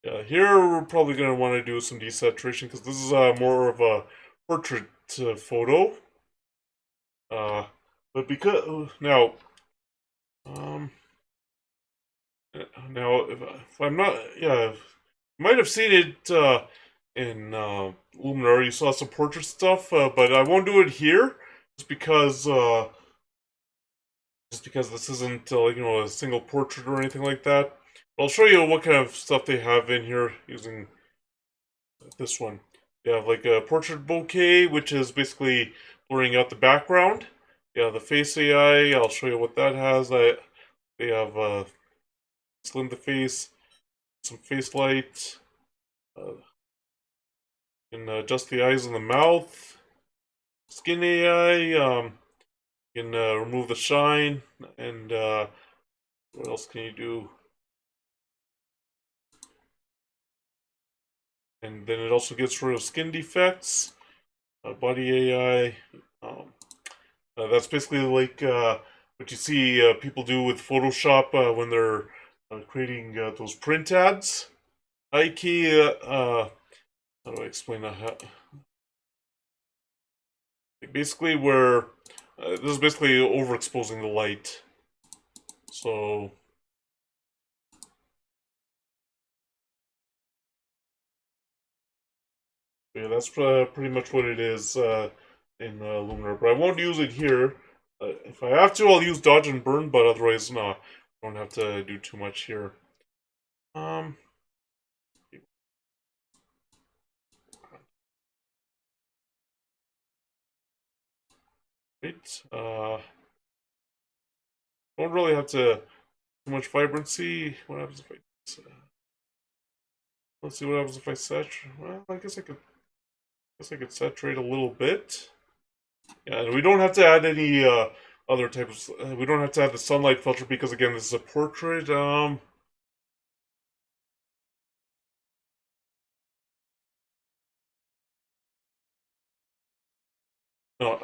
A: Yeah, here we're probably going to want to do some desaturation because this is more of a portrait photo. But because now, um, now if I'm not, yeah, you might have seen it in Luminar. You saw some portrait stuff, but I won't do it here just because this isn't like a single portrait or anything like that. But I'll show you what kind of stuff they have in here using this one. You have like a portrait bokeh, which is basically blurring out the background. Yeah, the face AI. I'll show you what that has. They have slim the face, some face light. Uh, you can adjust the eyes and the mouth. Skin AI. You can remove the shine, and what else can you do? And then it also gets rid of skin defects. Body AI. That's basically like what you see people do with Photoshop when they're creating those print ads. IKEA, how do I explain that? Basically, where this is basically overexposing the light. So yeah, that's pretty much what it is in Luminar. But I won't use it here. If I have to, I'll use dodge and burn, but otherwise, no, I don't have to do too much here. Um, wait, don't really have to too much vibrancy. What happens if let's see what happens if I saturate. Well, I guess I could saturate a little bit. Yeah, and we don't have to add any other types. We don't have to add the sunlight filter because again, this is a portrait. No,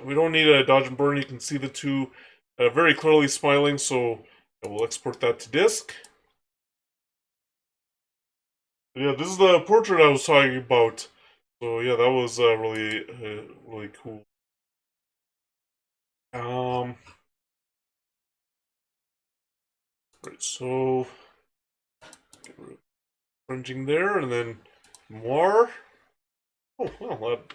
A: we don't need a dodge and burn. You can see the two very clearly smiling, so I will export that to disk. Yeah, this is the portrait I was talking about. So yeah, that was really cool. Right, so fringing there, and then more. Oh, well, that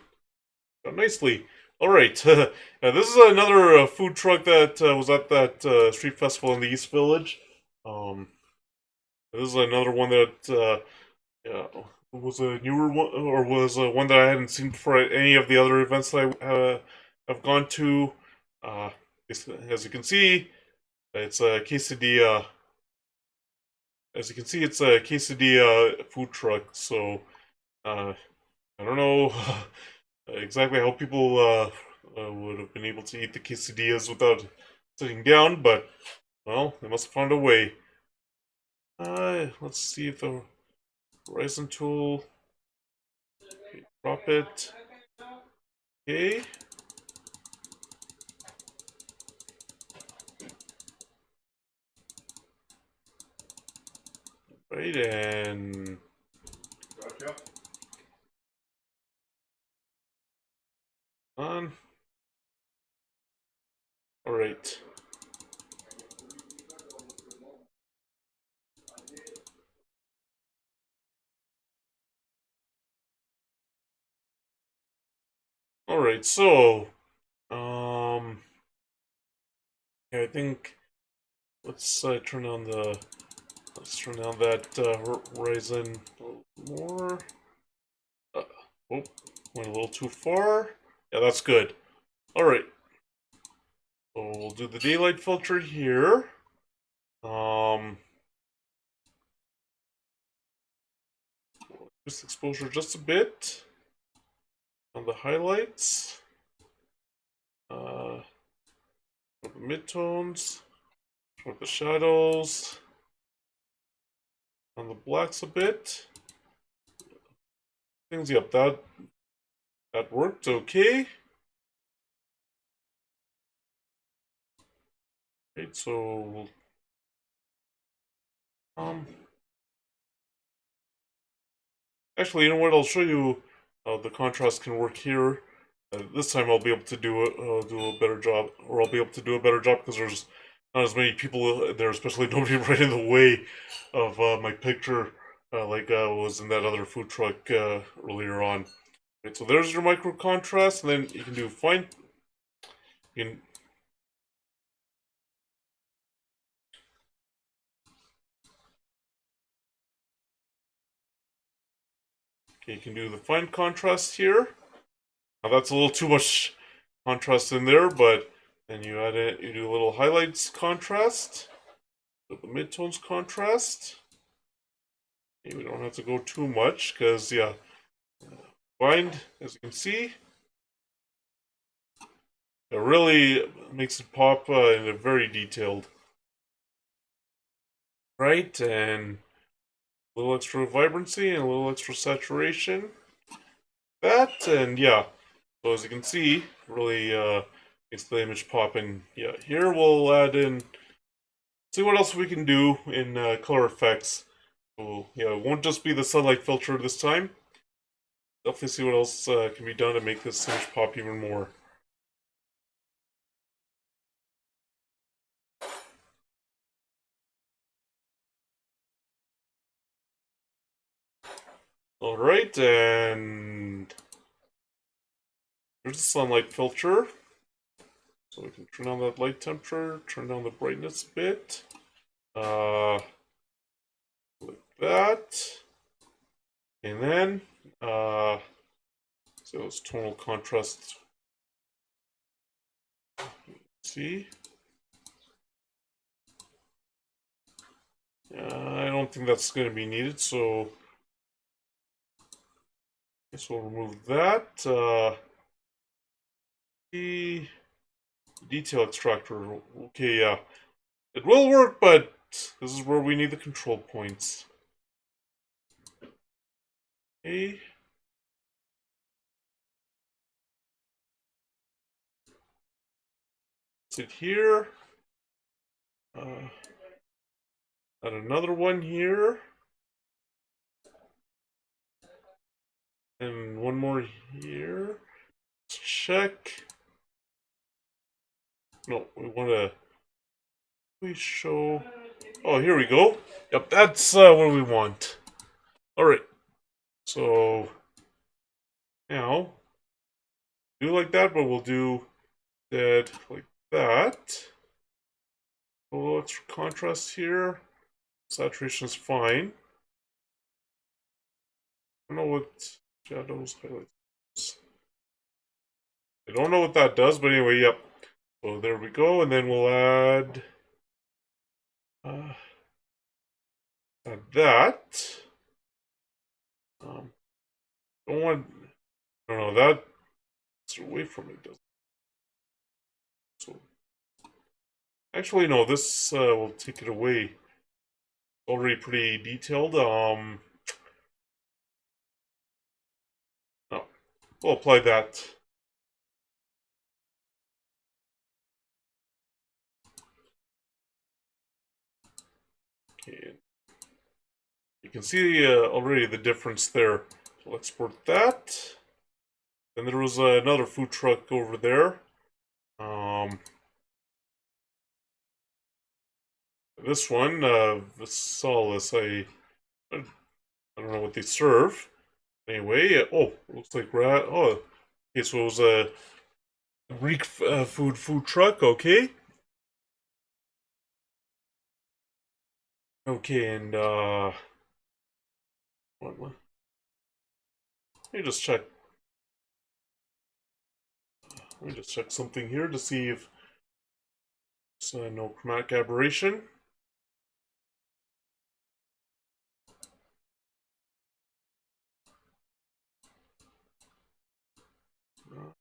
A: got nicely. All right, this is another food truck that was at that street festival in the East Village. Um, this is another one that yeah, was a newer one, or was one that I hadn't seen before at any of the other events that I have gone to. Uh, as you can see, it's a quesadilla. As you can see, it's a quesadilla food truck. So uh, I don't know exactly how people would have been able to eat the quesadillas without sitting down, but well, they must have found a way. Let's see if the horizon tool. Okay, drop it. Okay. Right, and
B: Gotcha.
A: on. All right. All right. So, yeah, I think let's turn on the let's turn on that horizon a little more. Uh, oh, went a little too far. Yeah, that's good. All right. So we'll do the daylight filter here. Just exposure just a bit on the highlights. For the midtones, for the shadows, on the blacks a bit. Things, yep, that worked okay. Right, so um, actually, you know what? I'll show you how the contrast can work here. This time I'll be able to do a better job, or I'll be able to do a better job because there's not as many people there, especially nobody right in the way of my picture, like was in that other food truck earlier on. Right, so there's your micro contrast, and then you can do fine. You can you can do the fine contrast here. Now that's a little too much contrast in there, but then you add it, you do a little highlights contrast, the midtones contrast. Okay, we don't have to go too much because yeah, bind as you can see, it really makes it pop in a very detailed, right? And a little extra vibrancy and a little extra saturation. That and yeah, so as you can see, really makes the image pop. And yeah, here we'll add in. See what else we can do in color effects. So yeah, it won't just be the sunlight filter this time. Definitely see what else can be done to make this image pop even more. Alright, and there's the sunlight filter. So we can turn on that light temperature, turn down the brightness a bit. Like that. And then, so it's tonal contrast. See? I don't think that's going to be needed, so I guess we'll remove that. The detail extractor. Okay, yeah. It will work, but this is where we need the control points. Okay. Sit here. Add another one here. And one more here. Let's check. No, we want to. We show. Oh, here we go. Yep, that's what we want. All right. So now do like that, but we'll do that like that. A little extra contrast here. Saturation is fine. I don't know what shadows, highlights. I don't know what that does, but anyway, yep. So there we go, and then we'll add that. Don't want. I don't know that. It's away from it. Doesn't. So actually, no. This will take it away. Already pretty detailed. No, we'll apply that. Okay. You can see already the difference there. So let's export that. Then there was another food truck over there. This one, Visalis, I don't know what they serve. Anyway, oh, looks like rat. Oh, okay, so it was a Greek food truck. Okay, okay, and what? Let me just check. Let me just check something here to see if there's no chromatic aberration.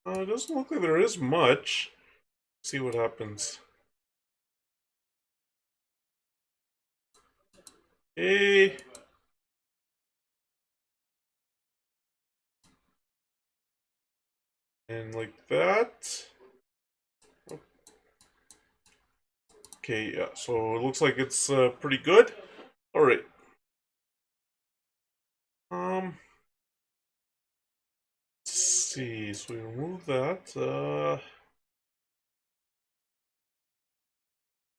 A: It doesn't look like there is much. Let's see what happens. Okay. And like that. Okay, yeah, so it looks like it's pretty good. Alright. Let's see, so we remove that.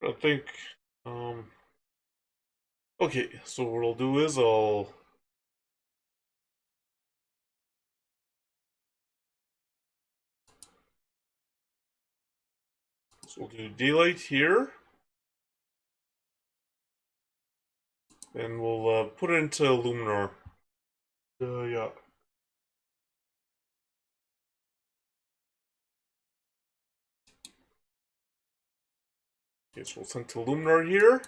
A: I think, um, okay, so what I'll do is we'll do daylight here. And we'll put it into Luminar. Yeah. Okay, so we'll send to Luminar here.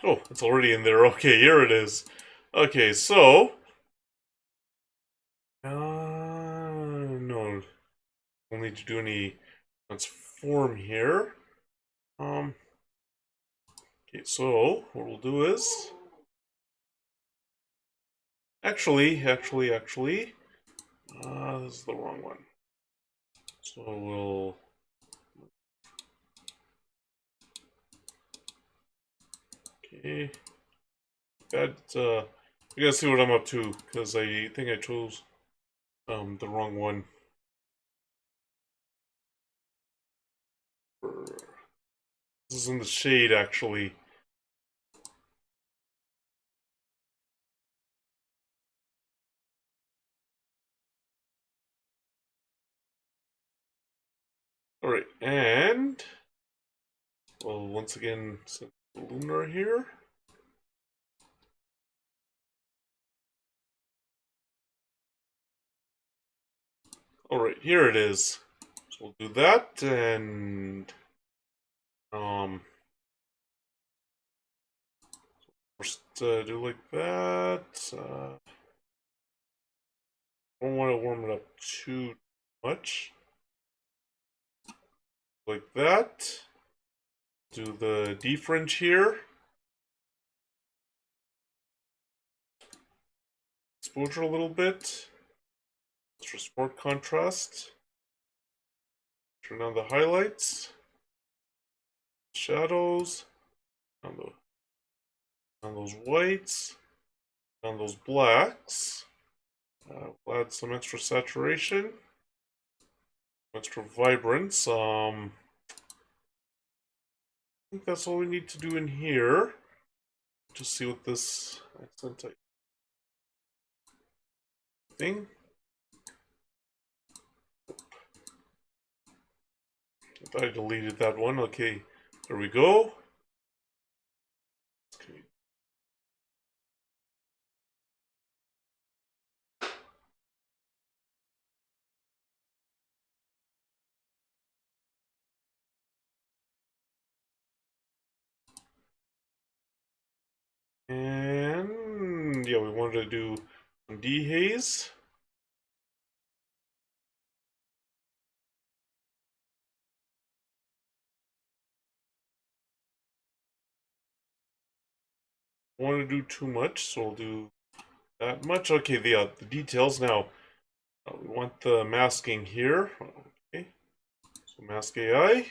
A: Oh, it's already in there. Okay, here it is. Okay, so no, we'll need to do any transform here. Okay, so what we'll do is actually, this is the wrong one. So we'll okay. That you gotta see what I'm up to because I think I chose the wrong one. This is in the shade actually. Alright, and well once again set the lunar here. Alright, here it is. So we'll do that and first do like that. Don't want to warm it up too much. Like that. do the defringe here. Exposure a little bit. Extra sport contrast. Turn on the highlights. Shadows. On those whites. On those blacks. We'll add some extra saturation. Extra vibrance. I think that's all we need to do in here. Just see what this accent type thing. I thought I deleted that one. Okay, there we go. Okay. And yeah, we wanted to do some dehaze. Don't want to do too much, so we'll do that much. Okay, the details now. We want the masking here. Okay, so mask AI.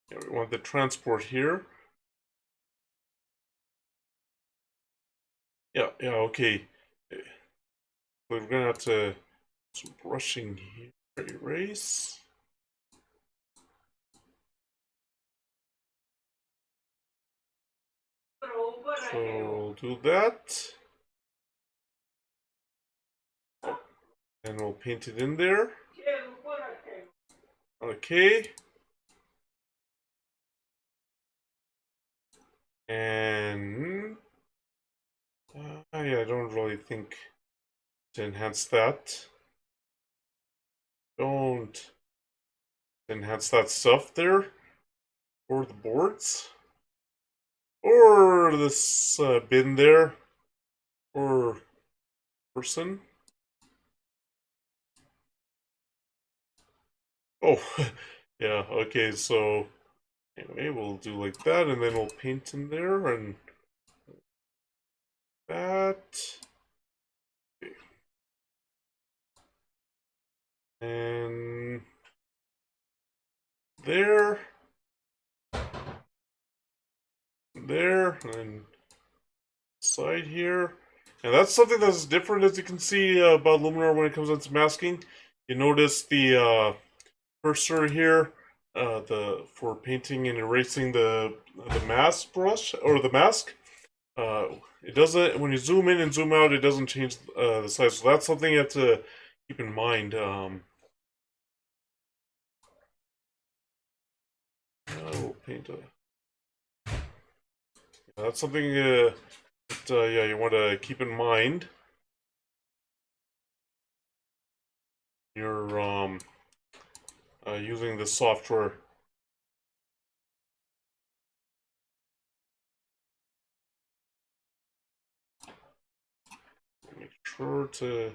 A: Yeah, we want the transport here. Yeah, okay. We're gonna have to some brushing here. Erase. So we'll do that. And we'll paint it in there. Okay. And yeah, I don't really think to enhance that. Don't enhance that stuff there. Or the boards. Or this bin there. Or person. Oh, yeah, okay, so anyway, we'll do like that, and then we'll paint in there, and that. Okay. And there. There, and side here. And that's something that's different, as you can see, about Luminar when it comes to masking. You notice the cursor here, for painting and erasing the mask brush, or the mask. It doesn't, when you zoom in and zoom out, it doesn't change the size. So that's something you have to keep in mind. We'll paint that's something that, yeah, you want to keep in mind. You're using this software. Make sure to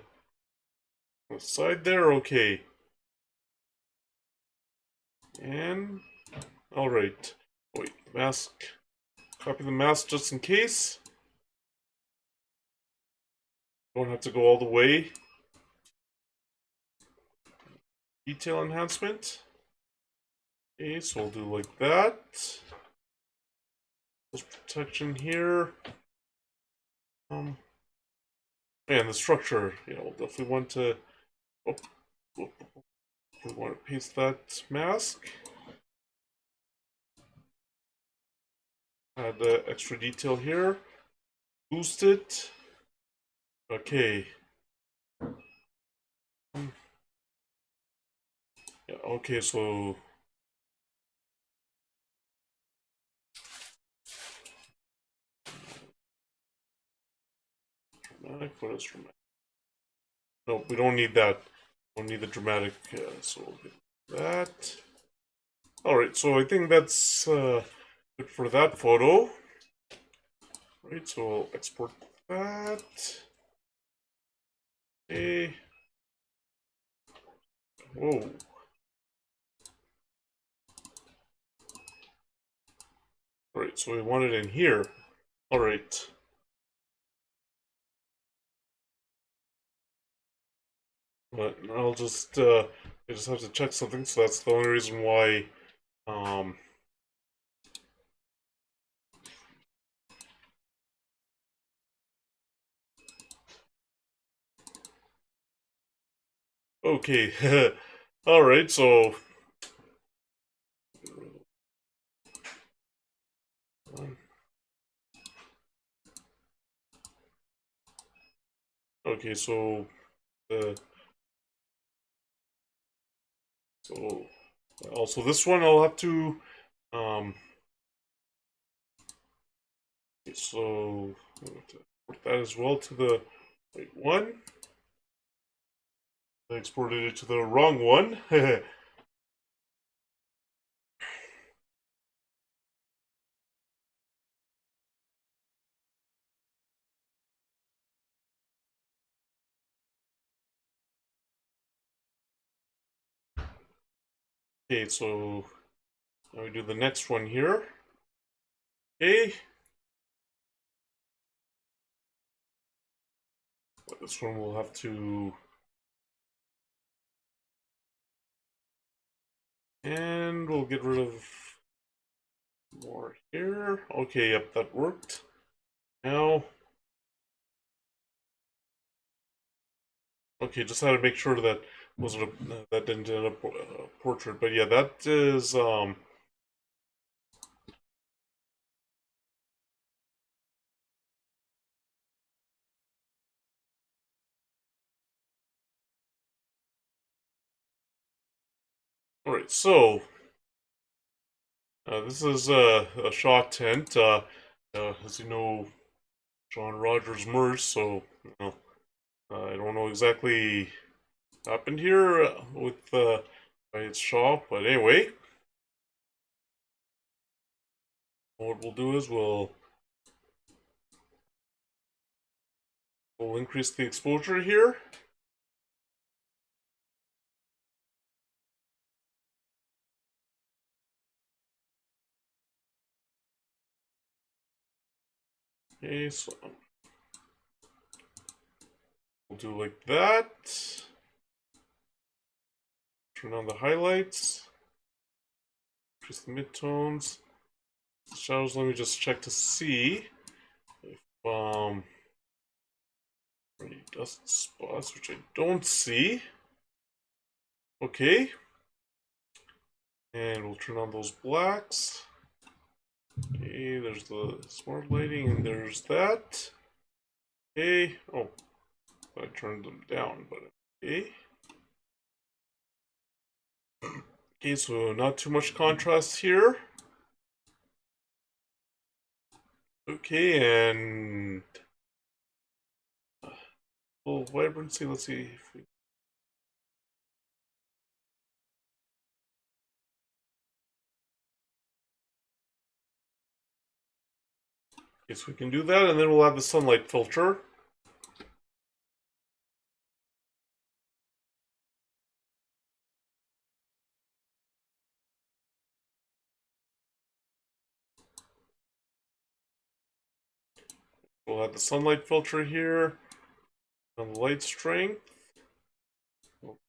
A: the side there, okay. And all right. Wait, mask. Copy the mask just in case. Don't have to go all the way. Detail enhancement. Okay, so we'll do like that. This protection here. And the structure, we'll definitely want to. We want to paste that mask. Add the extra detail here. Boost it. Okay. Yeah, okay, so dramatic. What is dramatic? No, we don't need that. We don't need the dramatic. So we'll get that. All right, so I think that's good for that photo. Right, so we'll export that. Okay. Whoa. Alright, so we want it in here. Alright. But I just have to check something, so that's the only reason why, okay. Alright, so, okay, so, uh, so, also this one I'll have to, um, so, put that as well to the right one. I exported it to the wrong one. Okay, so now we do the next one here. Okay. This one we'll have to... And we'll get rid of more here. Okay, yep, that worked. Now... Okay, just had to make sure that wasn't a, that didn't end up a portrait. But yeah, that is... Alright, so... this is a Shaw tent. As you know, John Rogers merged, so... I don't know exactly what happened here with by its Shaw, but anyway... What we'll do is we'll increase the exposure here. Okay, so we'll do like that. Turn on the highlights. Increase the midtones. The shadows, let me just check to see if any dust spots, which I don't see. Okay. And we'll turn on those blacks. Okay, there's the smart lighting, and there's that. Okay. Oh, I turned them down, but okay. Okay, so not too much contrast here. Okay, and full vibrancy. Let's see if we... Okay, so we can do that, and then we'll have the sunlight filter. We'll have the sunlight filter here on the light strength,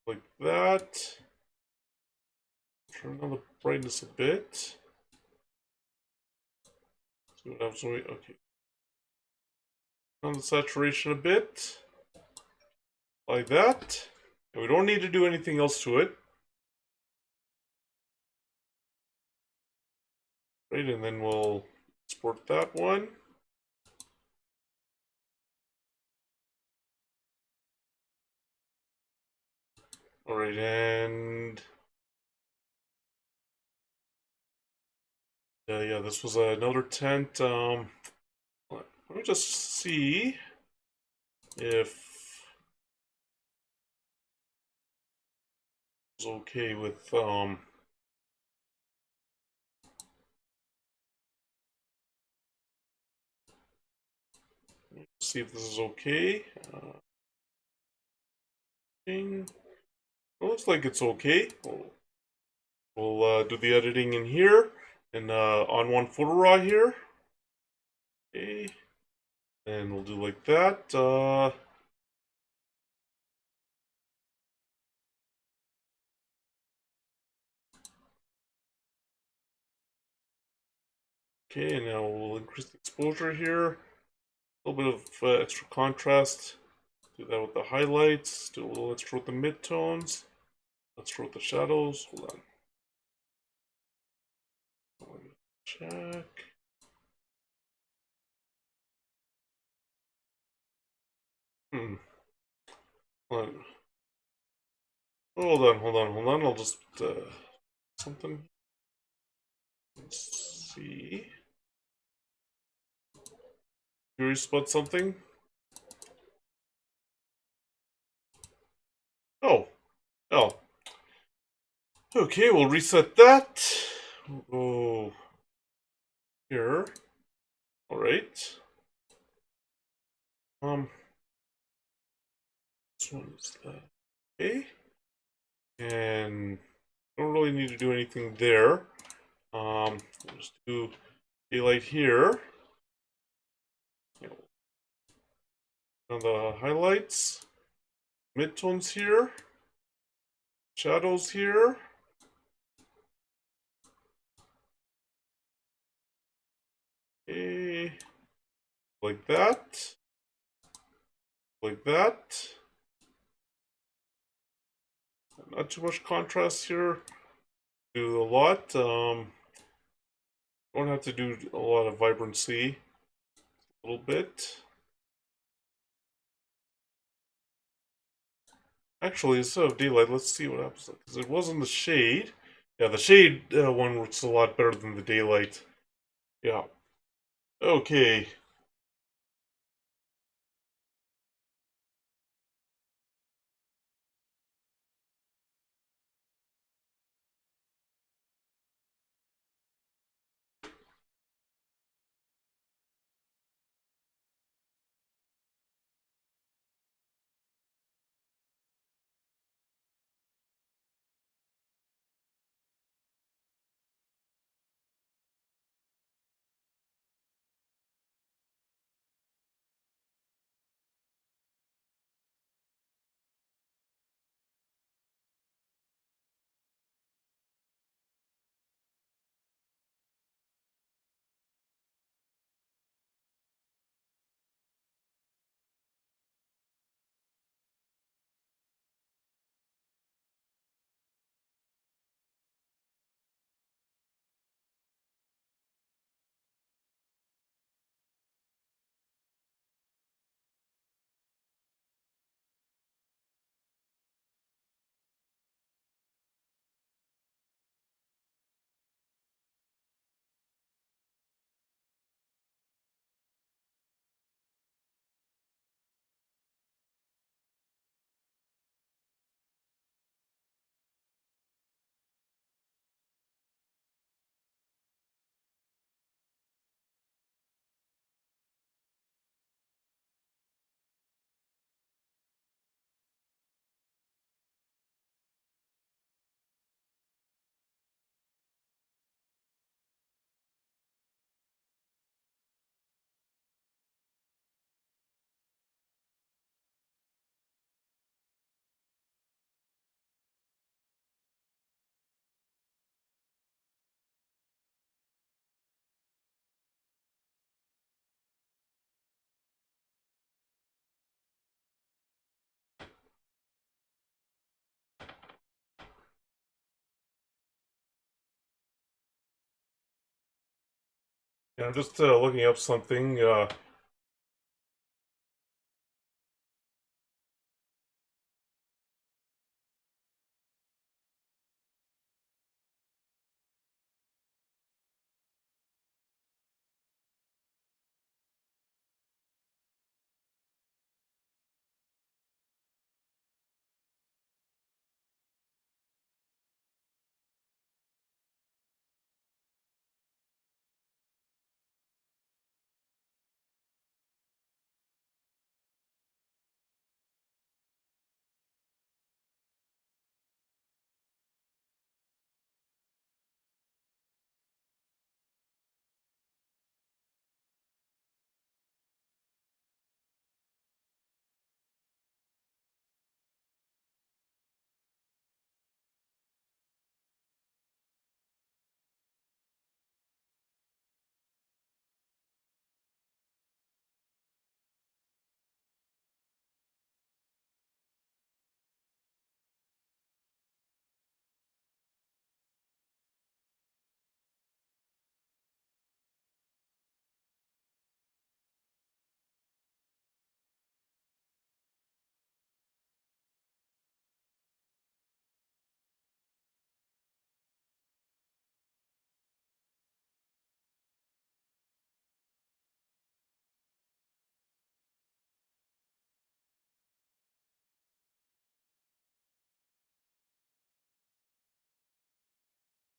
A: like that. Turn on the brightness a bit. See what happens when we... Okay. On the saturation a bit, like that. And we don't need to do anything else to it. Right, and then we'll export that one. Alright, and... yeah, this was another tent. Let me just see if it's okay with See if this is okay. It looks like it's okay. We'll do the editing in here and on one photo raw here. Okay, and we'll do like that. Okay, and now we'll increase the exposure here. A little bit of extra contrast. Do that with the highlights. Do a little extra with the midtones. Extra with the shadows. Hold on. Check. Hold on. Hold on. I'll just something. Let's see. Curious about something? Oh. Oh. Okay, we'll reset that. We'll go here. Alright. This one is that. Okay. And don't really need to do anything there. We'll just do daylight here. On the highlights, midtones here, shadows here. Okay, like that. Like that. Not too much contrast here. Do a lot. Don't have to do a lot of vibrancy. A little bit. Actually, instead of daylight, let's see what happens. Because it was in the shade. Yeah, the shade one works a lot better than the daylight. Yeah. Okay. Yeah, I'm just looking up something.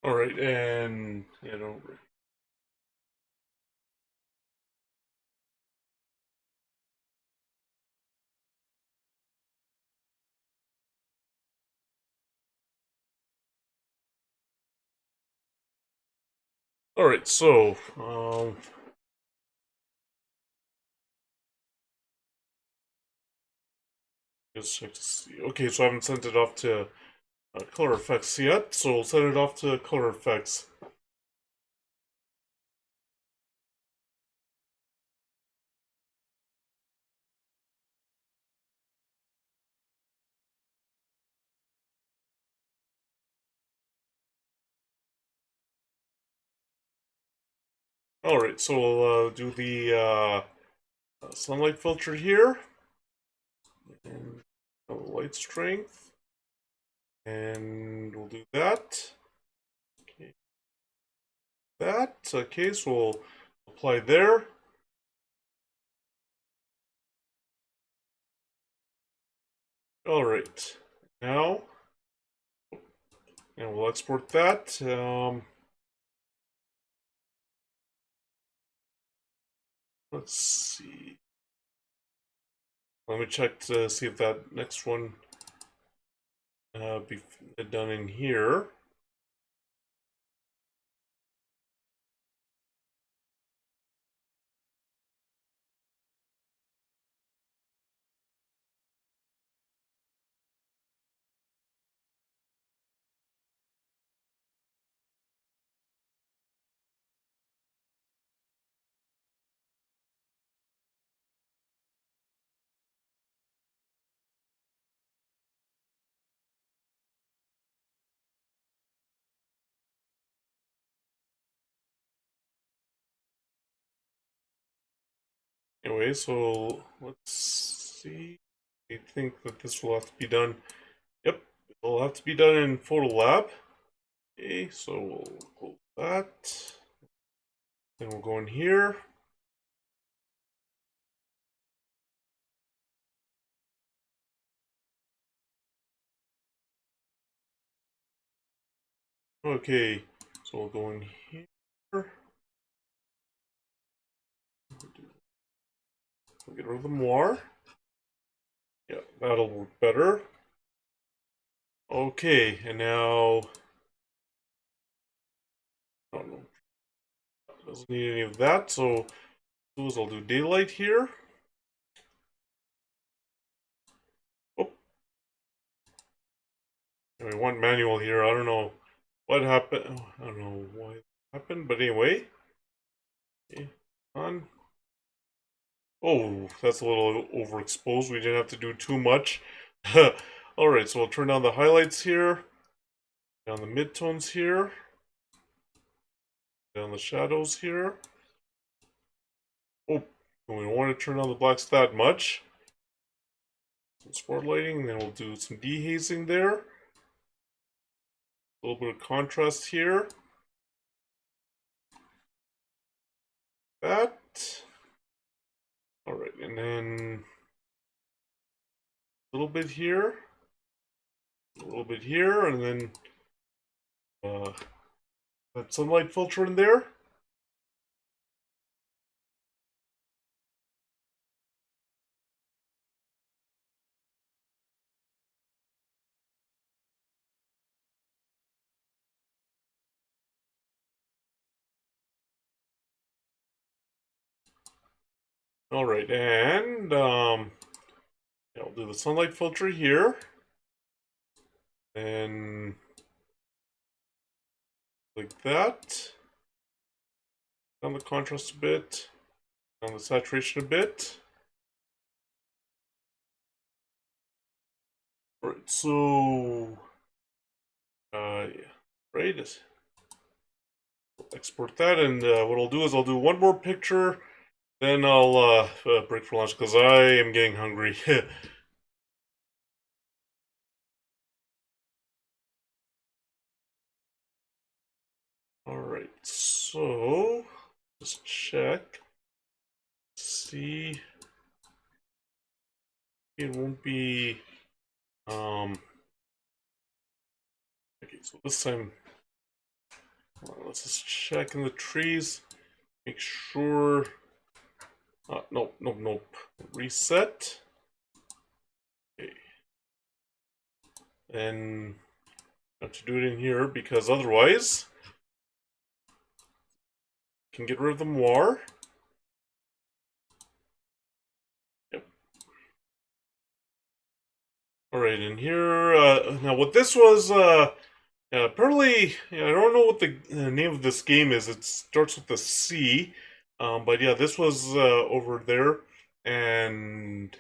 A: All right, and all right, so just check to see. Okay, so I haven't sent it off to color effects yet, so we'll send it off to color effects. All right, so we'll do the sunlight filter here, and light strength, and we'll do that. Okay, okay, so we'll apply there. All right, now, and we'll export that. Let's see. Let me check to see if that next one be done in here. Anyway, so let's see. I think that this will have to be done. Yep, it'll have to be done in Photo Lab. Okay, so we'll close that. Then we'll go in here. Okay, so we'll go in here. We'll get rid of the moire. Yeah, that'll work better. Okay, and now, I don't know, doesn't need any of that, so I'll do daylight here. Oh, and we want manual here. I don't know what happened. I don't know why it happened, but anyway. Okay, on. Oh, that's a little overexposed. We didn't have to do too much. Alright, so we'll turn down the highlights here, down the midtones here, down the shadows here. Oh, we don't want to turn on the blacks that much. Some sport lighting, then we'll do some dehazing there. A little bit of contrast here. That. Alright, and then a little bit here, a little bit here, and then that sunlight filter in there. Alright, and I'll do the sunlight filter here. And like that. Down the contrast a bit. Down the saturation a bit. Alright, so yeah, right. Export that, and what I'll do is I'll do one more picture, then I'll break for lunch because I am getting hungry. Alright, so just check. See, it won't be okay, so this time let's just check in the trees. Make sure. Nope, nope, nope. Reset. Okay. And have to do it in here because otherwise, can get rid of the moire. Yep. All right, in here. Now, what this was. Apparently, yeah, I don't know what the name of this game is. It starts with a C, but yeah, this was over there, and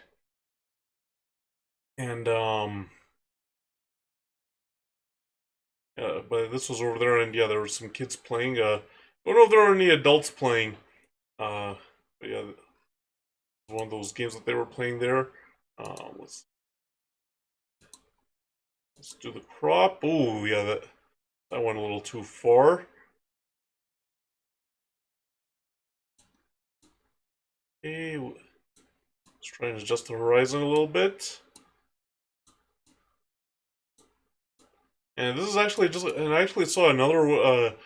A: and but this was over there, and yeah, there were some kids playing. I don't know if there were any adults playing. But yeah, it was one of those games that they were playing there. Let's do the crop. Oh yeah, that went a little too far. Okay, let's try and adjust the horizon a little bit. And this is actually just, and I actually saw another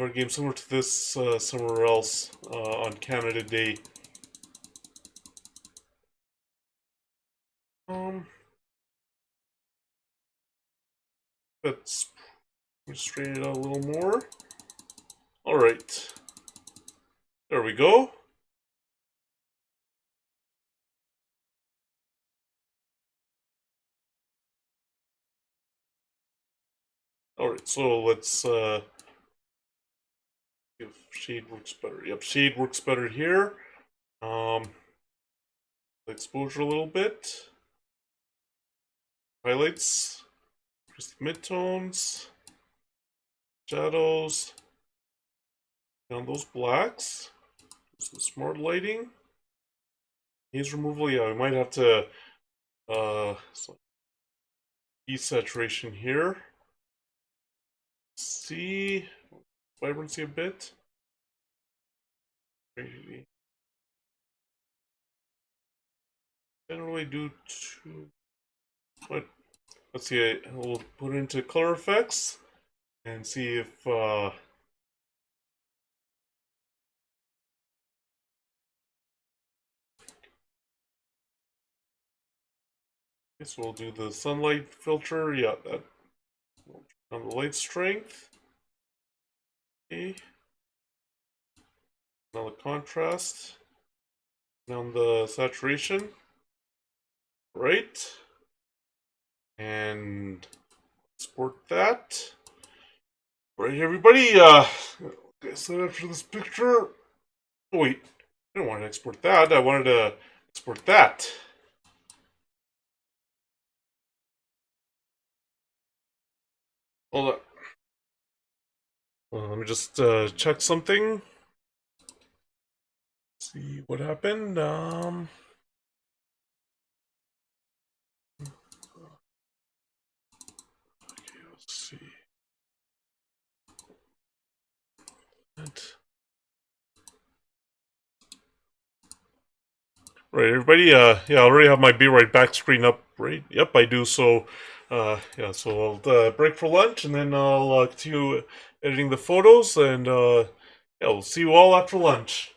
A: game similar to this somewhere else on Canada Day. Um, let's straighten it out a little more. All right, there we go. All right, so let's see if shade works better. Yep, shade works better here. Exposure a little bit. Highlights, just midtones, shadows, down those blacks. Some smart lighting. Haze removal, yeah, we might have to desaturation here. See vibrancy a bit. Didn't really do too much. Let's see, we'll put it into color effects and see if guess we'll do the sunlight filter. Yeah, that on the light strength. Okay. Now the contrast. Now the saturation. Right. And export that. Right, everybody. So after this picture. Oh, wait. I didn't want to export that. I wanted to export that. Hold on. Let me just check something. See what happened. Okay, let's see. Right, everybody. Yeah, I already have my Be Right Back screen up. Right. Yep, I do. So, yeah. So I'll break for lunch, and then I'll continue editing the photos, and yeah, we'll see you all after lunch.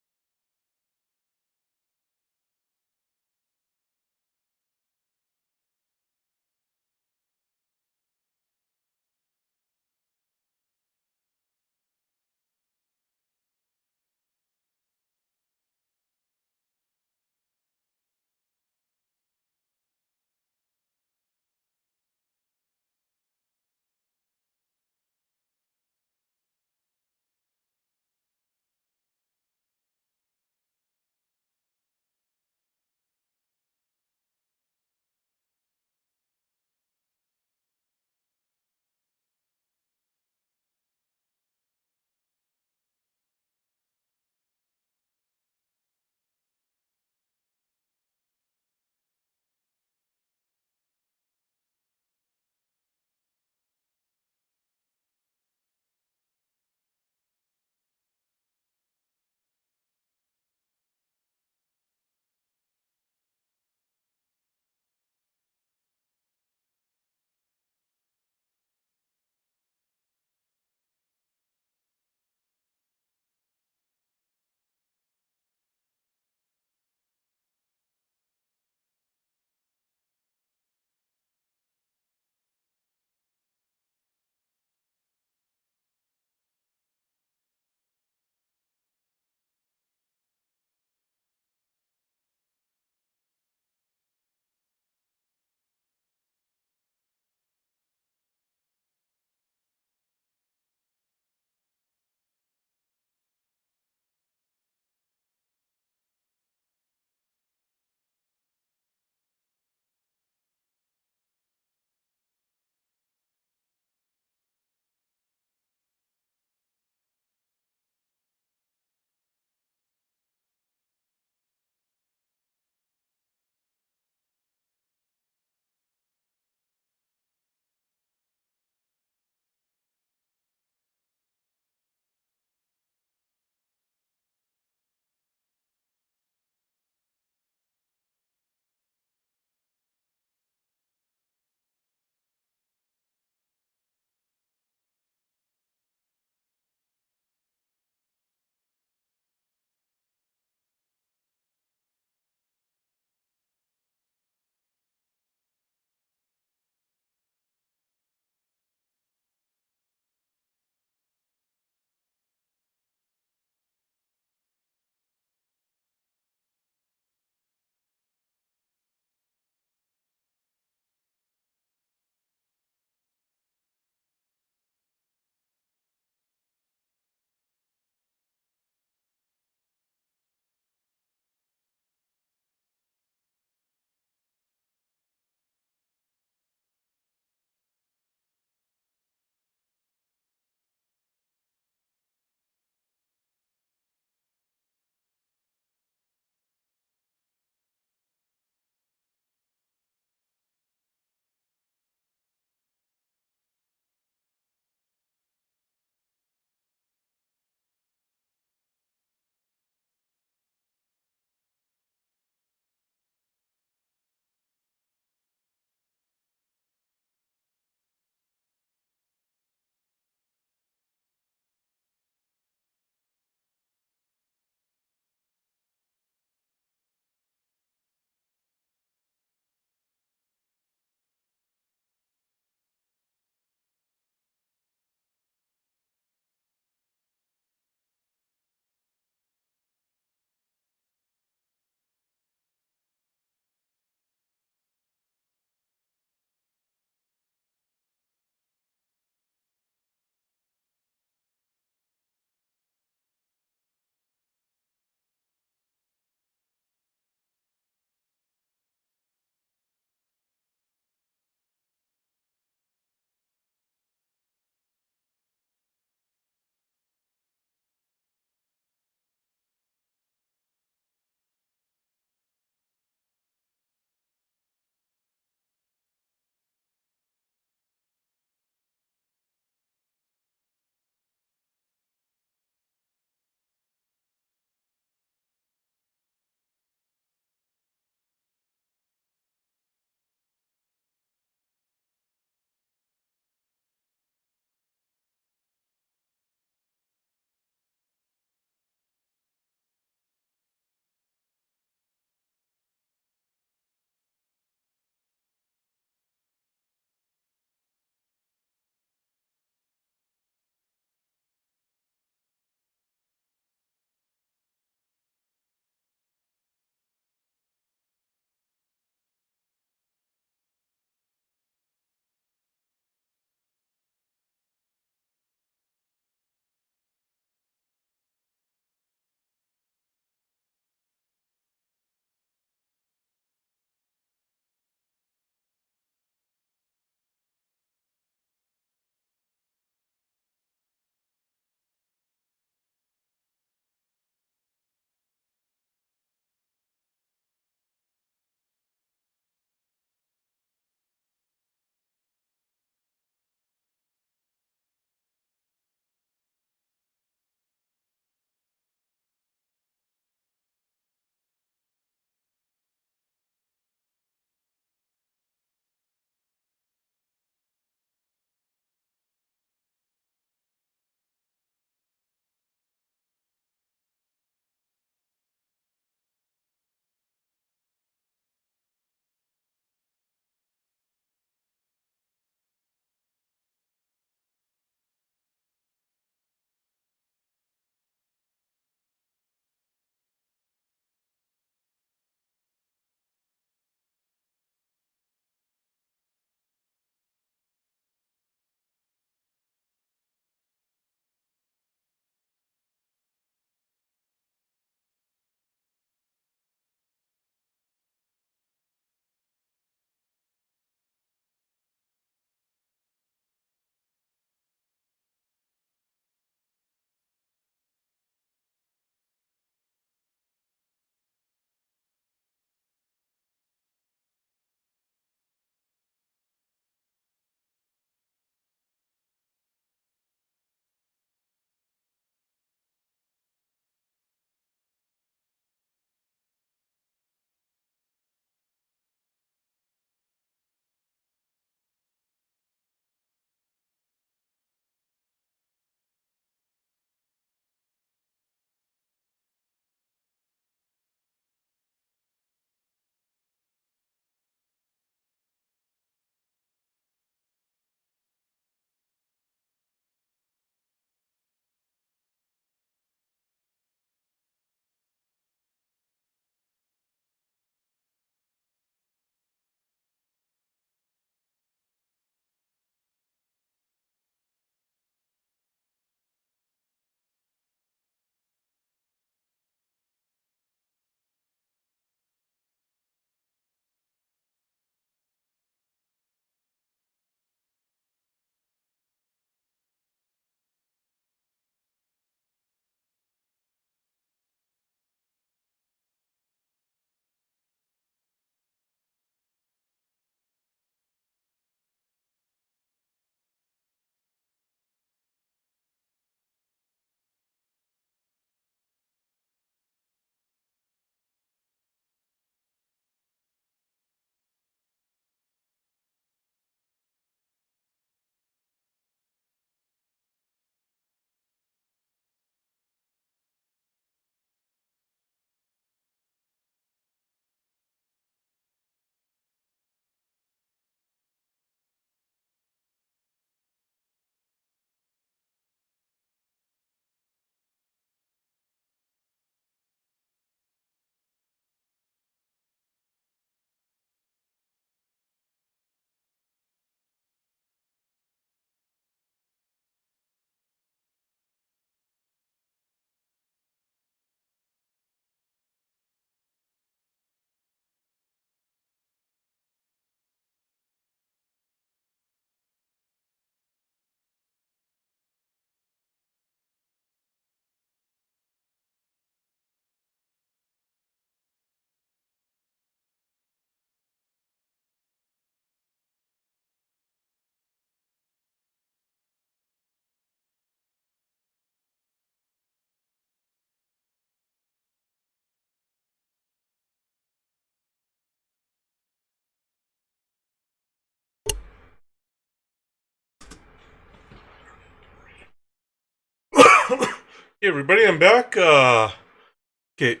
A: Hey everybody, I'm back. Okay.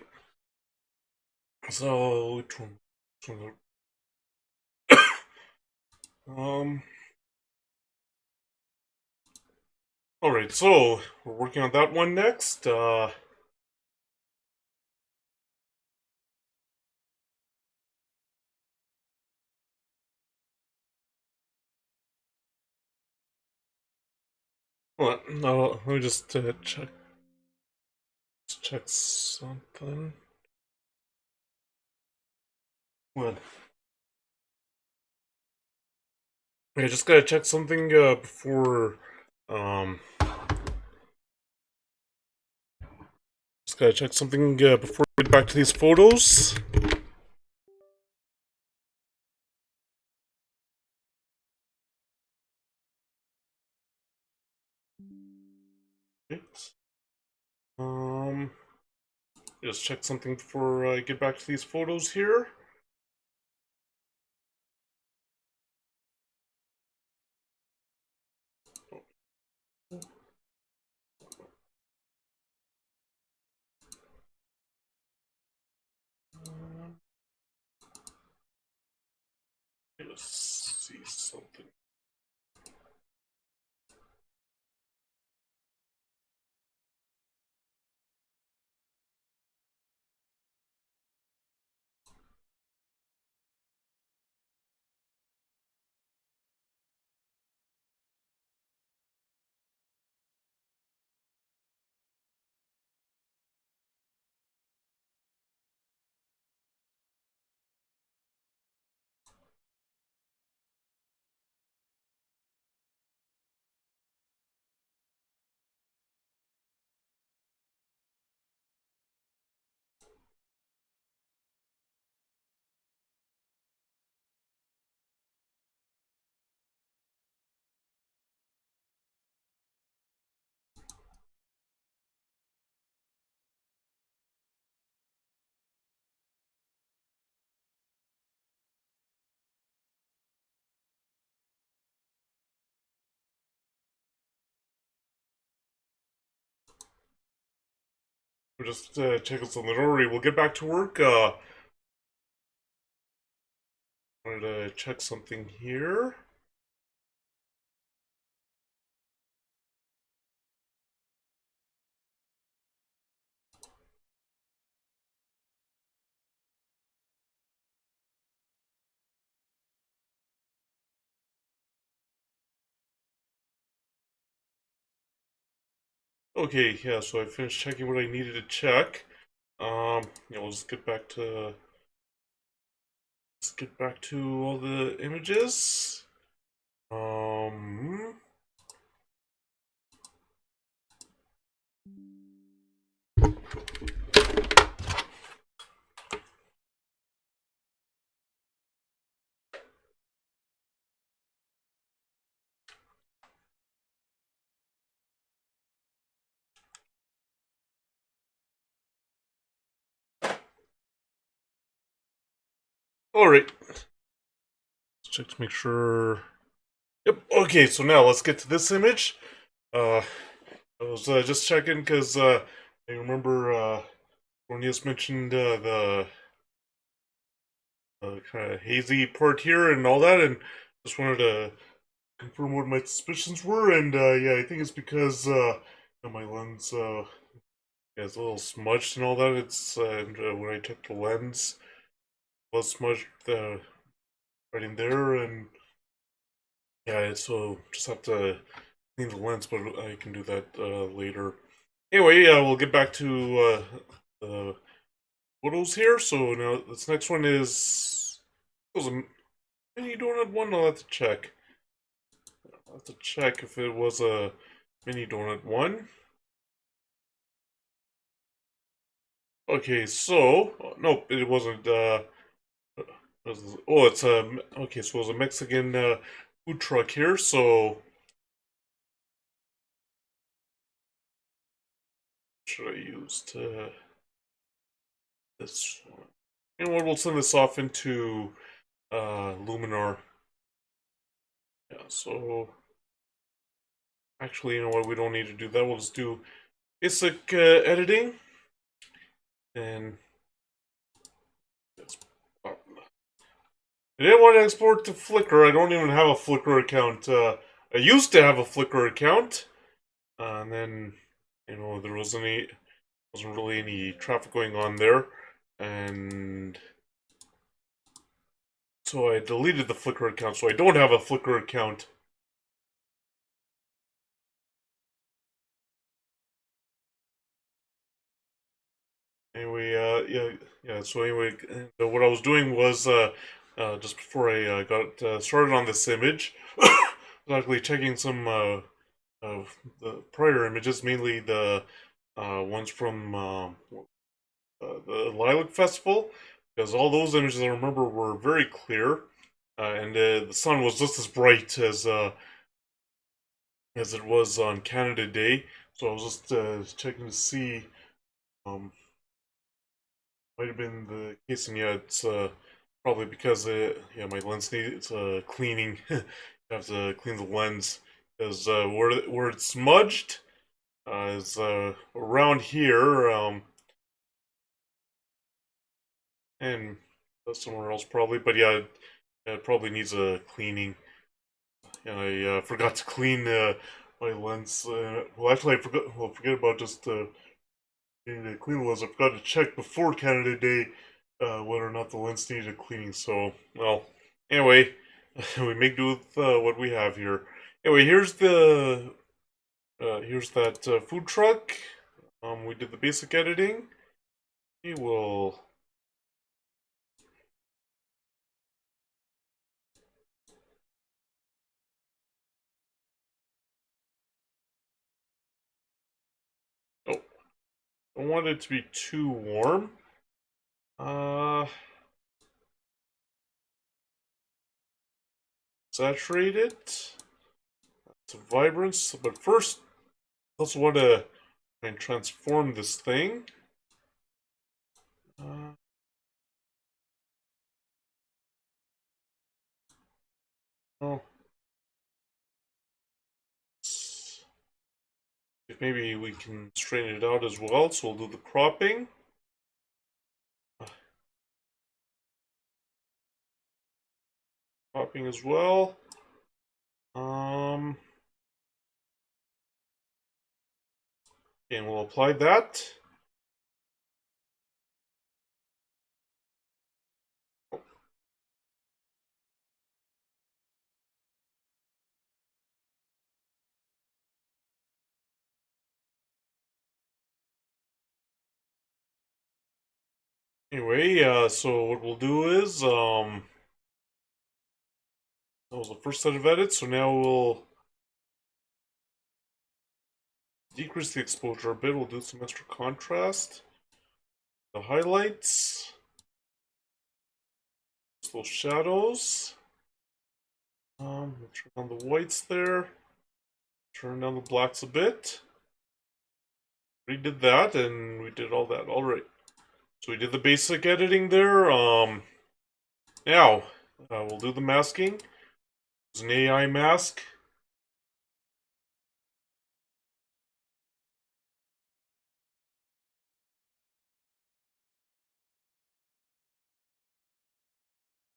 A: So which one? Um. All right. So we're working on that one next. Hold on. No, let me just check something. Hold on. I just gotta check something before. Just gotta check something before we get back to these photos. Right. Um. Just check something before I get back to these photos here. Let's see something. We're just checking something. Alright, we'll get back to work. Wanted to check something here. Okay, yeah, so I finished checking what I needed to check. Yeah, we'll just get back to all the images. Um, Alright. Let's check to make sure. Yep, okay, so now let's get to this image. I was just checking because I remember Cornelius mentioned the kind of hazy part here and all that, and just wanted to confirm what my suspicions were, and yeah, I think it's because my lens yeah, it's a little smudged and all that. It's and, when I took the lens, it was smudged right in there, and yeah, so just have to clean the lens, but I can do that later. Anyway, we'll get back to the photos here. So now this next one is was a mini donut one. I'll have to check. I'll have to check if it was a mini donut one. Okay, so nope, it wasn't. Oh, it's a okay. So it was a Mexican food truck here. So should I use to this one? You know what? We'll send this off into Luminar. Yeah. So actually, you know what? We don't need to do that. We'll just do basic editing, and I didn't want to export to Flickr. I don't even have a Flickr account. I used to have a Flickr account, and then there wasn't really any traffic going on there, and so I deleted the Flickr account. So I don't have a Flickr account. Anyway, yeah. So anyway, what I was doing was just before I got started on this image, I was actually checking some of the prior images, mainly the ones from the Lilac Festival, because all those images I remember were very clear, and the sun was just as bright as it was on Canada Day. So I was just checking to see. Um, Might have been the case, and yeah, it's probably because yeah, my lens needs cleaning. You have to clean the lens because where it's smudged is around here, and somewhere else probably. But yeah, it probably needs a cleaning. And I forgot to clean my lens. Well, actually, I forgot. Well, forget about just needing to clean the lens. I forgot to check before Canada Day whether or not the lens needed cleaning. So, well, anyway, we make do with what we have here. Anyway, here's that food truck. We did the basic editing. We will. Oh, don't want it to be too warm. Uh, Saturate it to vibrance. But first, I also want to try and transform this thing. Uh, oh, if maybe we can straighten it out as well. So we'll do the cropping. Cropping as well. Um, and we'll apply that. Anyway, so what we'll do is, that was the first set of edits, so now we'll decrease the exposure a bit. We'll do some extra contrast. The highlights. Those shadows. We'll turn on the whites there. Turn down the blacks a bit. We did that, and we did all that. All right. So we did the basic editing there. Now we'll do the masking. It's an AI mask.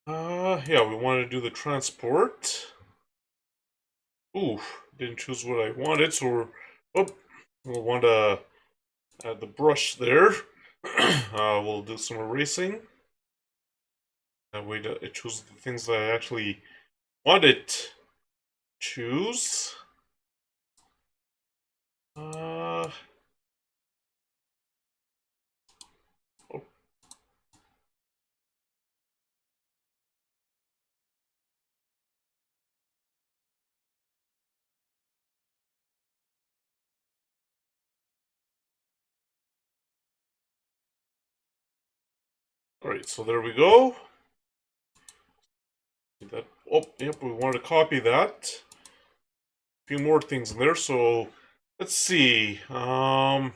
A: Yeah, we want to do the transport. Ooh, didn't choose what I wanted, so we'll want to add the brush there. We'll do some erasing. That way it chooses the things that I actually want it to choose. Uh, oh, Alright, so there we go. That, oh, yep, we wanted to copy that. A few more things in there, so let's see. Some.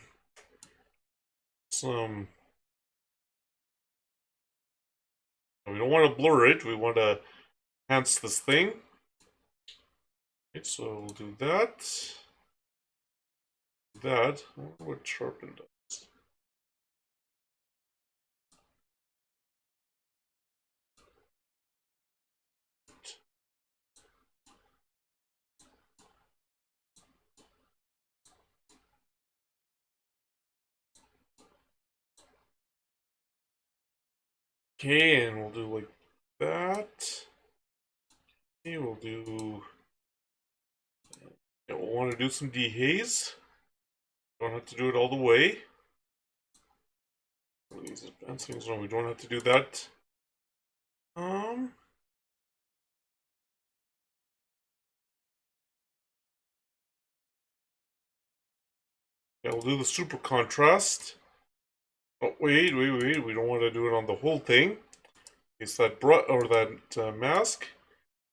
A: We don't want to blur it, we want to enhance this thing. Okay, so we'll do that. that. I wonder what sharpen does. Okay, and we'll do like that. Okay, we'll do. Yeah, we'll want to do some dehaze. Don't have to do it all the way. What are these advanced things? No, we don't have to do that. Yeah, we'll do the super contrast. Oh, wait. We don't want to do it on the whole thing. It's that or that mask.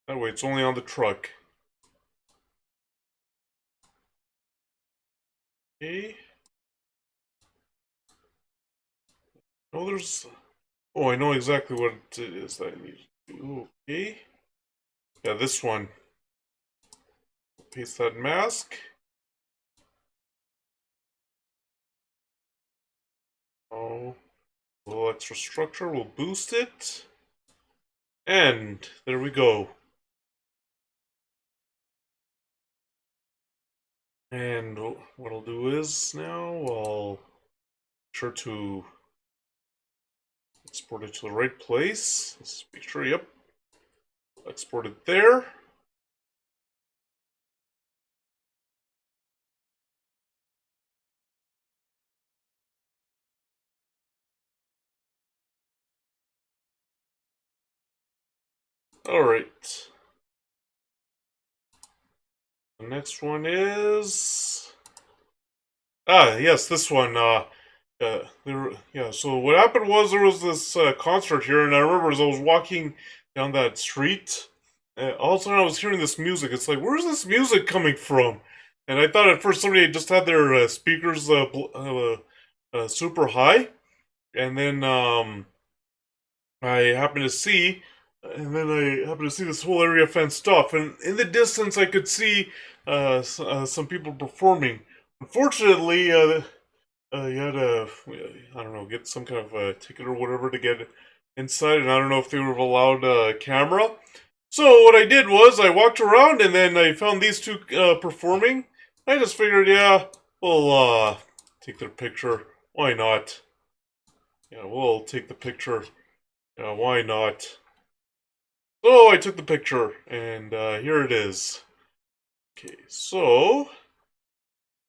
A: That way, it's only on the truck. Okay. Oh, there's. Oh, I know exactly what it is that I need to do. Okay. Yeah, this one. Paste that mask. Oh, a little extra structure. We'll boost it. And there we go. And what I'll do is now I'll sure to export it to the right place. Let's make sure, yep. Export it there. Alright. The next one is... Ah, yes, this one. So what happened was there was this concert here, and I remember as I was walking down that street, all of a sudden I was hearing this music. It's like, where's this music coming from? And I thought at first somebody had just had their speakers super high, and then I happened to see, this whole area fenced off, and in the distance I could see some people performing. Unfortunately, you had to, I don't know, get some kind of a ticket or whatever to get inside, and I don't know if they were allowed a camera. So what I did was I walked around, and then I found these two performing. I just figured, yeah, we'll take their picture. Why not? Yeah, we'll take the picture. Yeah, why not? So I took the picture, and here it is. Okay, so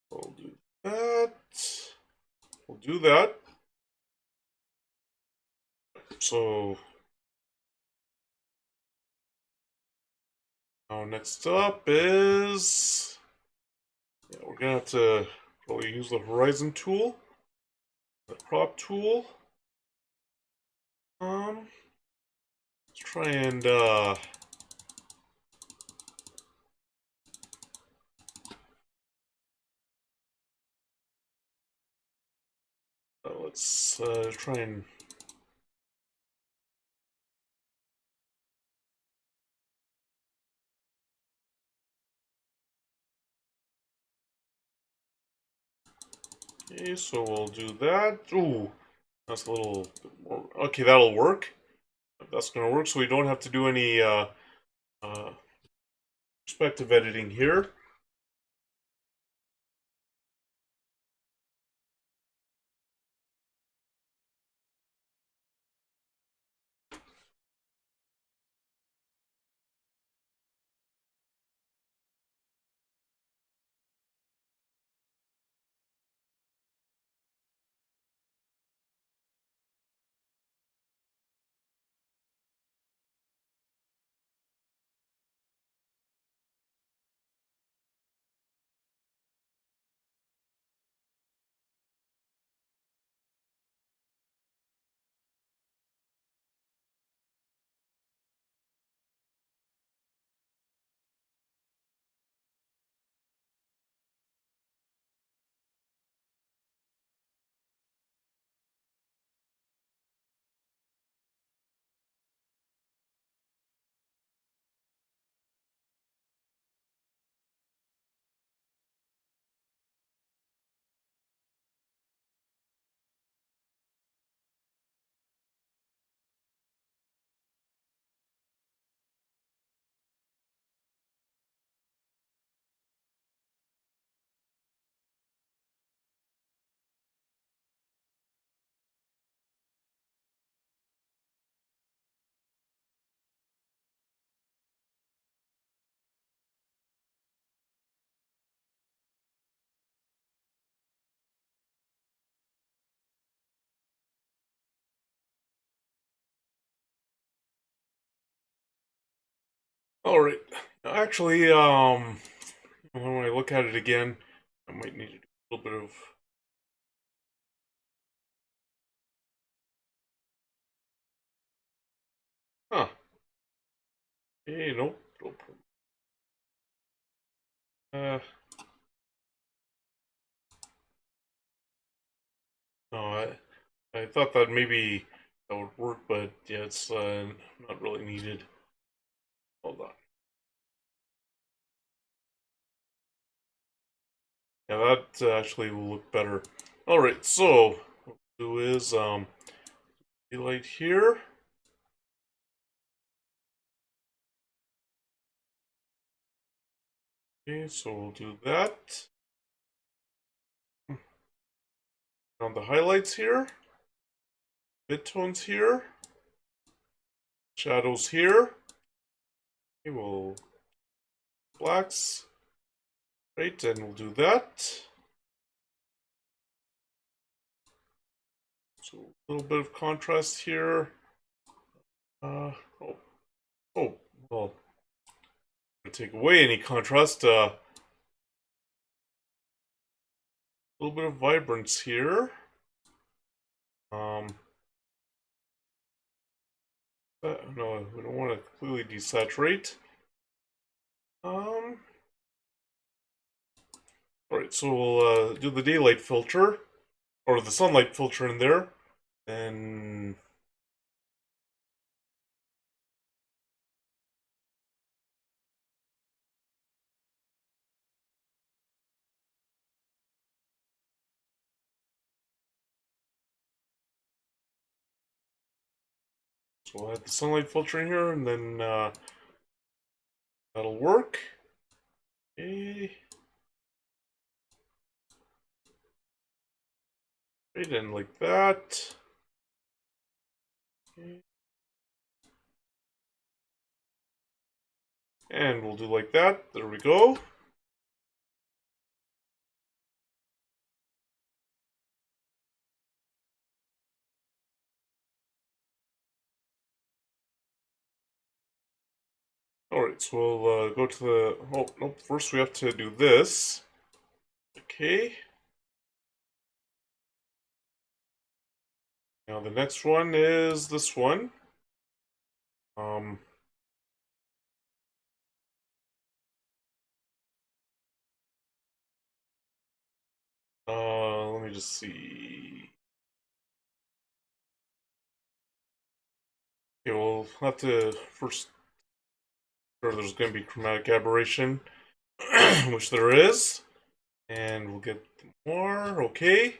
A: we'll do that. We'll do that. So now next up is we're gonna have to probably use the horizon tool, the crop tool. Let's try and let's try and okay. So we'll do that. Ooh, that's a little bit more. Okay, that'll work. That's gonna work. So we don't have to do any uh, perspective editing here. All right. Actually, when I look at it again, I might need to do a little bit of. Huh. Hey, nope. Nope. Uh, no, I thought that maybe that would work, but yeah, it's not really needed. Hold on. Yeah, that actually will look better. All right, so what we'll do is daylight here. Okay, so we'll do that. On the highlights here, midtones here, shadows here. Okay, we'll blacks, right, and we'll do that. So a little bit of contrast here. Uh, oh, oh, well, take away any contrast. A little bit of vibrance here. Um, no, we don't want to completely desaturate. All right, so we'll do the daylight filter or the sunlight filter in there, and so we'll add the sunlight filter in here, and then that'll work. Okay. Right, and like that. Okay. And we'll do like that. There we go. Alright, so we'll go to the... Oh, nope, first we have to do this. Okay. Now the next one is this one. Um, let me just see. Okay, we'll have to first... Sure, there's going to be chromatic aberration, which there is. And we'll get more, okay.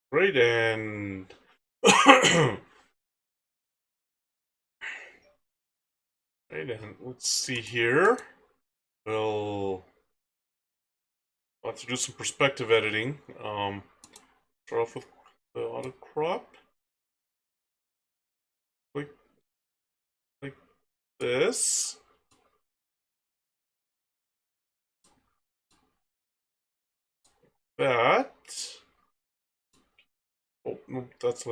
A: Right, and... right, and let's see here. We'll have to do some perspective editing. Start off with the auto crop. Like, like this. That. Oh, no, that's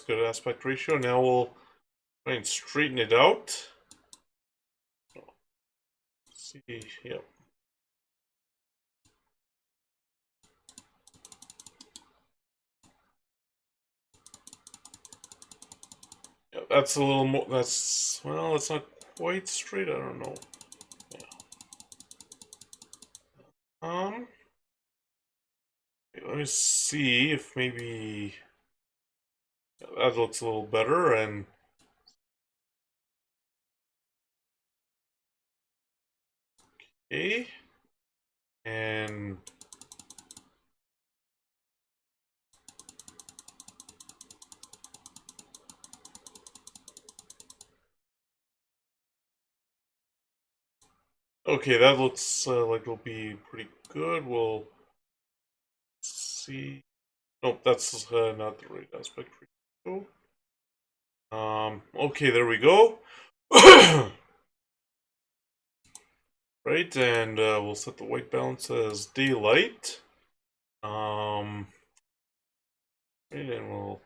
A: good aspect ratio. Now we'll try and straighten it out. See, yep. Yeah, that's a little more. Well, it's not quite straight. I don't know. Yeah. Let me see if maybe that looks a little better. And okay, and okay, that looks like it'll be pretty good. We'll see. Nope, that's not the right aspect ratio. Okay, there we go. Right, and we'll set the white balance as daylight. Right, and we'll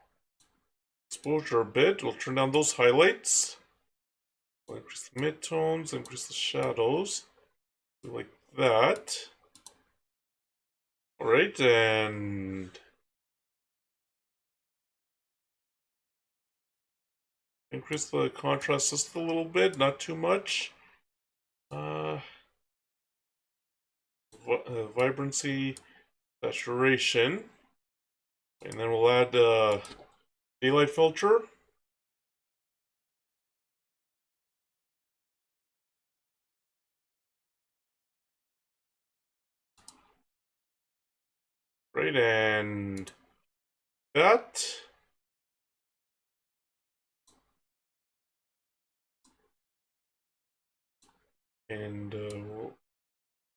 A: exposure a bit. We'll turn down those highlights. We'll increase the midtones, increase the shadows. Like that. Alright, and increase the contrast just a little bit, not too much. Vibrancy, saturation, and then we'll add daylight filter. Right, and that. And we'll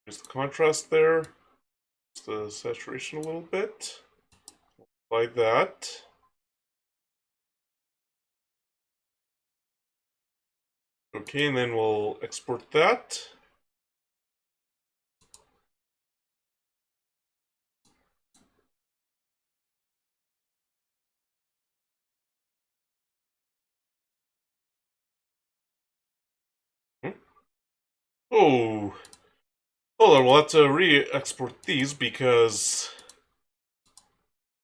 A: increase the contrast there, just the saturation a little bit, like that. Okay, and then we'll export that. Oh, hold on, we'll have to re-export these because,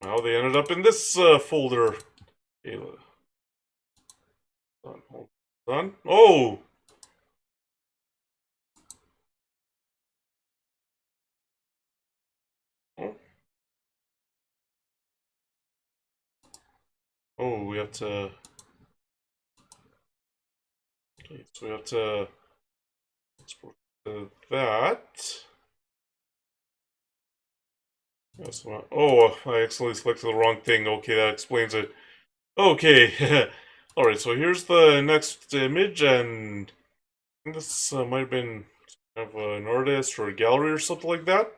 A: well, they ended up in this folder. Okay, hold on. Oh! Oh, oh, we have to. Okay, so we have to export that. That's not, oh, I accidentally selected the wrong thing. Okay, that explains it. Okay. Alright, so here's the next image, and I think this might have been kind of an artist or a gallery or something like that.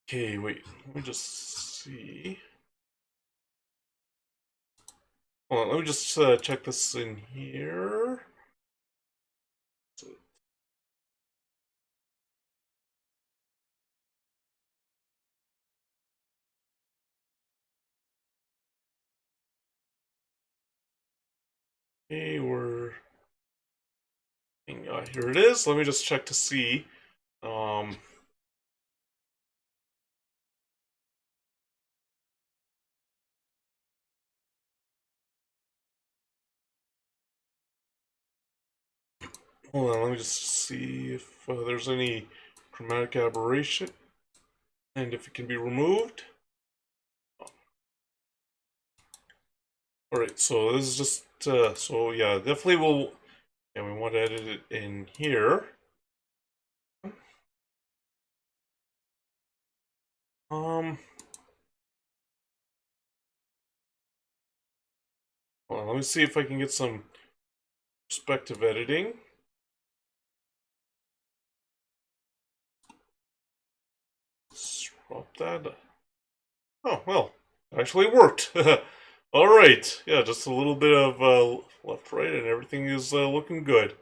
A: Okay, wait, let me just see. Hold on, let me just check this in here. Okay, here it is. Let me just check to see. Um, Hold on, let me just see if there's any chromatic aberration and if it can be removed. Alright, so this is just, so yeah, definitely we'll, yeah, we want to edit it in here. Um, Hold on, let me see if I can get some perspective editing. Let's drop that. Oh, well, actually worked. Alright, yeah, just a little bit of left, right, and everything is looking good.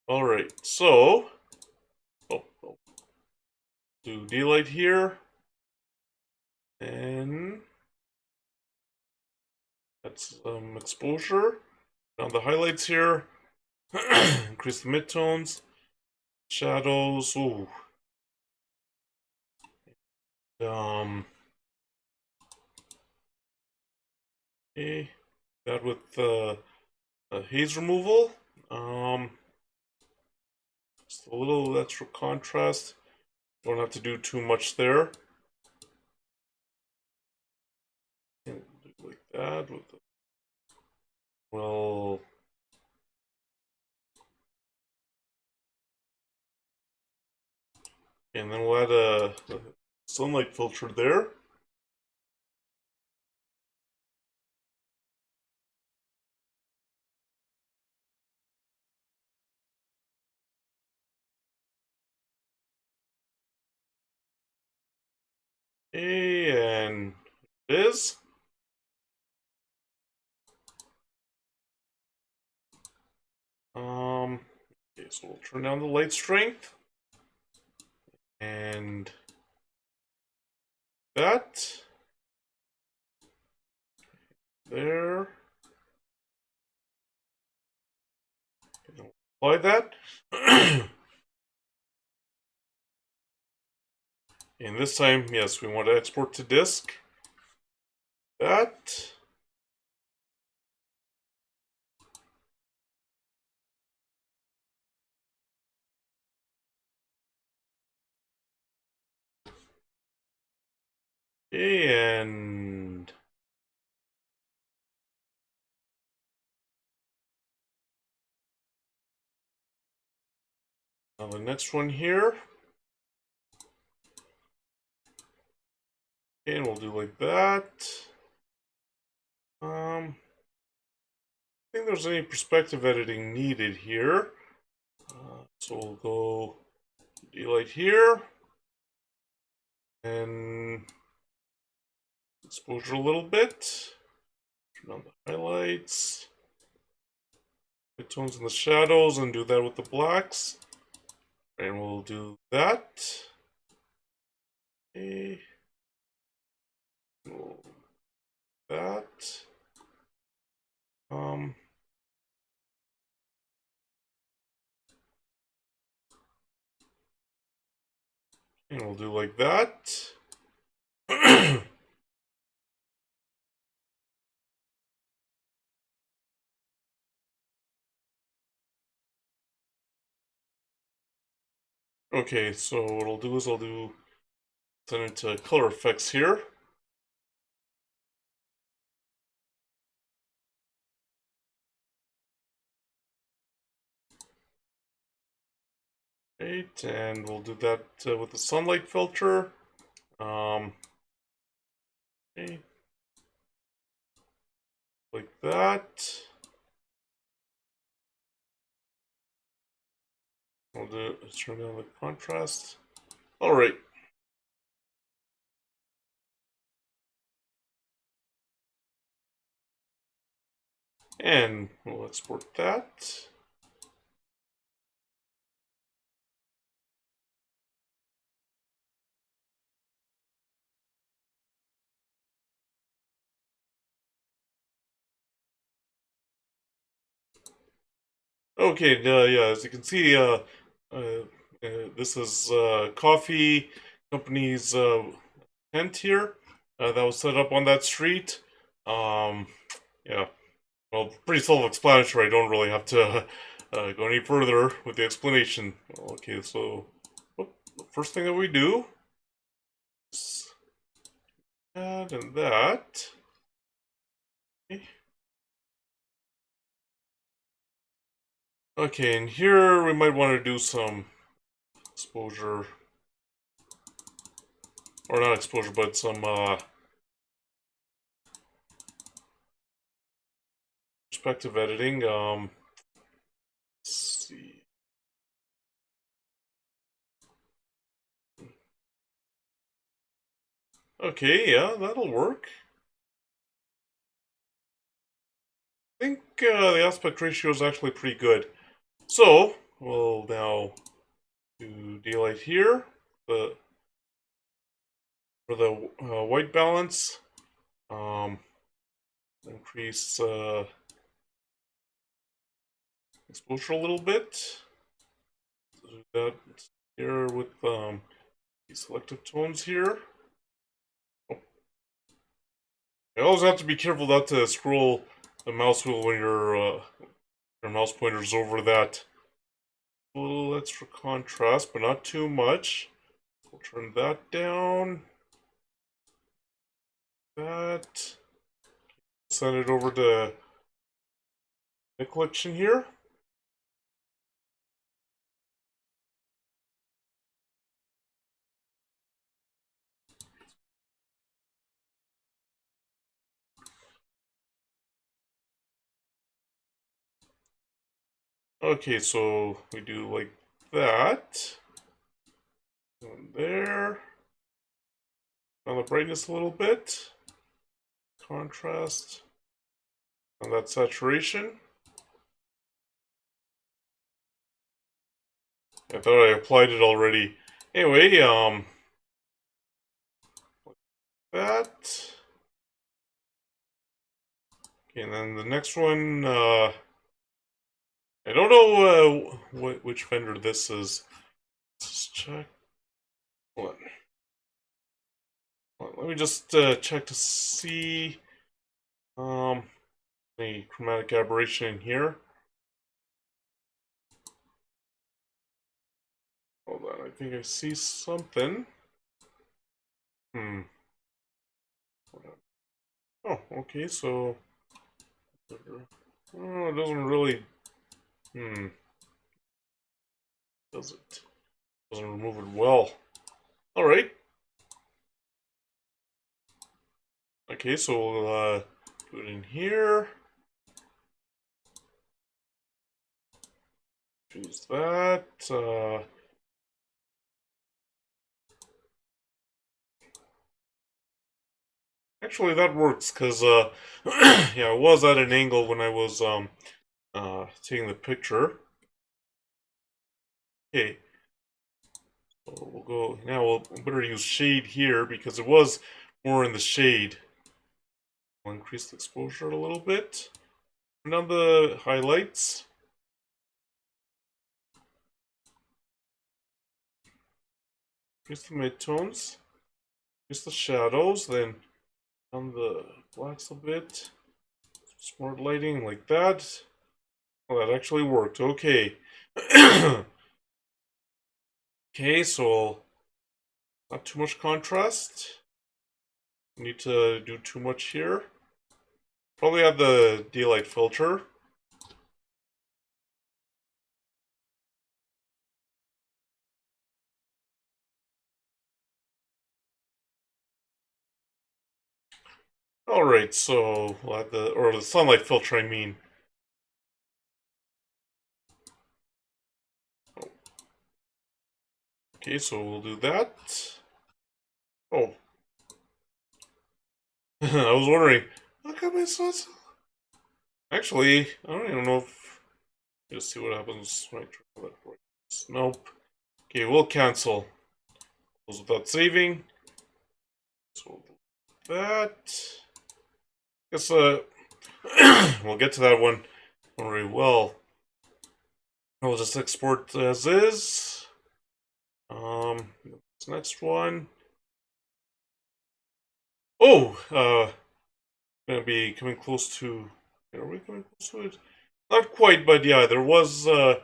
A: Alright, so, do daylight here, and that's exposure. Down the highlights here, increase the midtones, shadows, ooh. Okay, that with haze removal. Just a little extra contrast. Don't have to do too much there. And like that. With the, well, and then we'll add a sunlight filter there. Okay, and it is. Okay, so we'll turn down the light strength. And that. There. Apply that. And this time, yes, we want to export to disk. That. And now the next one here. And we'll do like that. I think there's any perspective editing needed here. So we'll go daylight here. And exposure a little bit. Turn on the highlights. Midtones and the shadows, and do that with the blacks. And we'll do that. Okay. We'll do that. And we'll do like that. Okay, so what I'll do is send it to color effects here. Right, and we'll do that with the sunlight filter. Okay, like that. We'll turn down the contrast. All right. And we'll export that. Okay, yeah, as you can see, this is coffee company's tent here that was set up on that street. Yeah, well, pretty self-explanatory. I don't really have to go any further with the explanation. Okay, so the first thing that we do is that and that. Okay. Okay, and here we might want to do some exposure, or not exposure, but some perspective editing. Let's see. Okay, yeah, that'll work. I think the aspect ratio is actually pretty good. So, we'll now do daylight here for the white balance. Increase exposure a little bit. Do that here with these selective tones here. Oh. I always have to be careful not to scroll the mouse wheel when your mouse pointer's over that. A little extra contrast, but not too much. We'll turn that down. That. Send it over to the collection here. Okay, so we do like that. And there. On the brightness a little bit. Contrast. On that saturation. I thought I applied it already. Anyway, that. Okay, and then the next one, I don't know which vendor this is. Let's check. Hold on. Let me just check to see any chromatic aberration in here. Hold on, I think I see something. Hmm. Oh, okay, so... Oh, it doesn't really... Does it? Doesn't remove it well. Alright. Okay, so we'll do it in here. Choose that. Actually, that works, because, yeah, I was at an angle when I was, taking the picture. Okay. So we'll go, now we'll better use shade here, because it was more in the shade. We'll increase the exposure a little bit. Turn on the highlights. Increase the midtones. Increase the shadows, then on the blacks a bit. Smart lighting like that. Well, that actually worked. Okay. Okay, so not too much contrast. Need to do too much here. Probably add the daylight filter. Alright, so we'll add the sunlight filter, I mean. Okay, so we'll do that. Oh. I was wondering, how come it's not so... Actually, I don't even know if... Just see what happens when I turn that brightness. Nope. Okay, we'll cancel. Close without saving. So that... Guess, we'll get to that one very well. I'll just export as is. This next one. Oh, gonna be coming close to. Are we coming close to it? Not quite, but yeah, there was some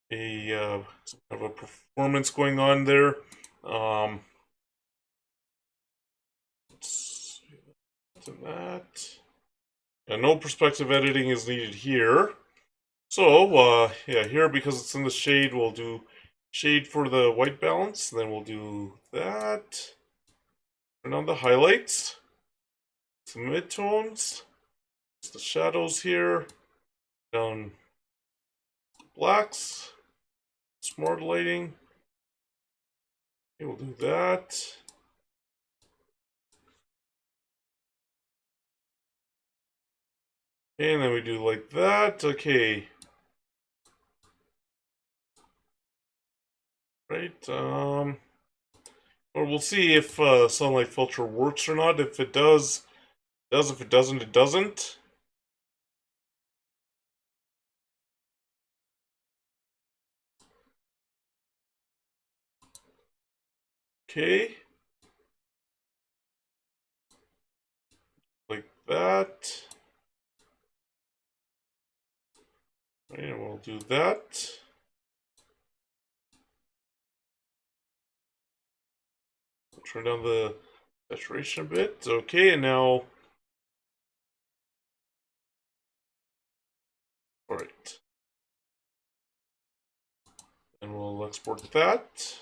A: kind of a performance going on there. Let's see to that. Yeah, no perspective editing is needed here. So, yeah, here because it's in the shade, we'll do shade for the white balance. Then we'll do that. Turn on the highlights. Some midtones. Just the shadows here. Down blacks. Smart lighting. Okay, we'll do that. Okay, and then we do like that. Okay. Right. Or we'll see if sunlight filter works or not. If it does, it does. If it doesn't, it doesn't. Okay. Like that. Right, and we'll do that. We'll turn down the saturation a bit. Okay, and now... Alright. And we'll export that.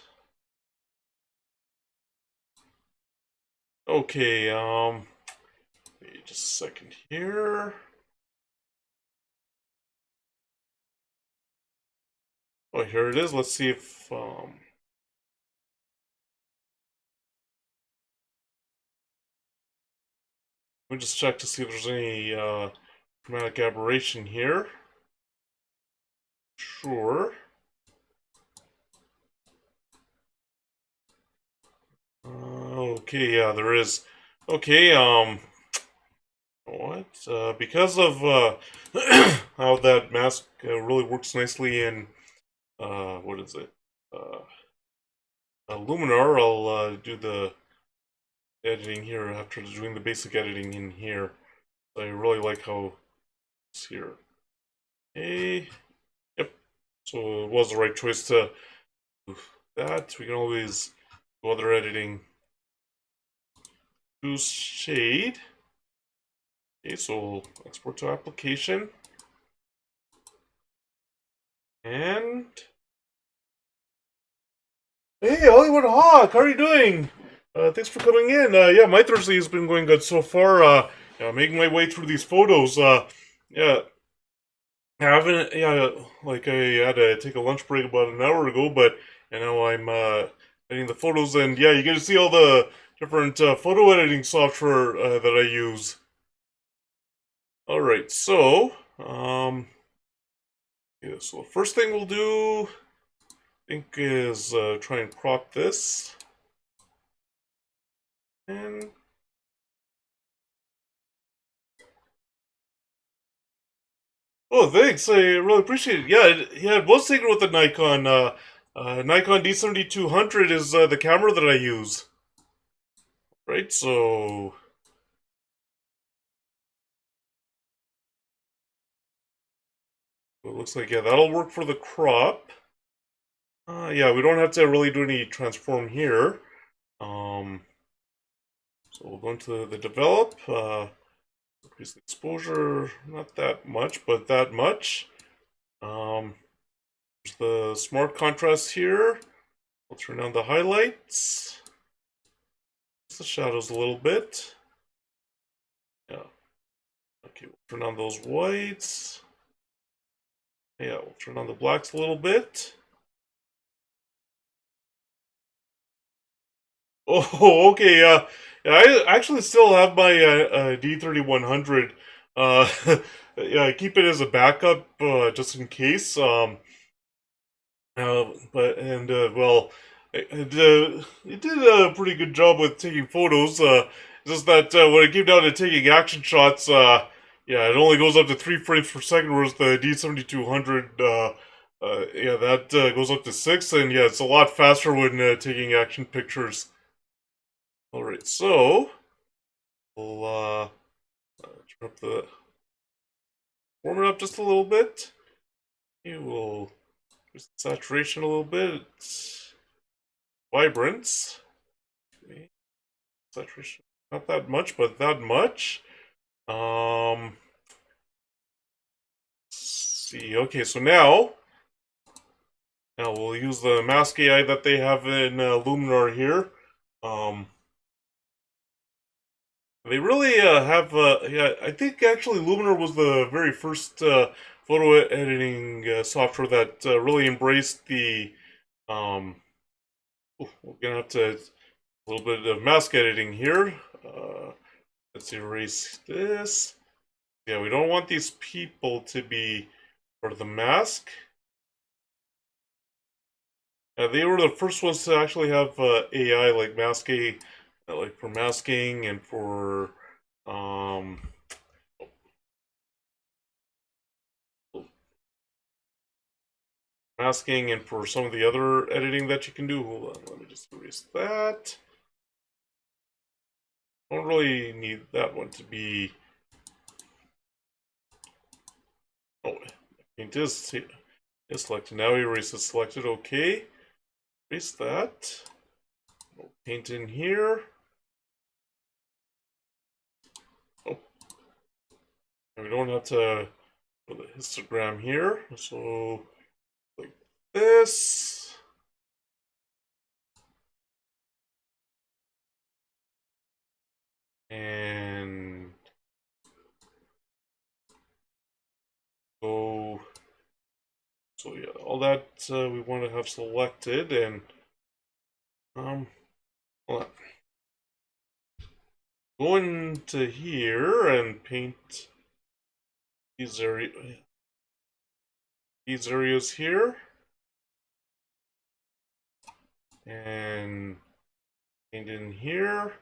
A: Okay, just a second here. Oh, here it is. Let's see if, let me just check to see if there's any, chromatic aberration here. Sure. Okay, yeah, there is. Okay, what? Because of how that mask really works nicely in what is it? Uh, Luminar. I'll do the editing here after doing the basic editing in here. I really like how it's here. Okay, yep. So it was the right choice to do that. We can always do other editing. Choose shade. Okay, so we'll export to application. And hey, Hollywood Hawk, how are you doing? Thanks for coming in. Yeah, my Thursday has been going good so far. Making my way through these photos. Yeah, I haven't. Yeah, like I had to take a lunch break about an hour ago, but and now I'm editing the photos, and yeah, you get to see all the different photo editing software that I use. All right, so yeah, so the first thing we'll do, I think, is try and crop this. And oh, thanks. I really appreciate it. Yeah, it was taken with the Nikon. Nikon D7200 is the camera that I use. Right, so it looks like, yeah, that'll work for the crop. Yeah, we don't have to really do any transform here. Um, so we'll go into the develop. Increase the exposure, not that much, but that much. Um, there's the smart contrast here. We'll turn on the highlights. The shadows a little bit. Yeah. Okay, we'll turn on those whites. Yeah, we'll turn on the blacks a little bit. Oh, okay. Yeah, I actually still have my D3100. Yeah, I keep it as a backup just in case. But and well, it did a pretty good job with taking photos. Just that when it came down to taking action shots, yeah, it only goes up to 3 frames per second, whereas the D7200, yeah, that goes up to 6, and yeah, it's a lot faster when taking action pictures. All right, so we'll turn up the warm it up just a little bit. Okay, we'll increase the saturation a little bit. Vibrance. Okay. Saturation, not that much, but that much. Let's see. Okay, so now we'll use the mask AI that they have in Luminar here. Um, they really have. Yeah, I think actually Luminar was the very first photo editing software that really embraced the. Um, we're gonna have to a little bit of mask editing here. Let's erase this. Yeah, we don't want these people to be part of the mask. They were the first ones to actually have AI like masking, like for masking and for um, masking and for some of the other editing that you can do. Hold on, let me just erase that. Don't really need that one to be. Oh, it is selected. Now erase is selected. Okay, erase that. Paint in here. Oh, and we don't have to put the histogram here. So like this. And go. So yeah, all that we want to have selected, and um, hold on. Go into here and paint these areas here, and And in here.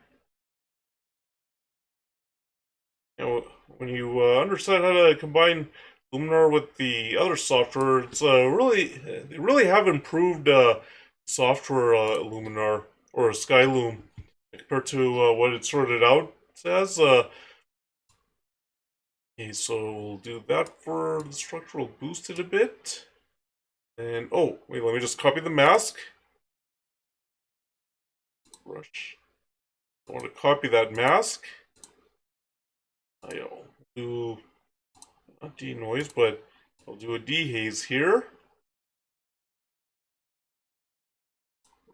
A: Now, when you understand how to combine Luminar with the other software, it's they really have improved software Luminar or Skyloom compared to what it sorted out as. Okay, so we'll do that for the structure. We'll boost it a bit. And oh, wait, let me just copy the mask. Brush. I want to copy that mask. I'll do not denoise, but I'll do a dehaze here.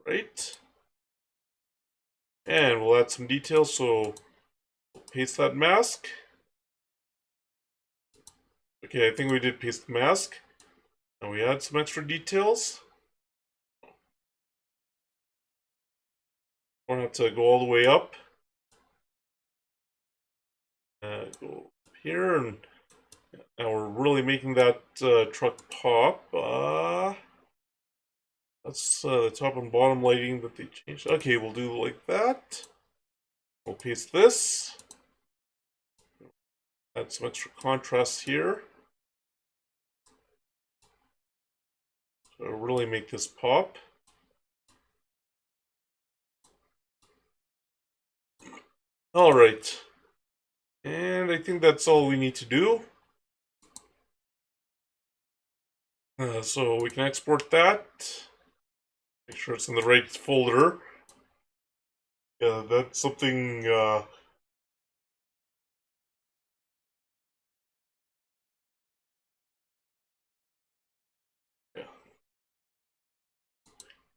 A: Right. And we'll add some details, so we'll paste that mask. Okay, I think we did paste the mask. Now we add some extra details. Don't have to go all the way up. Go up here, and now we're really making that truck pop. That's the top and bottom lighting that they changed. Okay, we'll do like that. We'll paste this. Add some extra contrast here. So really make this pop. All right. And I think that's all we need to do. So we can export that. Make sure it's in the right folder. Yeah, that's something yeah.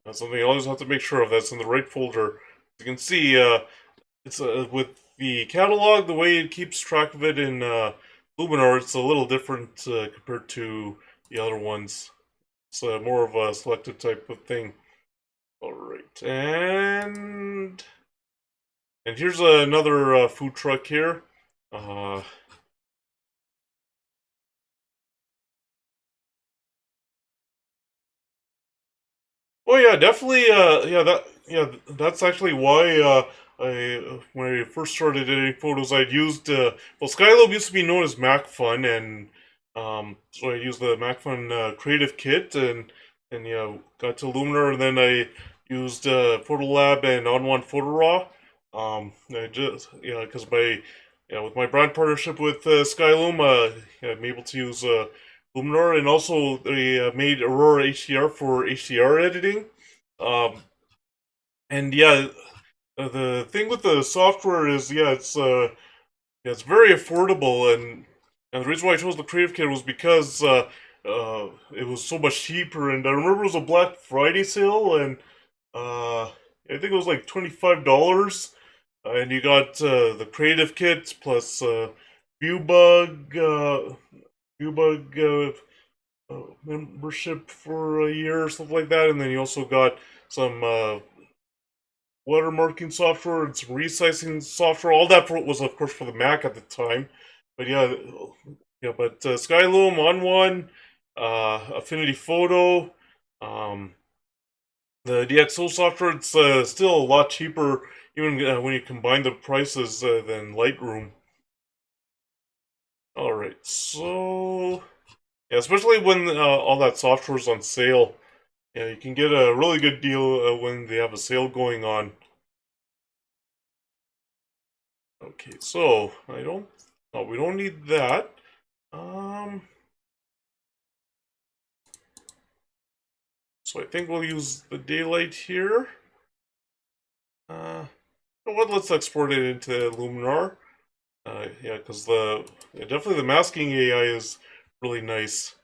A: That's something I always have to make sure of. That's in the right folder. You can see it's with the catalog, the way it keeps track of it in Luminar, it's a little different compared to the other ones. It's more of a selected type of thing. Alright, and here's another food truck here. Oh yeah, definitely. That's actually why I when I first started editing photos, I'd used well, Skylab used to be known as MacFun, and so I used the MacFun Creative Kit, and yeah, got to Luminar, and then I used Photolab and On1 Photораw. I just because my with my brand partnership with Skyloom, I'm able to use Luminar, and also they made Aurora HDR for HDR editing. Um, and yeah, the thing with the software is, it's very affordable, and the reason why I chose the Creative Kit was because it was so much cheaper. And I remember it was a Black Friday sale, and I think it was like $25, and you got the Creative Kit plus ViewBug, ViewBug membership for a year or something like that, and then you also got some watermarking software and some resizing software. All that was, of course, for the Mac at the time. But but Skyloom, On1, Affinity Photo, um, the DxO software, it's still a lot cheaper, even when you combine the prices than Lightroom. Alright, so yeah, especially when all that software is on sale. Yeah, you can get a really good deal when they have a sale going on. Okay, so we don't need that. So I think we'll use the daylight here. You know what? Let's export it into Luminar. Yeah, because definitely the masking AI is really nice.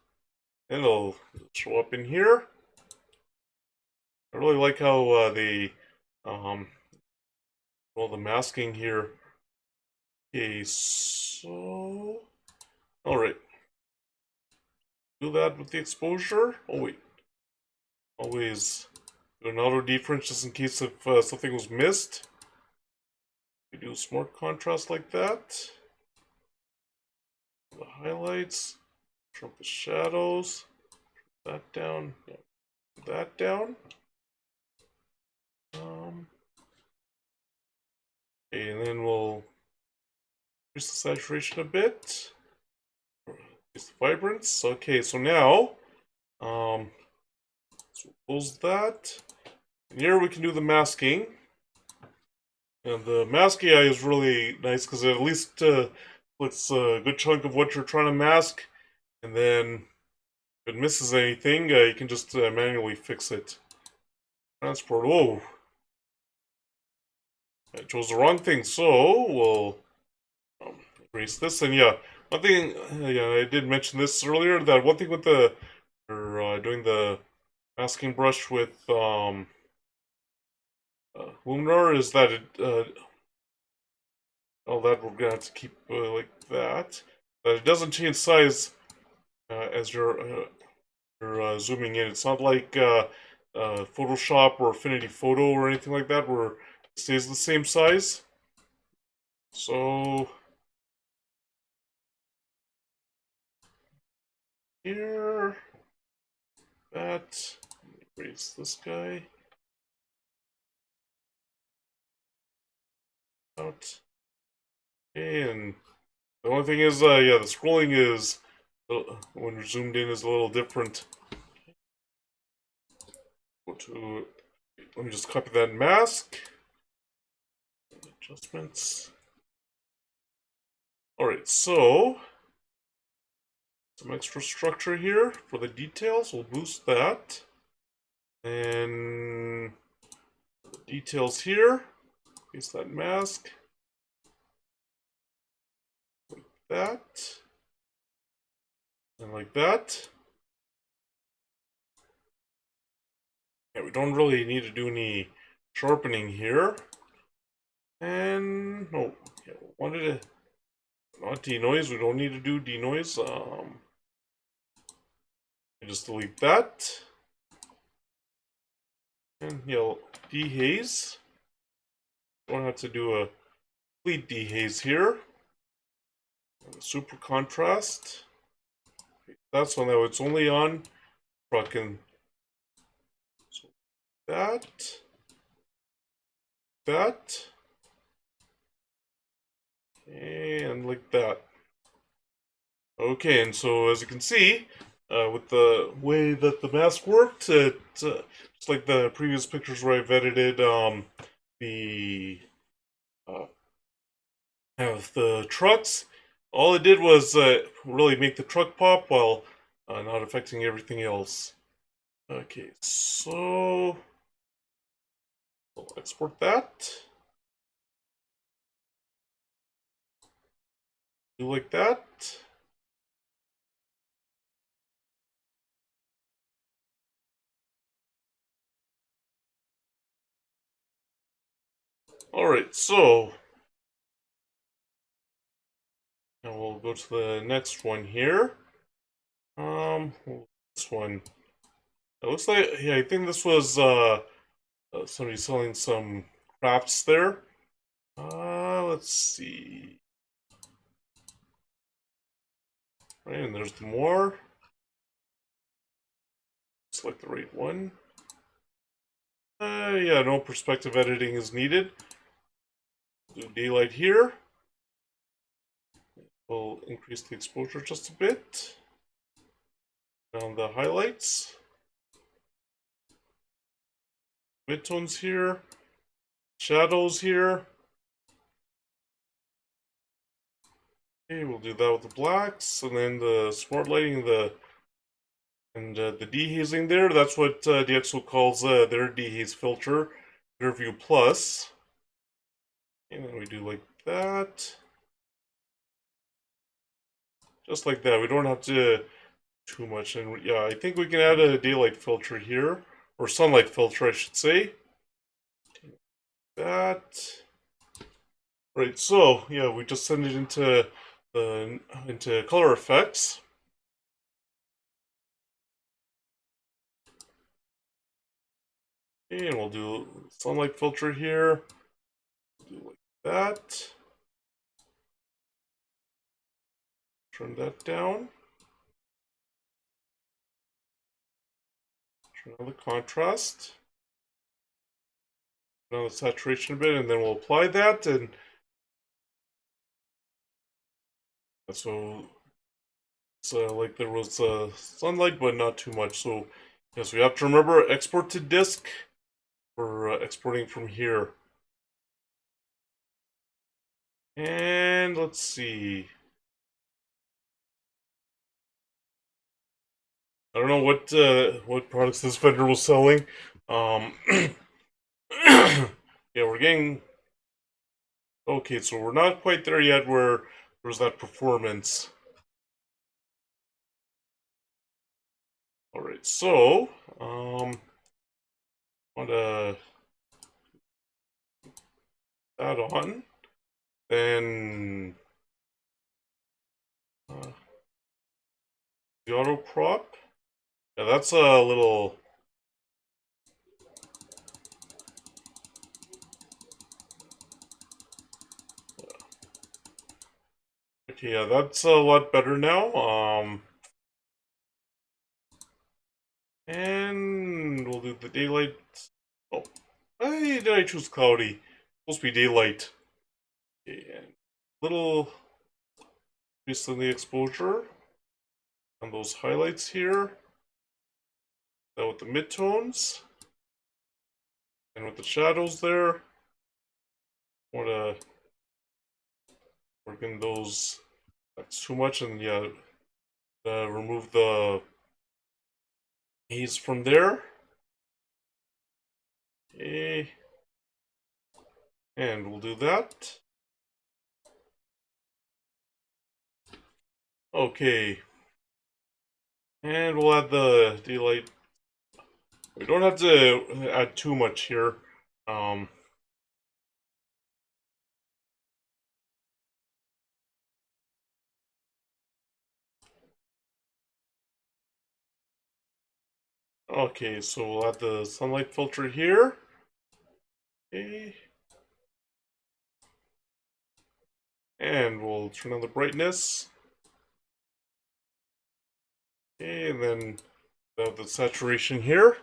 A: And it'll show up in here. I really like how um, the masking here. Okay, so all right, do that with the exposure. Oh wait, always do an auto difference just in case if something was missed. We do some more contrast like that. The highlights, turn up the shadows, that down, yeah, that down. Okay, and then we'll increase the saturation a bit. Increase the vibrance. Okay, so now, so close that. And here we can do the masking. And the mask AI is really nice because it at least puts a good chunk of what you're trying to mask, and then if it misses anything, you can just manually fix it. Transport. Oh, I chose the wrong thing, so we'll erase this. And yeah, one thing, yeah, I did mention this earlier, that one thing with the, or doing the masking brush with Luminar is that it, oh, that we're gonna have to keep like that. That it doesn't change size as you're zooming in. It's not like Photoshop or Affinity Photo or anything like that, where it stays the same size. So here, that, erase this guy out. Okay, and the only thing is, yeah, the scrolling is, when you're zoomed in, is a little different. Go to, let me just copy that mask. Adjustments. Alright, so some extra structure here for the details. We'll boost that. And the details here. Place that mask. Like that. And like that. Yeah, we don't really need to do any sharpening here. And no, yeah, we wanted to not denoise. We don't need to do denoise. Just delete that. And yeah, dehaze. Don't have to do a complete dehaze here. And super contrast. That's one that it's only on fucking, so that, and like that. Okay, and so as you can see, with the way that the mask worked, just like the previous pictures where I've edited the uh, of the trucks, all it did was really make the truck pop while not affecting everything else. Okay, so we'll export that. Do like that. Alright, so now we'll go to the next one here. This one. It looks like, yeah, I think this was somebody selling some crafts there. Let's see. Right, and there's more. Select the right one. Yeah, no perspective editing is needed. Do daylight here. We'll increase the exposure just a bit. Down the highlights. Midtones here. Shadows here. Okay, we'll do that with the blacks, and then the smart lighting, the dehazing there. That's what DxO calls their dehaze filter, Clearview Plus. And then we do like that, just like that. We don't have to too much, and yeah, I think we can add a daylight filter here, or sunlight filter, I should say. That. Right. So yeah, we just send it into color effects. And we'll do sunlight filter here. Do like that. Turn that down. Turn on the contrast. down the saturation a bit, and then we'll apply that, and so it's like there was sunlight, but not too much. So yes, we have to remember export to disk for exporting from here. And let's see. I don't know what products this vendor was selling. Yeah, we're getting okay. So we're not quite there yet. Where there's that performance. All right. So want to that on. Then the auto crop. Yeah, that's a little. Okay, yeah, that's a lot better now. And we'll do the daylight. Oh, hey, did I choose cloudy? Supposed to be daylight. Okay, and little increase in the exposure on those highlights here. Now with the midtones and with the shadows there. Want to work in those. That's too much, and yeah, remove the haze from there. Okay, and we'll do that. Okay, and we'll add the daylight. We don't have to add too much here. Okay, so we'll add the sunlight filter here. Okay. And we'll turn on the brightness. Okay, and then the saturation here.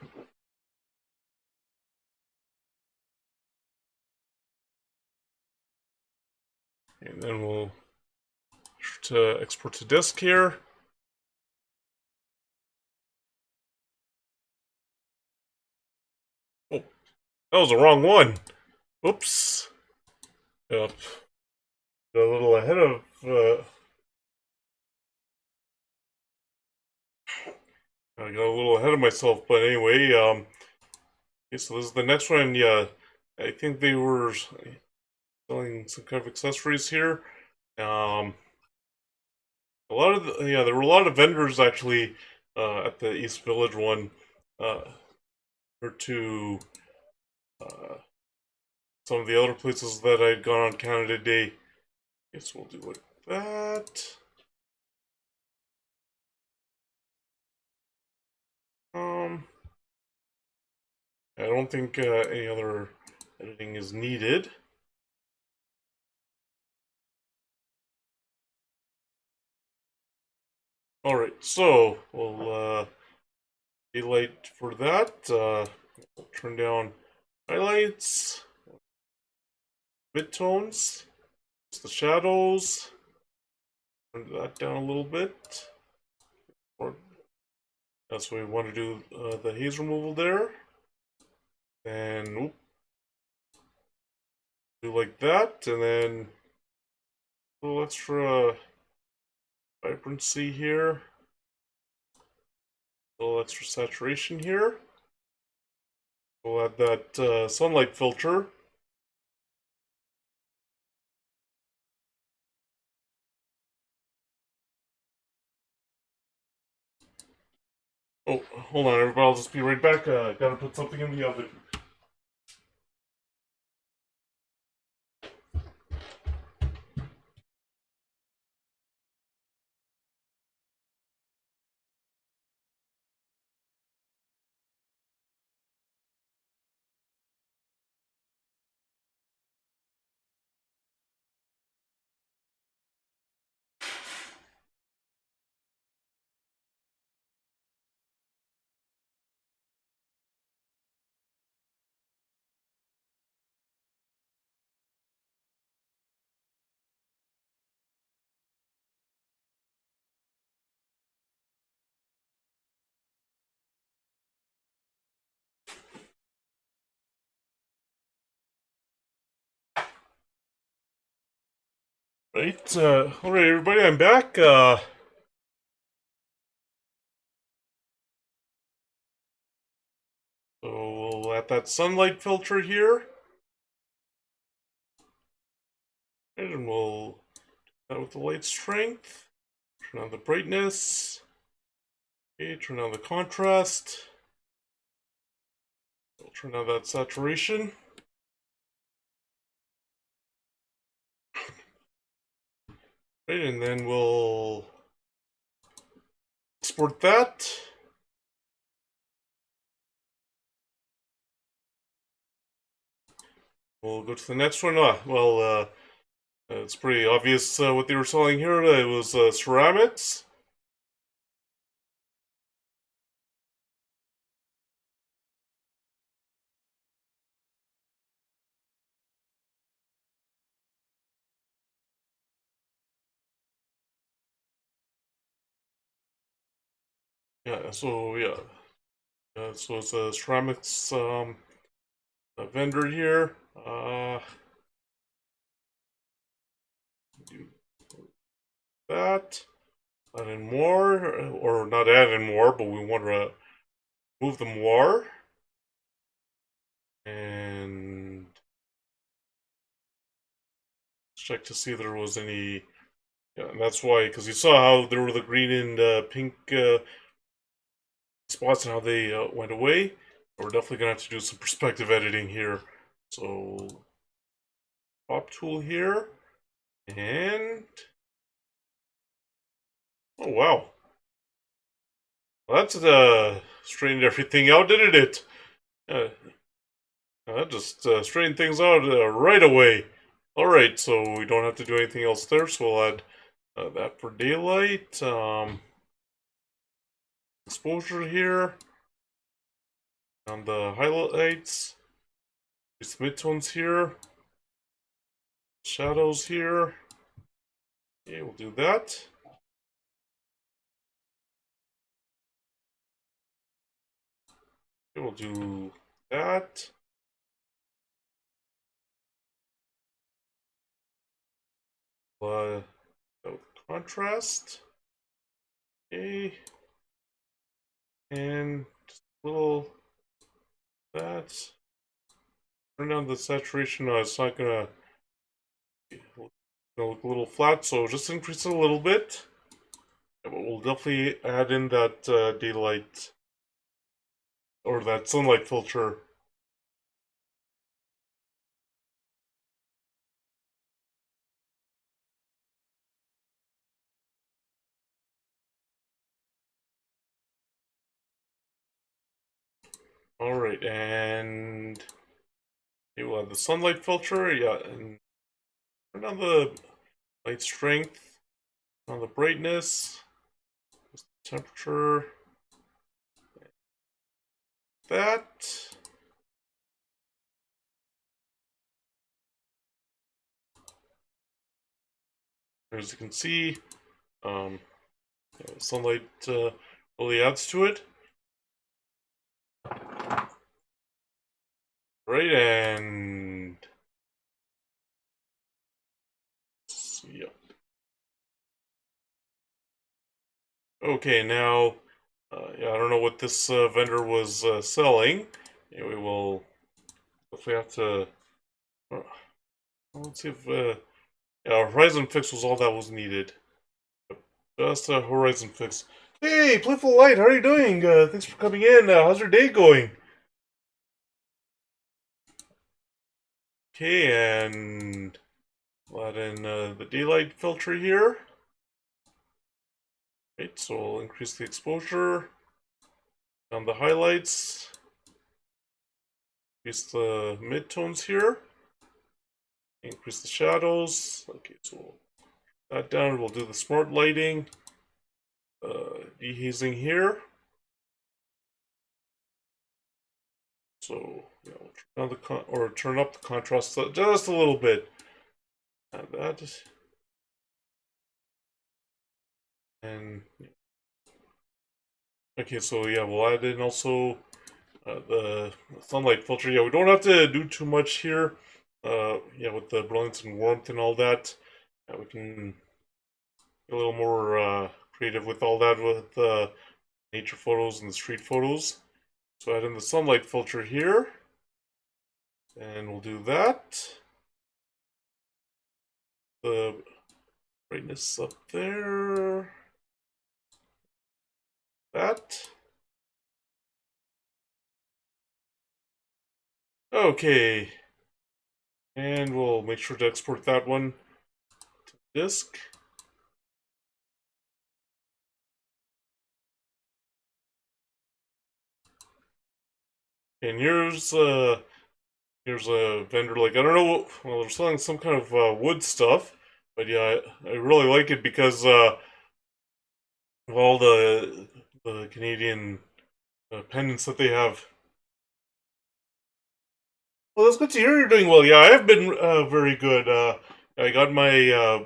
A: And then we'll to export to disk here. Oh, that was the wrong one. Oops. Yep. Got a little ahead of. I got a little ahead of myself, but anyway. Okay, so this is the next one. Yeah, I think they were selling some kind of accessories here. A lot of yeah, there were a lot of vendors actually at the East Village one, or to uh, some of the other places that I'd gone on Canada Day. Guess we'll do like that. Um, I don't think any other editing is needed. All right, so we'll daylight for that. We'll turn down highlights, midtones, the shadows. Turn that down a little bit. Or that's what we want to do the haze removal there. And do like that, and then a little extra vibrancy here, a little extra saturation here. We'll add that sunlight filter. Oh, hold on, everybody, I'll just be right back. Gotta put something in the oven. Right, alright everybody, I'm back. So we'll add that sunlight filter here. And we'll do that with the light strength. Turn on the brightness. Okay, turn on the contrast. We'll turn on that saturation. Right, and then we'll export that. We'll go to the next one. It's pretty obvious what they were selling here. It was ceramics. Yeah, so yeah. So it's a ceramics a vendor here. Do that. Add in more, or not add in more, but we want to move the more. And check to see if there was any. Yeah, and that's why, because you saw how there were the green and pink spots and how they went away. We're definitely gonna have to do some perspective editing here. So, crop tool here, and oh wow, well, that's straightened everything out, didn't it? Uh, that just straightened things out right away. Alright, so we don't have to do anything else there, so we'll add that for daylight. Exposure here. On the highlights. These midtones here. Shadows here. Okay, we'll do that. Okay, we'll do that. Contrast. Okay. And just a little that. Turn down the saturation. It's not gonna look a little flat, so just increase it a little bit. But we'll definitely add in that daylight or that sunlight filter. Alright, and you will have the sunlight filter, yeah, and turn on the light strength, turn on the brightness, temperature, that. As you can see, um, sunlight really adds to it. Right, and yeah. Okay, now, yeah, I don't know what this vendor was selling. Anyway, we'll definitely have to. Let's see if yeah, Horizon Fix was all that was needed. Just a Horizon Fix. Hey, Playful Light, how are you doing? Thanks for coming in. How's your day going? Okay, and we'll add in the daylight filter here. Right, so we'll increase the exposure on the highlights. Increase the midtones here. Increase the shadows. Okay, so we'll that down. We'll do the smart lighting. Dehazing here. So yeah, we'll turn down the turn up the contrast just a little bit. And that is, and okay, so yeah, we'll add in also the sunlight filter. Yeah, we don't have to do too much here. Yeah, with the brilliance and warmth and all that. we can get a little more creative with all that with the nature photos and the street photos. So add in the sunlight filter here, and we'll do that. The brightness up there. That. Okay. And we'll make sure to export that one to disk. And here's a vendor, like, I don't know, well, they're selling some kind of wood stuff, but yeah, I really like it because of all the Canadian pendants that they have. Well, that's good to hear you're doing well. Yeah, I have been very good. I got my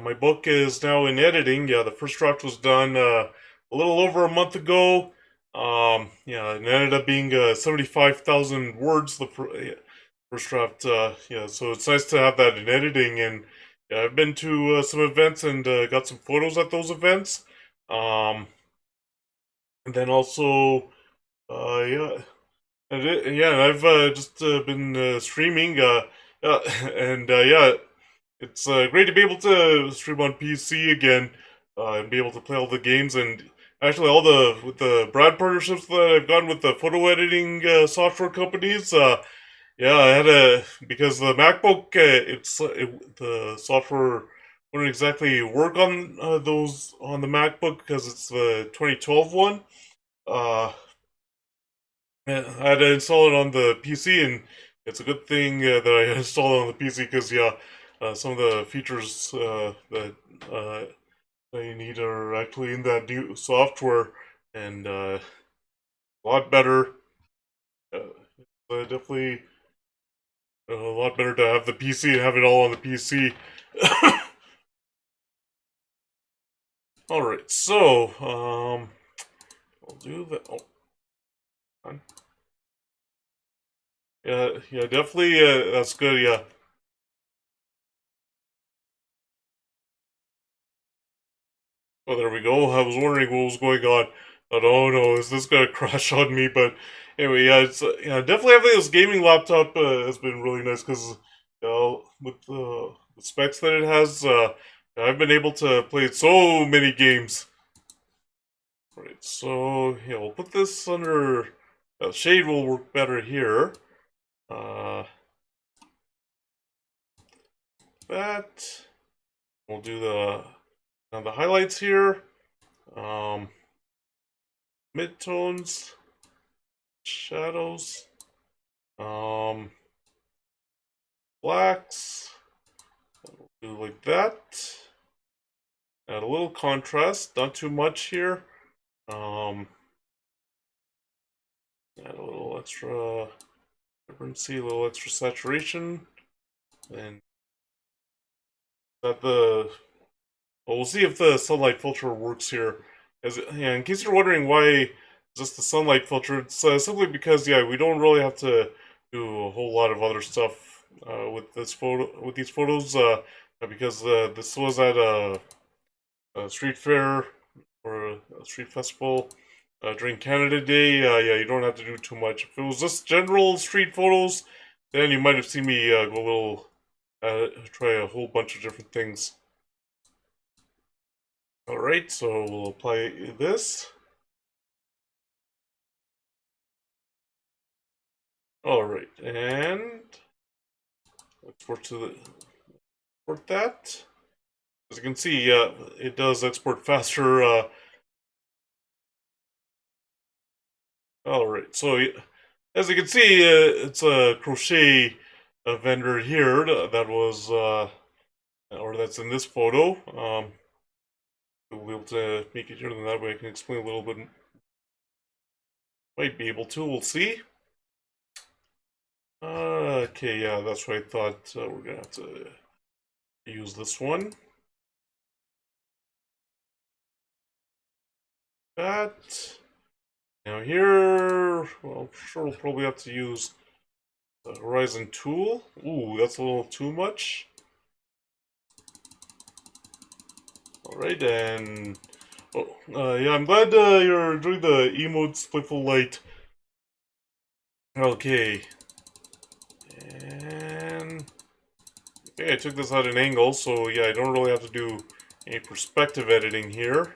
A: my book is now in editing. Yeah, the first draft was done a little over a month ago. Yeah, and it ended up being 75,000 words. First draft. Yeah, so it's nice to have that in editing. And yeah, I've been to some events and got some photos at those events. And then also, yeah. Yeah, and I've just been streaming, and yeah, it's great to be able to stream on PC again and be able to play all the games and actually all the with the brand partnerships that I've gotten with the photo editing software companies. Yeah, I had a because the MacBook, the software wouldn't exactly work on those on the MacBook because it's the 2012 one. Uh, yeah, I had to install it on the PC, and it's a good thing that I installed it on the PC because, yeah, some of the features that you need are actually in that new software, and a lot better. Definitely a lot better to have the PC and have it all on the PC. All right, so I'll do that. Oh, fine. Yeah, yeah, definitely. That's good. Yeah. Oh, there we go. I was wondering what was going on. But oh no, is this gonna crash on me? But anyway, yeah, it's yeah, definitely having this gaming laptop has been really nice because with the specs that it has, I've been able to play so many games. Right, so yeah, we'll put this under shade will work better here. Uh, that we'll do the highlights here. Um, midtones, shadows. Um, blacks, do like that. Add a little contrast, not too much here. Um, add a little extra vibrancy, a little extra saturation, and that the. Well, we'll see if the sunlight filter works here. As yeah, in case you're wondering why just the sunlight filter, it's simply because yeah, we don't really have to do a whole lot of other stuff with this photo with these photos because this was at a street fair or a street festival during Canada Day. Yeah, you don't have to do too much. If it was just general street photos, then you might have seen me go a little, try a whole bunch of different things. Alright, so we'll apply this. Alright, and export to the export that. As you can see, it does export faster. Alright, so as you can see, it's a crochet vendor here that was, or that's in this photo. We'll be able to make it here, then that way I can explain a little bit. Might be able to, we'll see. Okay, yeah, that's what I thought. We're gonna have to use this one. That. Now here, well, sure we'll probably have to use the Horizon tool. Ooh, that's a little too much. Alright, and yeah, I'm glad you're doing the emotes playful light. Okay, and okay, I took this at an angle, so yeah, I don't really have to do any perspective editing here.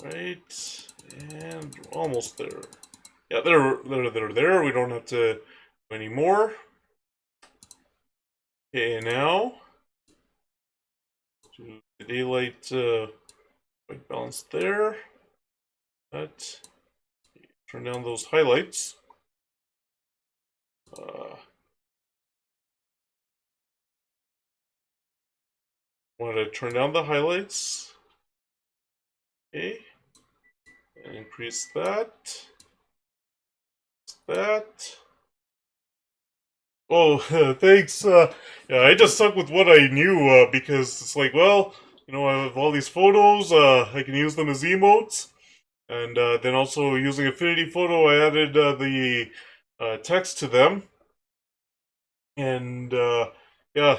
A: Right, and almost there. Yeah, there. We don't have to do any more. Okay, now do the daylight white balance there. That turn down those highlights. Want to turn down the highlights. Okay, and increase that. That. Oh, thanks. Yeah, I just stuck with what I knew because it's like, well, I have all these photos. I can use them as emotes, and then also using Affinity Photo, I added the text to them, and yeah, yeah,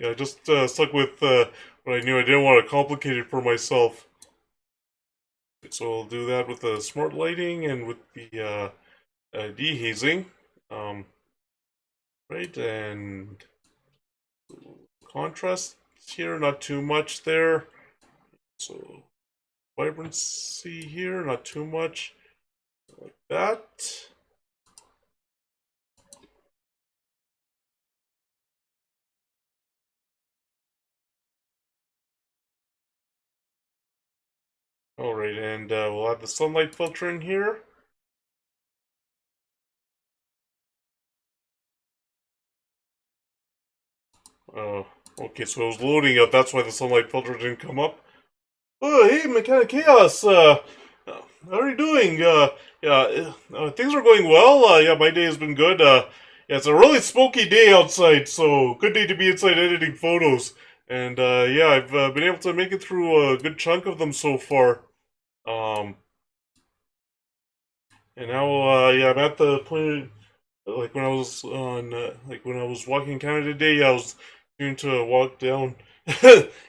A: I just stuck with what I knew. I didn't want to complicate it for myself, so I'll do that with the smart lighting and with the dehazing. Right, and contrast here, not too much there. So vibrancy here, not too much. Like that. Alright, and we'll add the sunlight filter in here. Uh, okay, so it was loading up, that's why the sunlight filter didn't come up. Oh, hey, Mechanic Chaos, how are you doing? Yeah, things are going well. Yeah, my day has been good. Yeah, it's a really smoky day outside, so good day to be inside editing photos. And yeah, I've been able to make it through a good chunk of them so far. Um, and now, yeah, I'm at the point, like when I was on, like when I was walking in Canada today, I was going to walk down.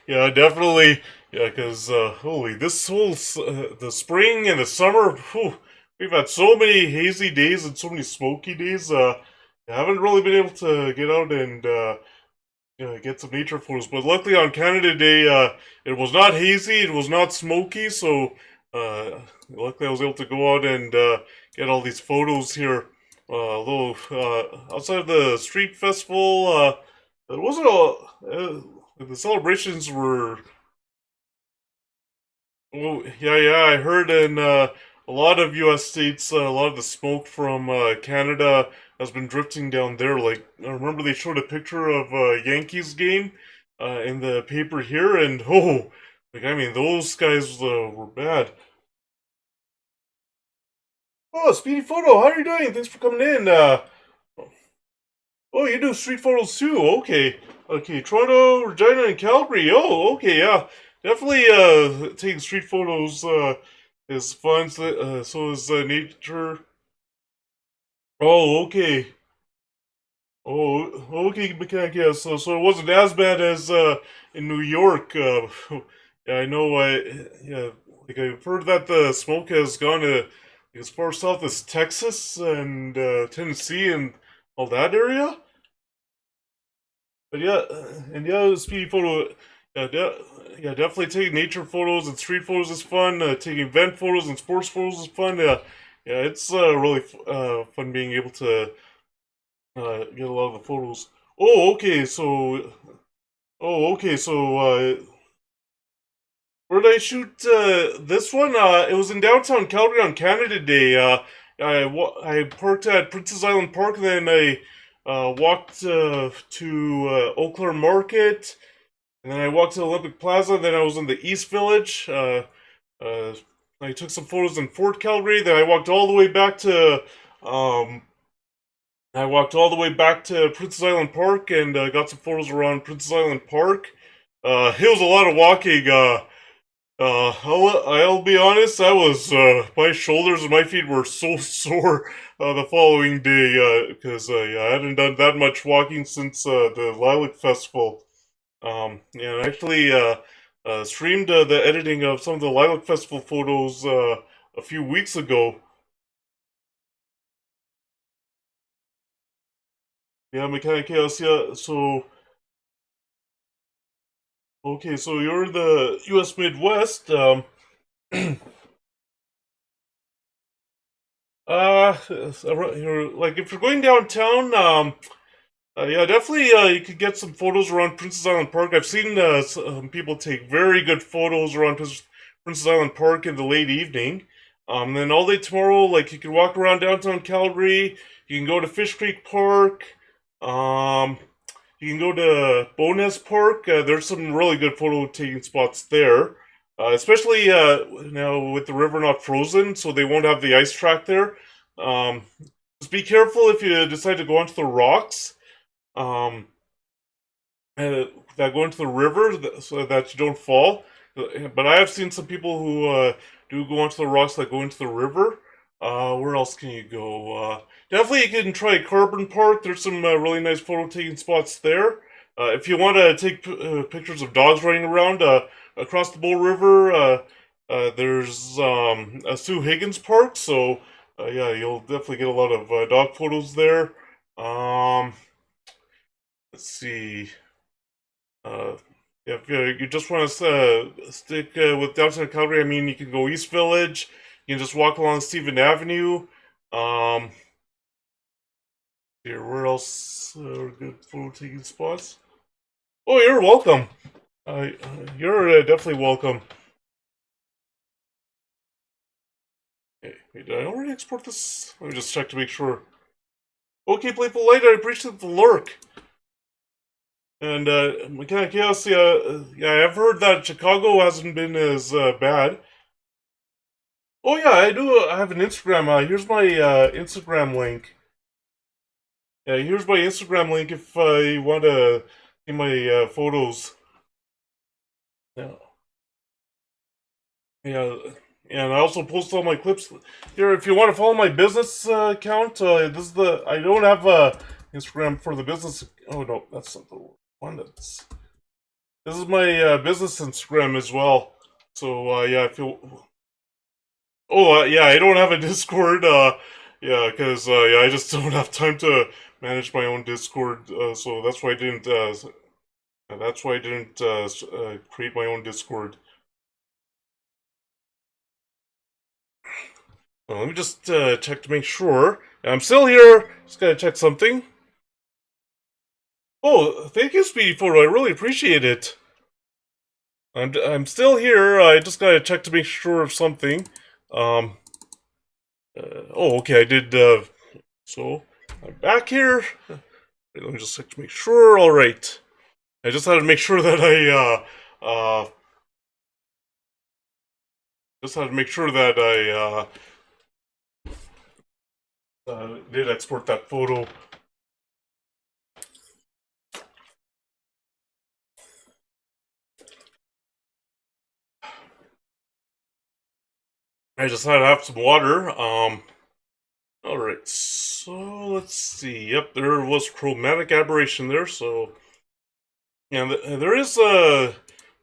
A: Yeah, definitely. Yeah, because holy, this whole the spring and the summer, whew, we've had so many hazy days and so many smoky days. I haven't really been able to get out and get some nature photos. But luckily on Canada Day, it was not hazy, it was not smoky, so luckily I was able to go out and get all these photos here. Although outside of the street festival, it wasn't the celebrations were. Oh yeah, I heard in a lot of U.S. states, a lot of the smoke from Canada has been drifting down there. Like I remember they showed a picture of a Yankees game in the paper here, and oh, like I mean those guys were bad. Oh, Speedy Photo, how are you doing? Thanks for coming in. Oh, you do street photos too? Okay. Okay, Toronto, Regina, and Calgary. Oh, okay, yeah. Definitely taking street photos is fun. So is nature. Oh, okay. Oh, okay, mechanic, yeah. So it wasn't as bad as in New York. Yeah, I know. Yeah, like I've heard that the smoke has gone to as far south as Texas and Tennessee and all that area. But yeah, and yeah, speedy photo. Yeah, yeah, definitely taking nature photos and street photos is fun. Taking event photos and sports photos is fun. Yeah, it's really fun being able to get a lot of the photos. Oh, okay, so where did I shoot this one? It was in downtown Calgary on Canada Day. I parked at Princess Island Park, and then I walked to Eau Claire Market, and then I walked to Olympic Plaza. Then I was in the East Village. Uh, I took some photos in Fort Calgary. Then um, I walked all the way back to Princess Island Park and got some photos around Princess Island Park. It was a lot of walking. I'll be honest. I was my shoulders and my feet were so sore the following day because yeah, I hadn't done that much walking since the Lilac Festival. Yeah, and actually streamed the editing of some of the Lilac Festival photos a few weeks ago. Yeah, Mechanic Chaos. Yeah, so okay, so you're in the U.S. Midwest. Like if you're going downtown, yeah, definitely. You could get some photos around Princess Island Park. I've seen some people take very good photos around Princess Island Park in the late evening. Then all day tomorrow, like you can walk around downtown Calgary. You can go to Fish Creek Park. Um, you can go to Bowness Park. There's some really good photo taking spots there. Especially now with the river not frozen, so they won't have the ice track there. Um, just be careful if you decide to go onto the rocks. Um, that go into the river so that you don't fall. But I have seen some people who do go onto the rocks that go into the river. Where else can you go? Definitely, you can try Carbon Park. There's some really nice photo taking spots there. If you want to take pictures of dogs running around across the Bull River, there's a Sue Higgins Park. So yeah, you'll definitely get a lot of dog photos there. Um, let's see. Uh, if you just want to stick with downtown Calgary, I mean, you can go East Village. You can just walk along Stephen Avenue. Um, Here, where else are good photo taking spots? Oh, you're welcome. You're definitely welcome. Hey, did I already export this? Let me just check to make sure. Okay, Playful Light, I appreciate the lurk. And Mechanic Chaos, yeah, yeah, I've heard that Chicago hasn't been as bad. Oh yeah, I do. I have an Instagram. Here's my Instagram link. Yeah, here's my Instagram link if you want to see my photos. Yeah, yeah, and I also post all my clips here. If you want to follow my business account, this is the. I don't have Instagram for the business. Oh no, that's not the one. That's this is my business Instagram as well. So yeah, if you oh, yeah, I don't have a Discord. Yeah, because yeah, I just don't have time to manage my own Discord. So that's why I didn't. That's why I didn't create my own Discord. Let me just check to make sure. I'm still here. Just gotta check something. Oh, thank you, Speedy Photo. I really appreciate it. I'm still here. I just gotta check to make sure of something. Um. Oh, okay. I did. So I'm back here. Wait, let me just check to make sure. All right. I just had to make sure that I did export that photo. I just had to have some water. All right. So let's see. Yep, there was chromatic aberration there. So yeah, there is a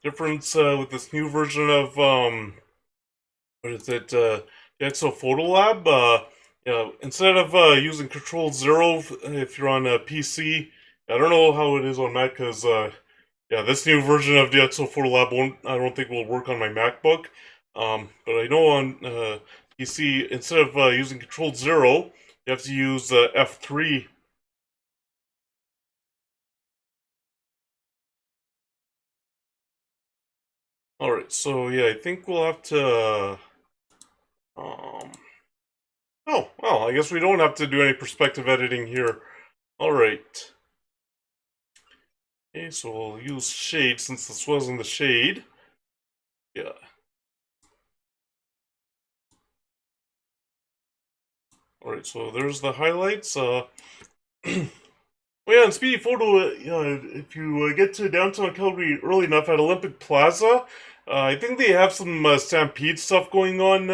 A: difference with this new version of what is it? The Exo Photo Lab. You know, instead of using Control Zero if you're on a PC, I don't know how it is on Mac because yeah, this new version of the Exo Photo Lab won't. I don't think will work on my MacBook. But I know on PC instead of using Control Zero, you have to use F3. All right, so yeah, I think we'll have to. Um, oh well, I guess we don't have to do any perspective editing here. All right. Okay, so we'll use shade since this was in the shade. Yeah. Alright, so there's the highlights. Oh yeah, and Speedy Photo, if you get to downtown Calgary early enough at Olympic Plaza, I think they have some Stampede stuff going on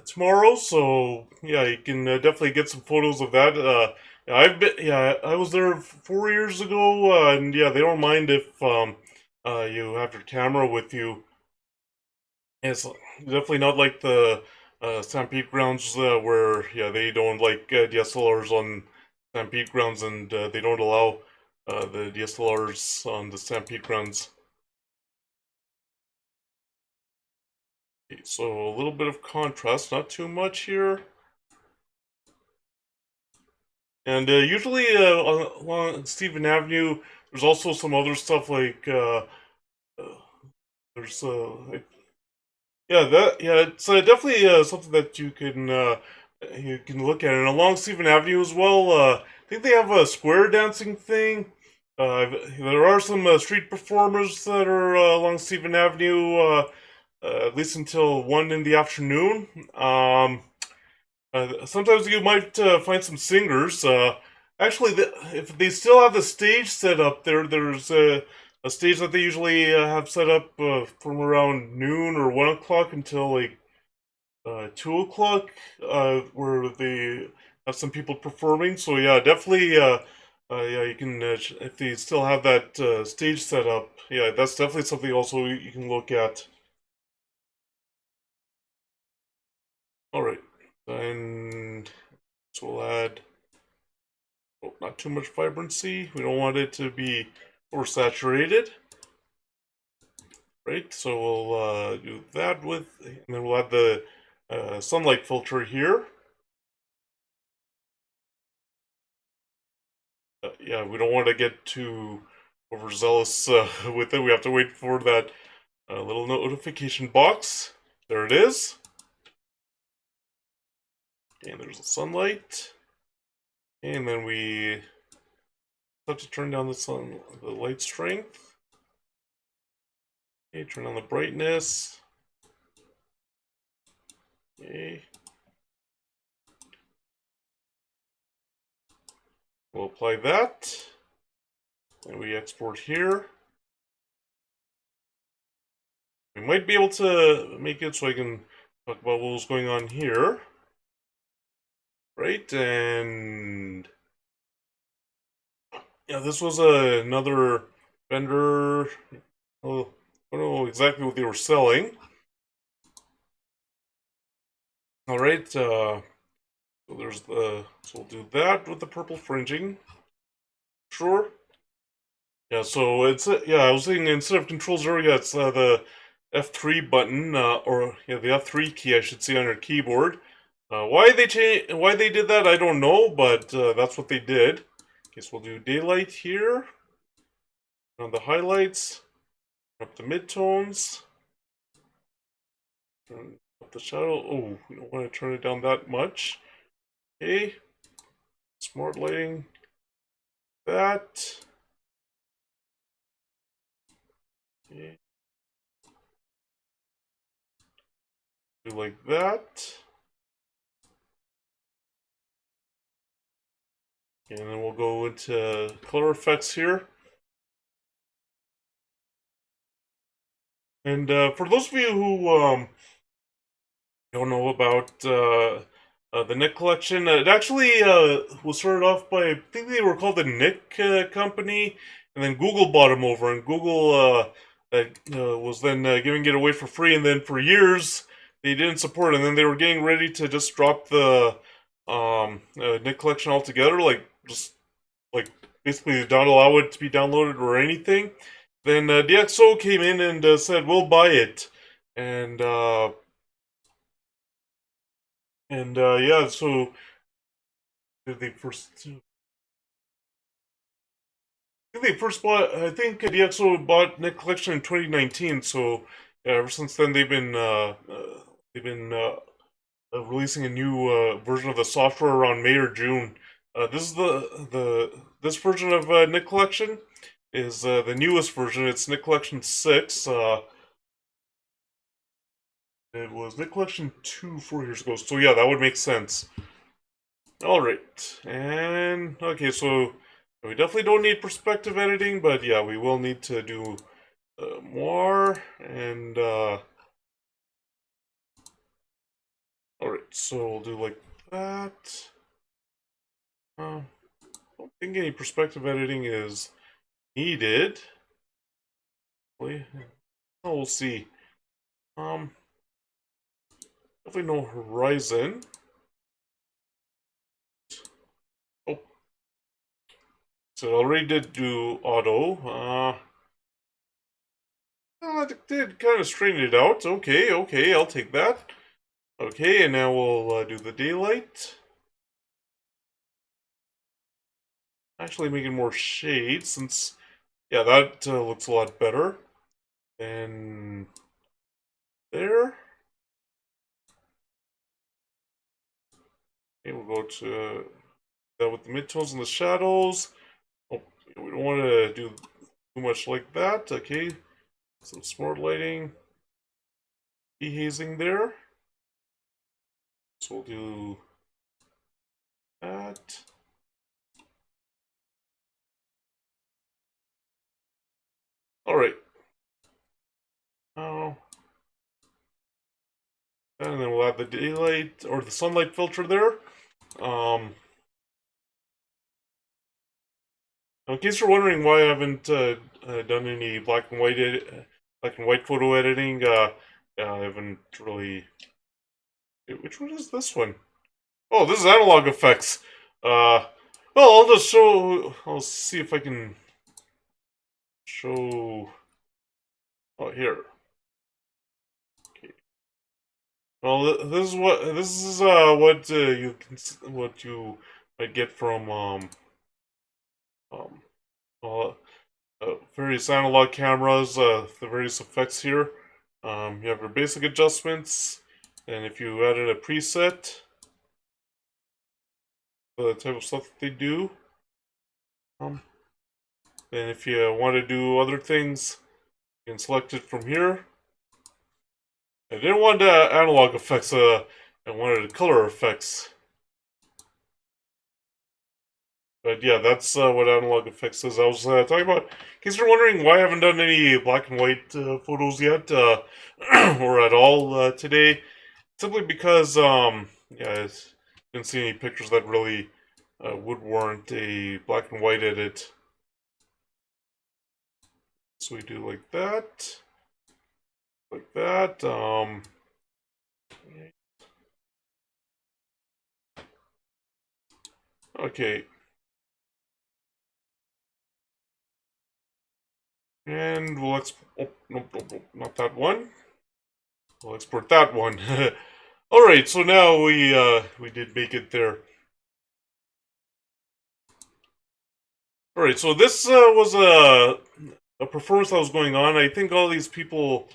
A: tomorrow, so yeah, you can definitely get some photos of that. I was there 4 years ago, and yeah, they don't mind if you have your camera with you. It's definitely not like the Stampede grounds where yeah they don't like DSLRs on Stampede grounds, and they don't allow the DSLRs on the Stampede grounds. Okay, so a little bit of contrast, not too much here. And usually along Stephen Avenue, there's also some other stuff like uh, there's like it's definitely something that you can look at. And along Stephen Avenue as well, I think they have a square dancing thing. There are some street performers that are along Stephen Avenue, at least until 1 in the afternoon. Sometimes you might find some singers. Actually, if they still have the stage set up there, there's a stage that they usually have set up from around noon or 1 o'clock until like 2 o'clock, where they have some people performing. So yeah, definitely, yeah, you can if they still have that stage set up. Yeah, that's definitely something also you can look at. All right, and so we'll add not too much vibrancy. We don't want it to be oversaturated. Right, so we'll do that with, and then we'll add the sunlight filter here. Yeah, we don't want to get too overzealous with it. We have to wait for that little notification box. There it is. And there's the sunlight. And then we have to turn down the light strength. Okay, turn on the brightness. Okay. We'll apply that. And we export here. We might be able to make it so I can talk about what was going on here. Right, and yeah, this was another vendor. Oh, I don't know exactly what they were selling. All right, so there's so we'll do that with the purple fringing. Sure. Yeah, so it's yeah, I was saying instead of Control 0, yeah, it's the F3 button, or yeah, the F3 key, I should say, on your keyboard. Why they did that, I don't know, but that's what they did. Okay, so we'll do daylight here. On the highlights, up the midtones, turn up the shadow. Oh, we don't want to turn it down that much. Okay, smart lighting, that. Okay, do like that. And then we'll go into color effects here. And for those of you who don't know about the Nick collection, it actually was started off by, I think they were called the Nick Company, and then Google bought them over, and Google was then giving it away for free, and then for years they didn't support it, and then they were getting ready to just drop the Nick collection altogether, like just like basically not allow it to be downloaded or anything. Then DxO came in and said, "We'll buy it," and yeah, so they first. I think they first bought. I think DxO bought Nick Collection in 2019. So yeah, ever since then they've been releasing a new version of the software around May or June. This is this version of Nick Collection is the newest version. It's Nick Collection 6. It was Nick Collection 2 4 years ago. So yeah, that would make sense. Alright, and okay, so we definitely don't need perspective editing, but yeah, we will need to do more, and alright, so we'll do like that. I don't think any perspective editing is needed. Oh, we'll see. Definitely no horizon. Oh, so it already did do auto. Oh, it did kind of straighten it out. Okay, okay, I'll take that. Okay, and now we'll do the daylight. Actually making more shade since, yeah, that looks a lot better. And there. Okay, we'll go to that with the midtones and the shadows. Oh, we don't want to do too much like that. Okay, some smart lighting, dehazing there. So we'll do that. All right. Now, and then we'll add the daylight or the sunlight filter there. In case you're wondering why I haven't done any black and white photo editing, I haven't really. Which one is this one? Oh, this is analog effects. Well, I'll just show. I'll see if I can show. Oh, here. Okay. Well, this is what you might get from um uh, various analog cameras. The various effects here. You have your basic adjustments, and if you added a preset, the type of stuff that they do. Um, and if you want to do other things, you can select it from here. I didn't want analog effects, I wanted color effects. But yeah, that's what analog effects is. I was talking about, in case you're wondering why I haven't done any black and white photos yet, or at all today, simply because, yeah, I didn't see any pictures that really would warrant a black and white edit. So we do like that, like that. Okay. And we'll oh, nope, nope, nope, not that one. We'll export that one. Alright, so now we did make it there. Alright, so this was a performance that was going on. I think all these people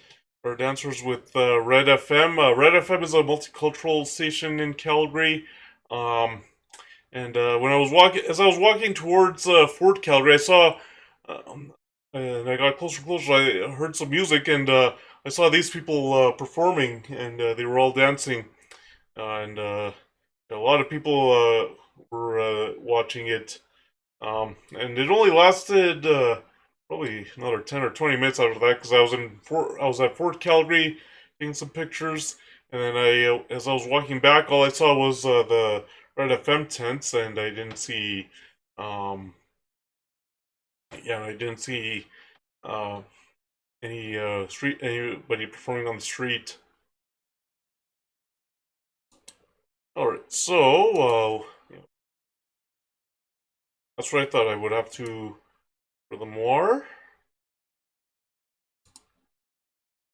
A: are dancers with Red FM. Red FM is a multicultural station in Calgary. And when I was as I was walking towards Fort Calgary, I saw, and I got closer and closer. I heard some music, and I saw these people performing, and they were all dancing, and a lot of people were watching it. And it only lasted probably another 10 or 20 minutes after that because I was at Fort Calgary taking some pictures, and then as I was walking back, all I saw was the Red FM tents, and I didn't see, um, yeah, I didn't see uh, anybody performing on the street. All right, so that's what I thought I would have to for the more.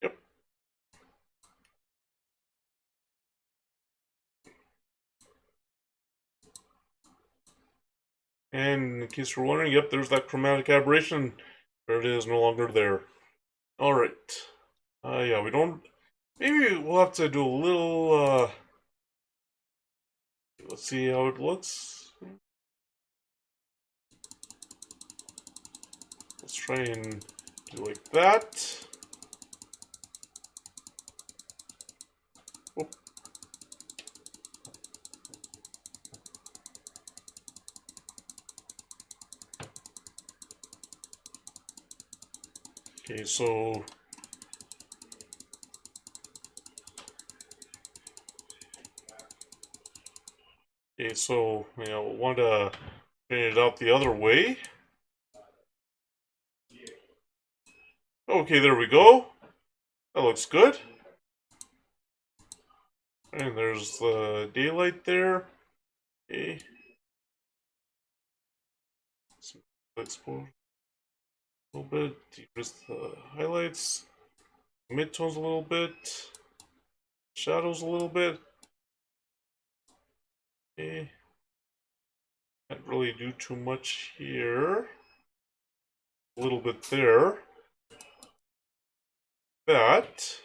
A: Yep. And in case you're wondering, yep, there's that chromatic aberration. There it is, no longer there. Alright. Yeah, we don't... Maybe we'll have to do a little, let's see how it looks. Let's try and do like that. Oop. Okay, so want to straighten it out the other way. Okay, there we go. That looks good. And there's the daylight there. Okay. Some exposure a little bit. Decrease the highlights. Midtones a little bit. Shadows a little bit. Okay. Can't really do too much here. A little bit there. That.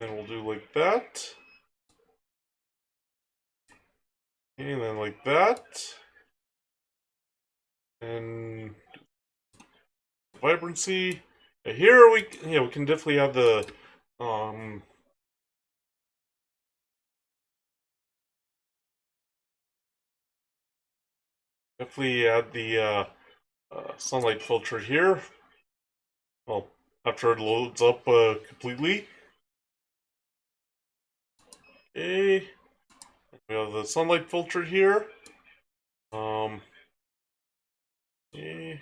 A: And we'll do like that. And then like that. And vibrancy. Here we can definitely have the add the sunlight filter here. Well, after it loads up completely. Okay. We have the sunlight filter here. Okay.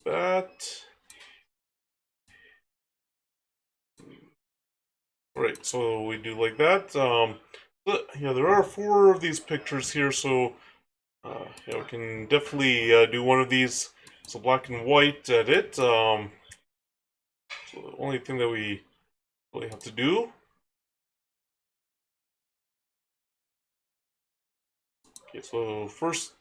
A: That. Right, so we do like that. But, yeah, there are 4 of these pictures here, so yeah, we can definitely do one of these. It's a black and white edit. So the only thing that we really have to do. Okay, so first,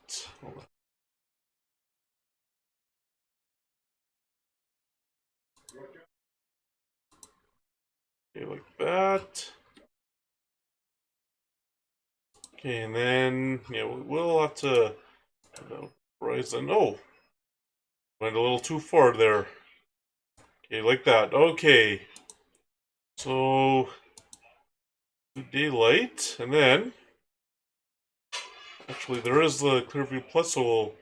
A: okay, like that. Okay, and then yeah, we'll have to rise and went a little too far there. Okay, like that. Okay, so daylight, and then actually there is the Clearview Plus, so we'll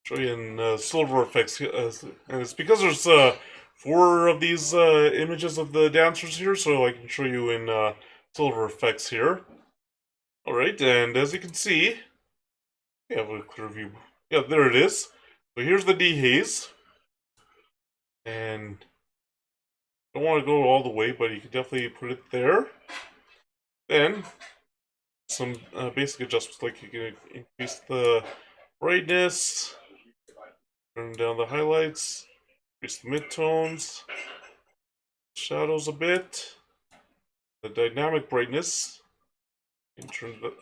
A: show you in silver effects, and it's because there's 4 of these images of the dancers here, so I can show you in silver effects here. All right, and as you can see, we have a clear view. Yeah, there it is. So here's the dehaze, and don't want to go all the way, but you can definitely put it there. Then some basic adjustments, like you can increase the brightness, turn down the highlights, increase the midtones, shadows a bit, the dynamic brightness, and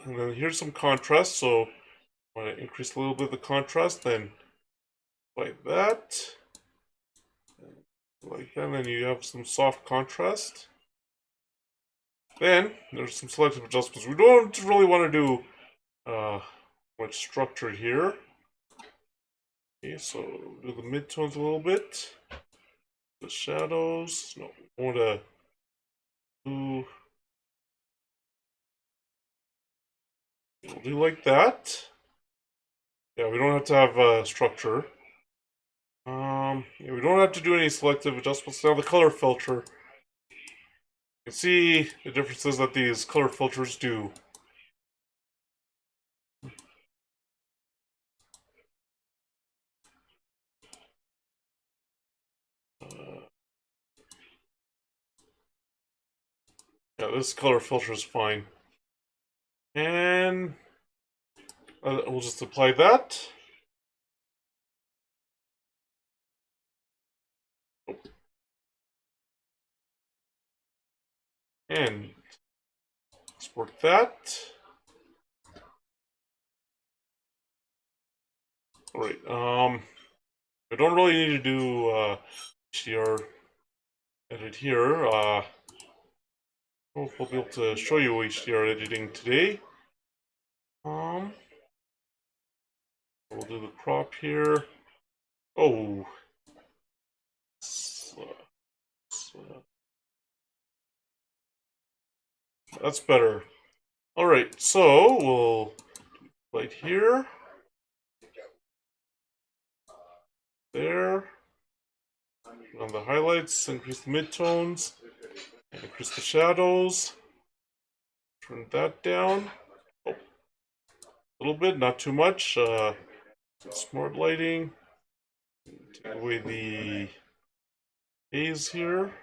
A: then here's some contrast. So I want to increase a little bit of the contrast, then like that, and then you have some soft contrast. Then there's some selective adjustments. We don't really want to do much structure here. Okay, so do the midtones a little bit. The shadows. No, we want to do. We'll do like that. Yeah, we don't have to have structure. Yeah, we don't have to do any selective adjustments. Now the color filter. You can see the differences that these color filters do. Yeah, this color filter is fine. And we'll just apply that. And export that. Alright, I don't really need to do HDR edit here. Hope we'll be able to show you HDR editing today. We'll do the crop here. Oh, that's better. Alright, so we'll right here. there. On the highlights, increase the midtones, increase the shadows. Turn that down. Oh, a little bit, not too much. Smart lighting. Take away the haze here.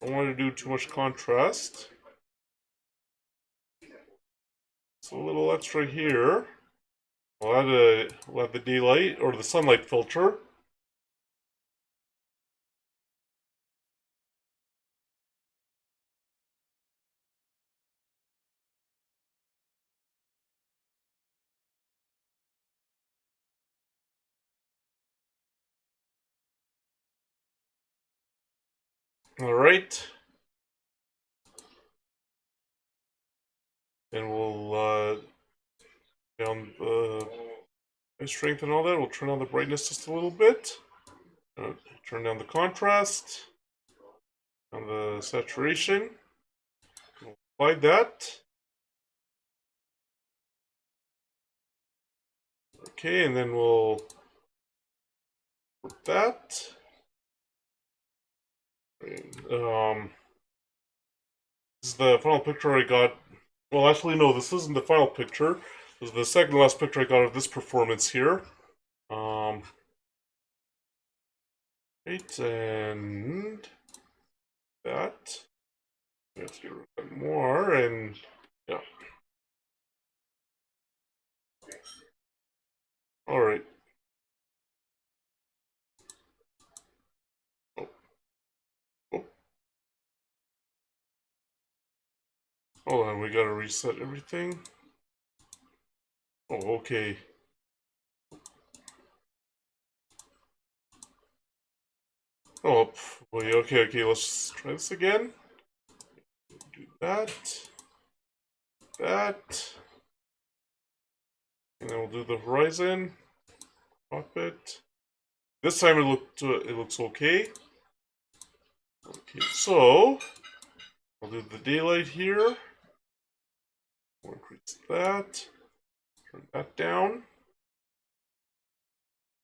A: Don't want to do too much contrast. So a little extra here. We'll add the daylight or the sunlight filter. All right. And we'll down the strength and all that. We'll turn on the brightness just a little bit. Turn down the contrast. On the saturation. We'll apply that. Okay, and then we'll put that. This is the final picture I got. Well, actually, no, this isn't the final picture. This is the second to last picture I got of this performance here. Right, and that. Let's get a bit more, and yeah. All right. Oh. Oh. Hold on, we gotta reset everything. Oh, okay. Oh, wait, okay, let's try this again. Do that. And then we'll do the horizon. Pop it. This time it looks okay. Okay, so I'll do the daylight here. We'll increase that. Turn that down.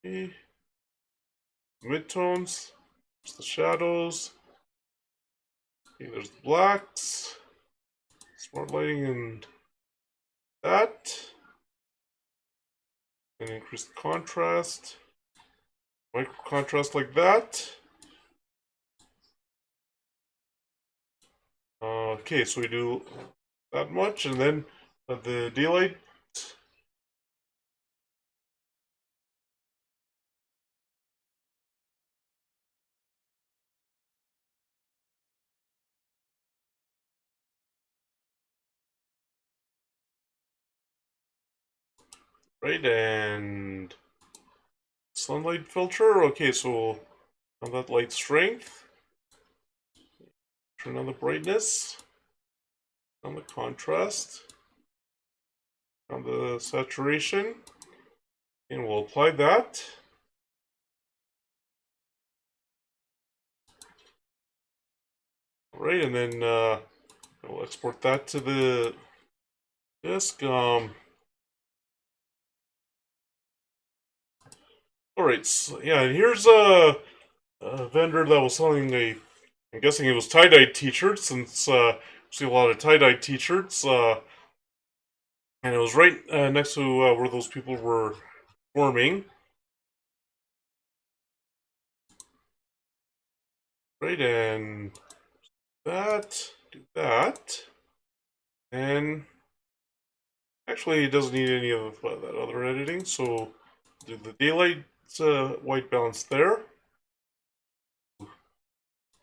A: Okay. Midtones. There's the shadows. Okay, there's the blacks. Smart lighting and that. And increase the contrast. Micro contrast like that. Okay, so we do that much, and then the daylight. Right, and sunlight filter. Okay, so on that light strength. Turn on the brightness. On the contrast. On the saturation. And we'll apply that. Right, and then we'll export that to the disk. Alright, so, yeah, and here's a vendor that was selling I'm guessing it was tie-dye t-shirts, since we see a lot of tie-dye t-shirts, and it was right next to where those people were forming. Right, and do that, and actually it doesn't need any of that other editing, so do the daylight white balance there.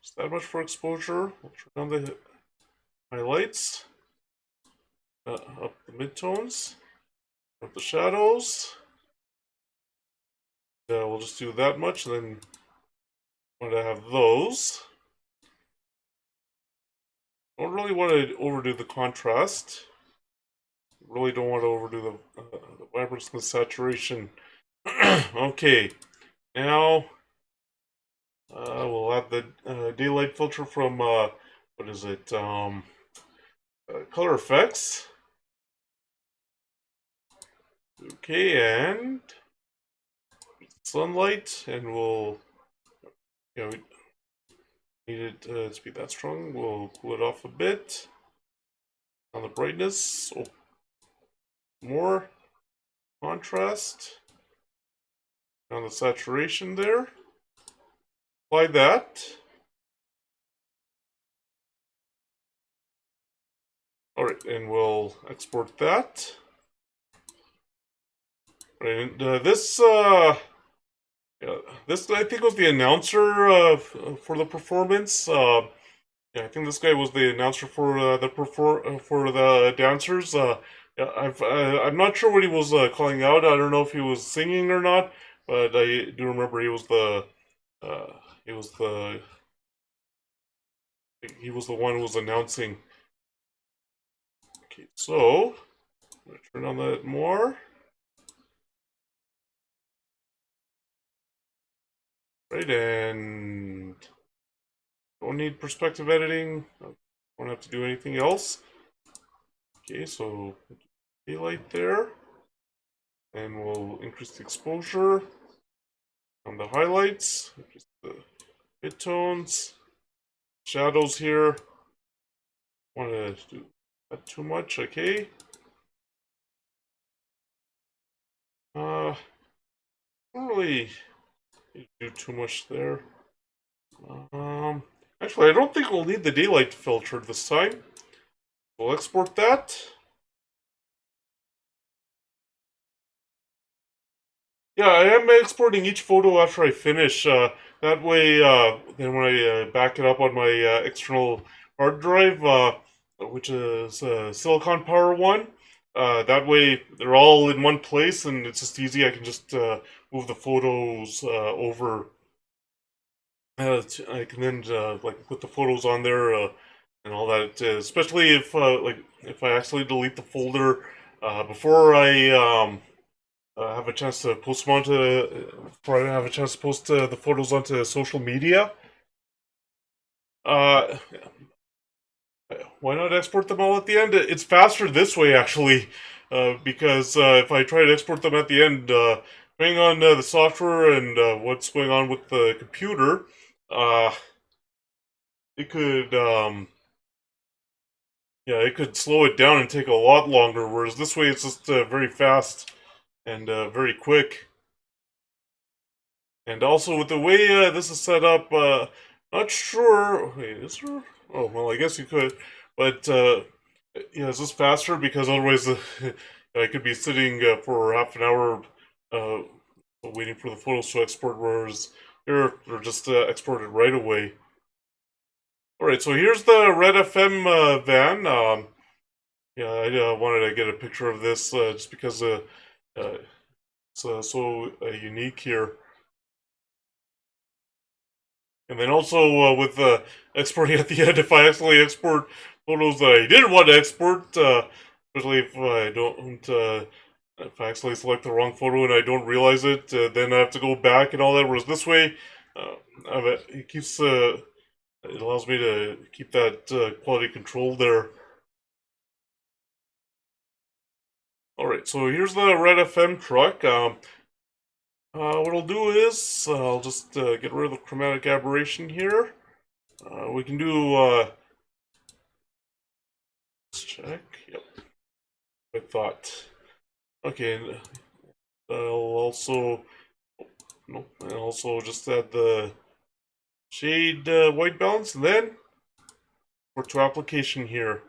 A: Just that much for exposure. We'll turn on the highlights, up the midtones, up the shadows. We'll just do that much, and then want to have those. Don't really want to overdo the contrast. Really don't want to overdo the vibrance and the saturation. Okay, now we'll add the daylight filter from what is it? Color Effects. Okay, and sunlight, and we'll, we need it to be that strong. We'll cool it off a bit on the brightness. Oh, more contrast on the saturation there. Apply that. Alright, and we'll export that. Right, and this I think was the announcer for the performance. Yeah, I think this guy was the announcer for for the dancers. Yeah, I'm not sure what he was calling out. I don't know if he was singing or not, but I do remember uh, he was the he was the one who was announcing. Okay, so I'm gonna turn on that more. Right, and don't need perspective editing. Don't have to do anything else. Okay, so daylight there, and we'll increase the exposure on the highlights, increase the midtones, shadows here. Want to do that too much? Okay. Don't really need to do too much there. Um, Actually, I don't think we'll need the daylight filter this time. We'll export that. Yeah, I am exporting each photo after I finish. That way, then when I back it up on my external hard drive, which is a Silicon Power one, that way they're all in one place and it's just easy. I can just move the photos over. I can then like put the photos on there and all that. Especially if if I actually delete the folder before I have a chance to post them before I have a chance to post the photos onto social media. Uh, why not export them all at the end? It's faster this way, actually, because if I try to export them at the end, depending on the software and what's going on with the computer, uh, it could, yeah, it could slow it down and take a lot longer. Whereas this way, it's just very fast and very quick. And also with the way this is set up, not sure. Wait, is there? Oh well, I guess you could, but yeah, is this faster? Because otherwise, I could be sitting for half an hour uh, waiting for the photos to export. Whereas here, they're just exported right away. All right, so here's the Red FM van. Yeah, I wanted to get a picture of this just because it's so unique here. And then also with exporting at the end, if I accidentally export photos that I didn't want to export, especially if I don't, if I accidentally select the wrong photo and I don't realize it, then I have to go back and all that. Whereas this way, it keeps, it allows me to keep that quality control there. All right, so here's the Red FM truck. What I'll do is I'll just get rid of the chromatic aberration here. We can do. Let's check. Yep. I thought. Okay, and I'll also nope, and also just add the shade white balance, and then we're to application here.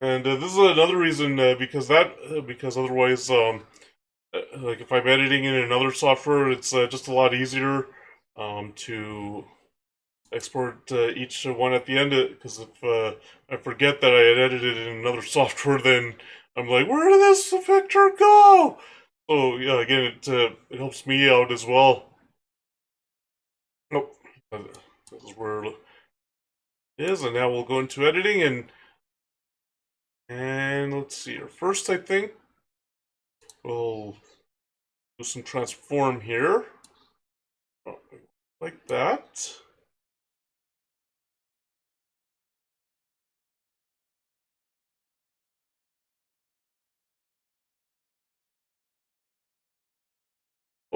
A: And this is another reason because otherwise like if I'm editing in another software, it's just a lot easier to export each one at the end. Because if I forget that I had edited in another software, then I'm like, where did this picture go? So yeah, again, it helps me out as well. Nope, this is where it is, and now we'll go into editing and let's see here. First, I think we'll do some transform here, oh, like that.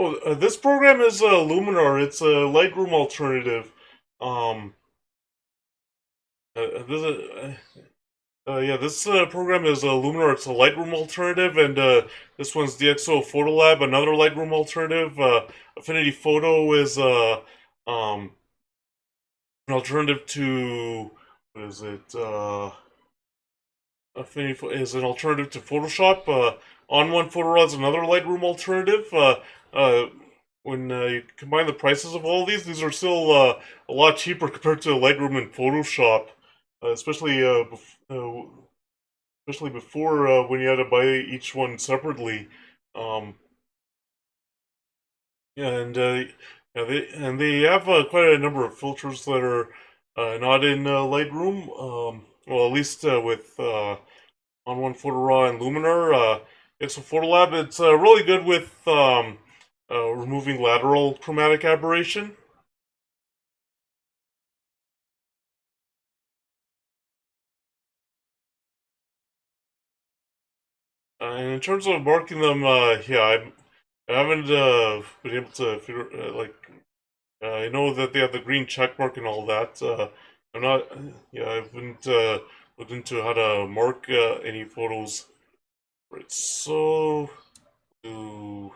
A: This program is Luminar. It's a Lightroom alternative. Um, this yeah, this program is Luminar. It's a Lightroom alternative, and this one's DxO Photolab, another Lightroom alternative. Affinity Photo is um, an alternative to what is it? Is an alternative to Photoshop. On1 PhotoRAW is another Lightroom alternative. Uh, when you combine the prices of all of these are still a lot cheaper compared to Lightroom and Photoshop, especially especially before when you had to buy each one separately. Um, yeah, they have quite a number of filters that are not in Lightroom. Well, at least with on1 PhotoRAW and Luminar. Pixel Photolab, it's really good with removing lateral chromatic aberration. And in terms of marking them, I haven't been able to figure I know that they have the green check mark and all that. I'm not. Yeah, I haven't looked into how to mark any photos. Right. Do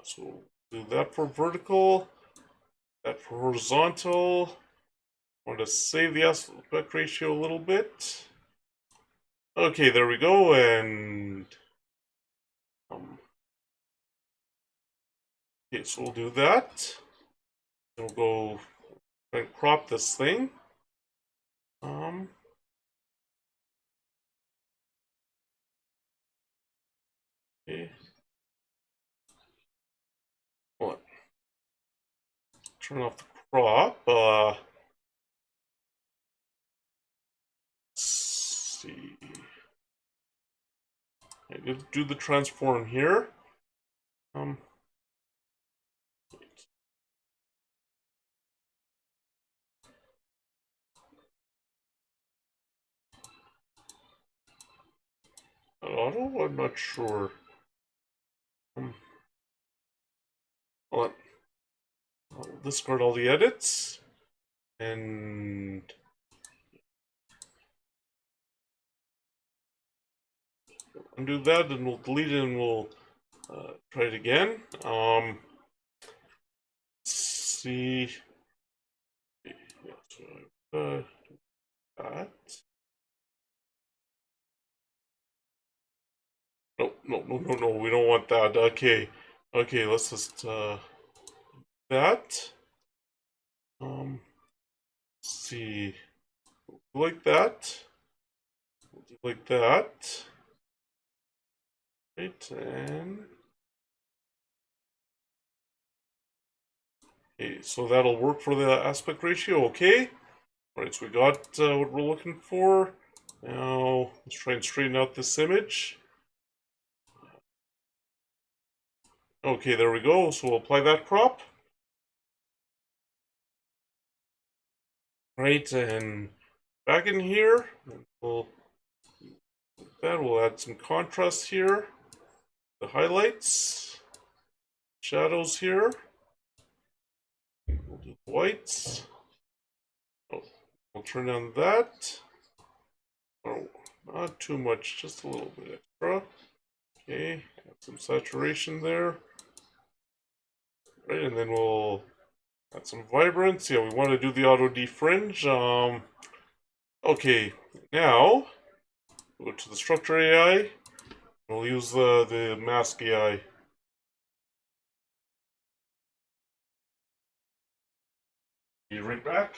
A: so do that for vertical. That for horizontal. I want to save the aspect ratio a little bit. Okay, there we go. And um, okay, so we'll do that. Then we'll go and crop this thing. Um, okay. Well, turn off the crop. Let's see. I did do the transform here. Um, auto? I'm not sure. Um, I'll discard all the edits and undo that, and we'll delete it and we'll try it again. Let's see. Yeah, so, that. No, no, no, no, no. We don't want that. Okay, okay. Let's just that. Let's see. Like that. We'll do like that. Right, and okay, so that'll work for the aspect ratio. Okay. All right, so we got what we're looking for. Now let's try and straighten out this image. Okay, there we go. So we'll apply that crop. Right, and back in here, we'll add some contrast here. The highlights, shadows here. We'll do whites. Oh, we'll turn on that. Oh, not too much, just a little bit extra. Okay, add some saturation there. Right, and then we'll add some vibrance. Yeah, we want to do the auto defringe. Okay, now go to the structure AI. We'll use the mask AI. Be right back.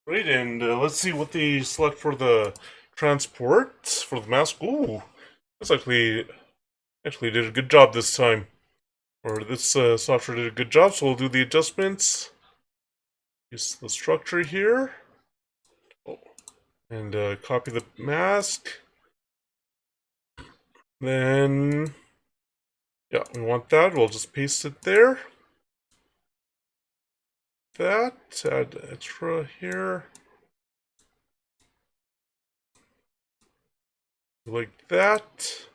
A: Right, and let's see what they select for the transport for the mask. Ooh, that's actually did a good job this time. Or this software did a good job, so we'll do the adjustments. Use the structure here. Oh, and copy the mask. Then, yeah, we want that. We'll just paste it there. That, add extra here. Like that.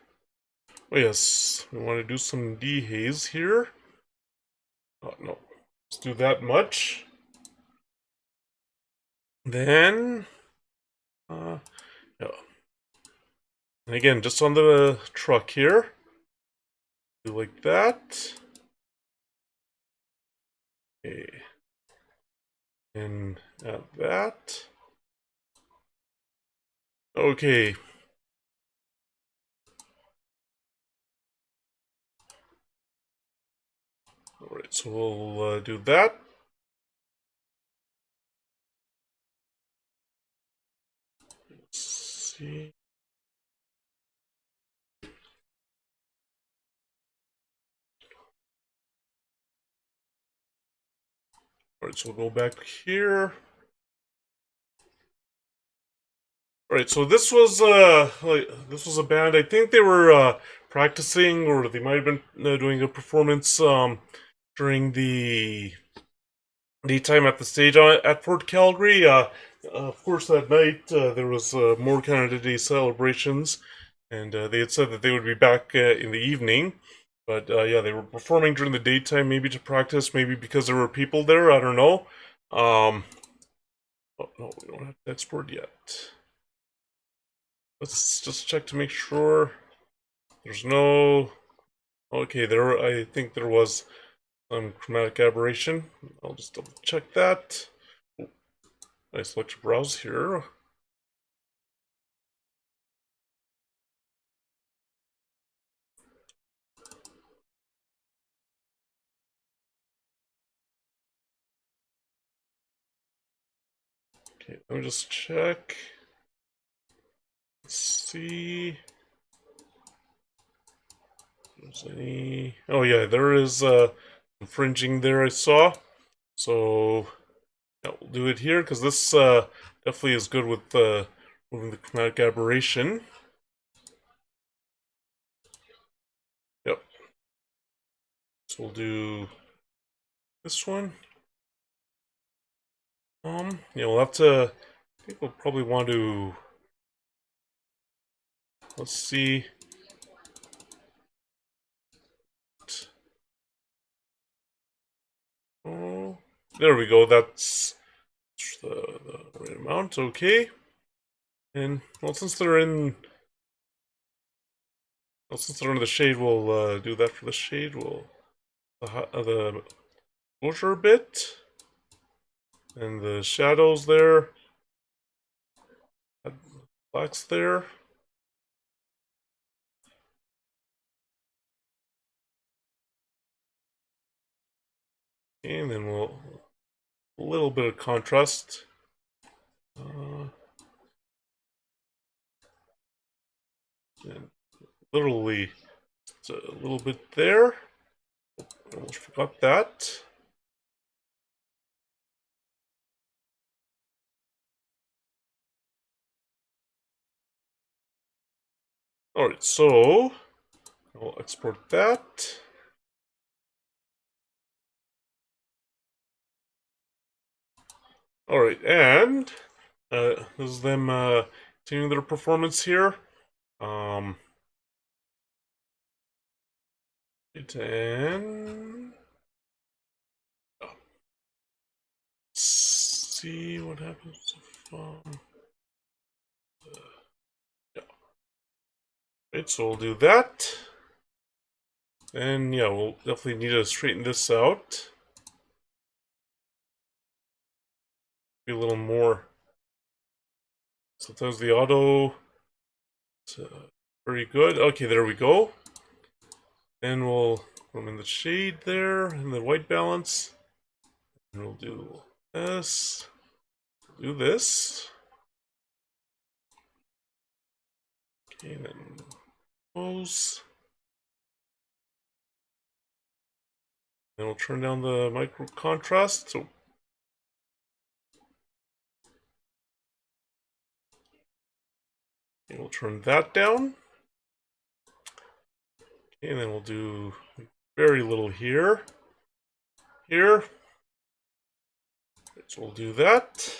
A: Oh yes, we want to do some dehaze here. Oh no, let's do that much. Then, yeah. And again, just on the truck here. Do like that. Okay. And add that. Okay. Alright, so we'll do that. Let's see. Alright, so we'll go back here. Alright, so this was a band. I think they were practicing, or they might have been doing a performance during the daytime at the stage at Fort Calgary. Of course, that night there was more Canada Day celebrations, and they had said that they would be back in the evening. But yeah, they were performing during the daytime, maybe to practice, maybe because there were people there. I don't know. Oh no, we don't have to export yet. Let's just check to make sure there's no. Okay, there. I think there was some chromatic aberration. I'll just double check that. Oh, nice select browse here. Okay, let me just check. Let's see. If there's any. Oh yeah, there is infringing there. I saw. So yeah, we'll do it here because this definitely is good with moving the chromatic aberration. Yep. So we'll do this one. Yeah, we'll have to. I think we'll probably want to. Let's see. Oh, there we go. That's the right amount. Okay. And well, since they're in the shade, we'll do that for the shade. We'll the exposure a bit, and the shadows there, add blacks there. And then we'll a little bit of contrast. And literally just a little bit there. Almost forgot that. Alright, so I'll export that. Alright, and this is them continuing their performance here. And see what happens if yeah. Right, so we'll do that. And yeah, we'll definitely need to straighten this out. Be a little more. Sometimes the auto is very good. Okay, there we go. Then we'll put them in the shade there, in the white balance. And we'll do this. Do this. Okay, then close. Then we'll turn down the micro contrast. So We'll turn that down. Okay, and then we'll do very little here. Here. So we'll do that.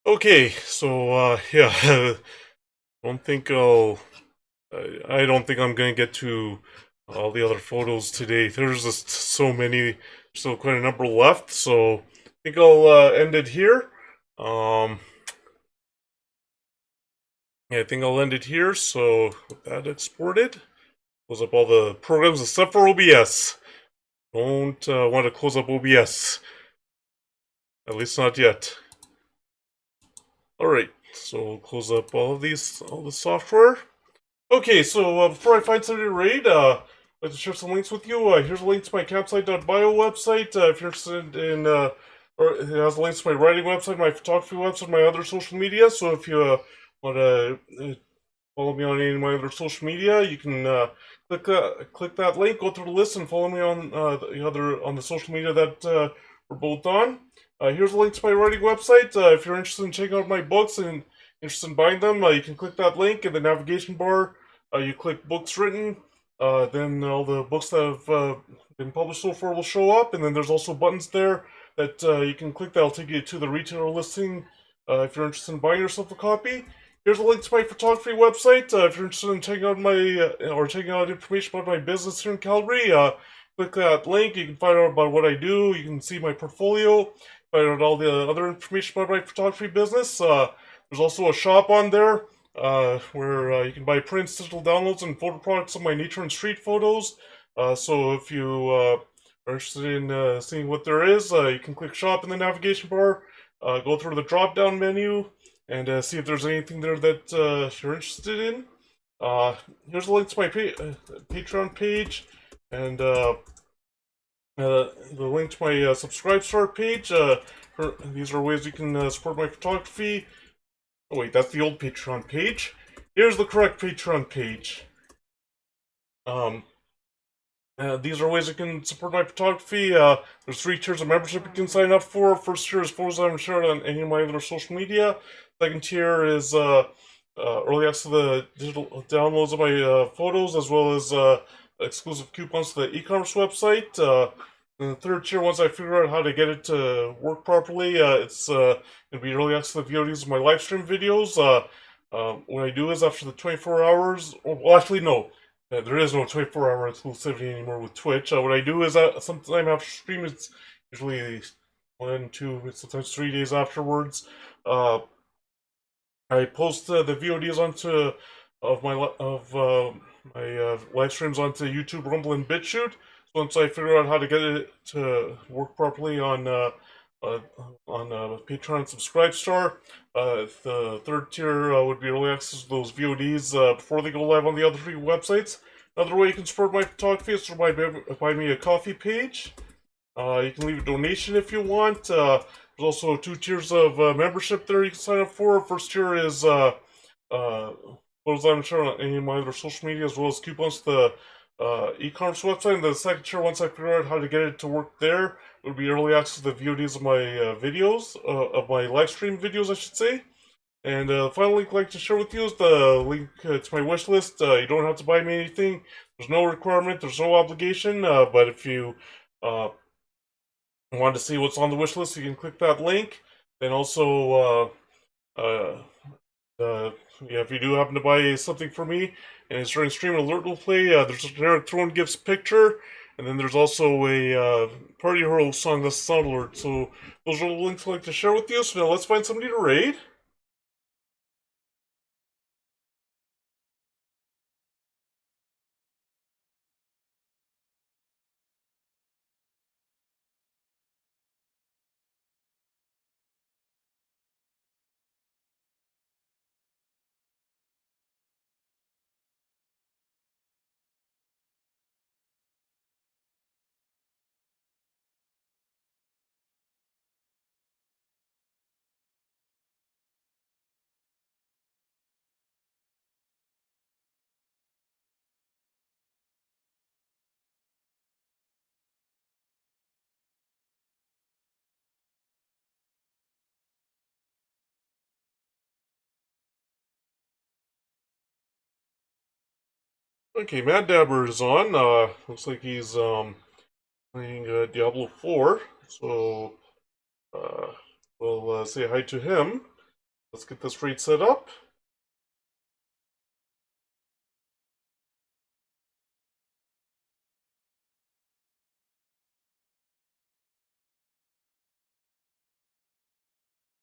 A: Okay, so yeah, don't think I don't think I'm gonna get to all the other photos today. There's just so many, still quite a number left. So I think I'll end it here. Yeah, I think I'll end it here. So with that exported, close up all the programs except for OBS. Don't want to close up OBS, at least not yet. All right, so we'll close up all of these, all the software. Okay, so before I find somebody to raid, I'd like to share some links with you. Here's a link to my campsite.bio website if you're interested in, or it has links to my writing website, my photography website, my other social media. So if you want to follow me on any of my other social media, you can click that link, go through the list, and follow me on the social media that we're both on. Here's a link to my writing website. If you're interested in checking out my books and interested in buying them, you can click that link in the navigation bar. You click books written, then all the books that have been published so far will show up, and then there's also buttons there that you can click that'll take you to the retailer listing if you're interested in buying yourself a copy. Here's a link to my photography website. If you're interested in checking out my or checking out information about my business here in Calgary, click that link. You can find out about what I do. You can see my portfolio, find out all the other information about my photography business. There's also a shop on there where you can buy prints, digital downloads, and photo products of my nature and street photos. So if you are interested in seeing what there is, you can click shop in the navigation bar, go through the drop down menu, and see if there's anything there that you're interested in. Here's a link to my Patreon page, and the link to my Subscribe Star page. These are ways you can support my photography. Oh wait, that's the old Patreon page. Here's the correct Patreon page. Um, these are ways you can support my photography. There's 3 tiers of membership you can sign up for. First tier is photos I'm sharing on any of my other social media. Second tier is early access to the digital downloads of my photos, as well as exclusive coupons to the e-commerce website. And the third tier, once I figure out how to get it to work properly, it's going to be early access to the VODs of my live stream videos. What I do is after the 24 hours, well, actually, no. There is no 24-hour exclusivity anymore with Twitch. What I do is sometime after stream, it's usually 1, 2, sometimes 3 days afterwards. I post the VODs onto my live streams onto YouTube, Rumble, and BitChute. So once I figure out how to get it to work properly uh, Patreon Subscribe Star, the third tier would be early access to those VODs before they go live on the other 3 websites. Another way you can support my photography is through my Buy Me a Coffee page. You can leave a donation if you want. There's also 2 tiers of membership there you can sign up for. First tier is photos I'm sharing on any of my other social media, as well as coupons to the e-commerce website. And the second tier, once I figure out how to get it to work there, would be early access to the VODs of my videos, of my live stream videos, I should say. And the final link I'd like to share with you is the link to my wish list. You don't have to buy me anything. There's no requirement. There's no obligation. But if you want to see what's on the wish list, you can click that link. And also, yeah, if you do happen to buy something for me and it's during stream, an alert will play. There's a generic Throne Gifts picture, and then there's also a Party Hero song that's a sound alert. So those are the links I'd like to share with you. So now let's find somebody to raid. Okay, Mad Dabber is on. Looks like he's playing Diablo 4. So uh, we'll say hi to him. Let's get this raid set up.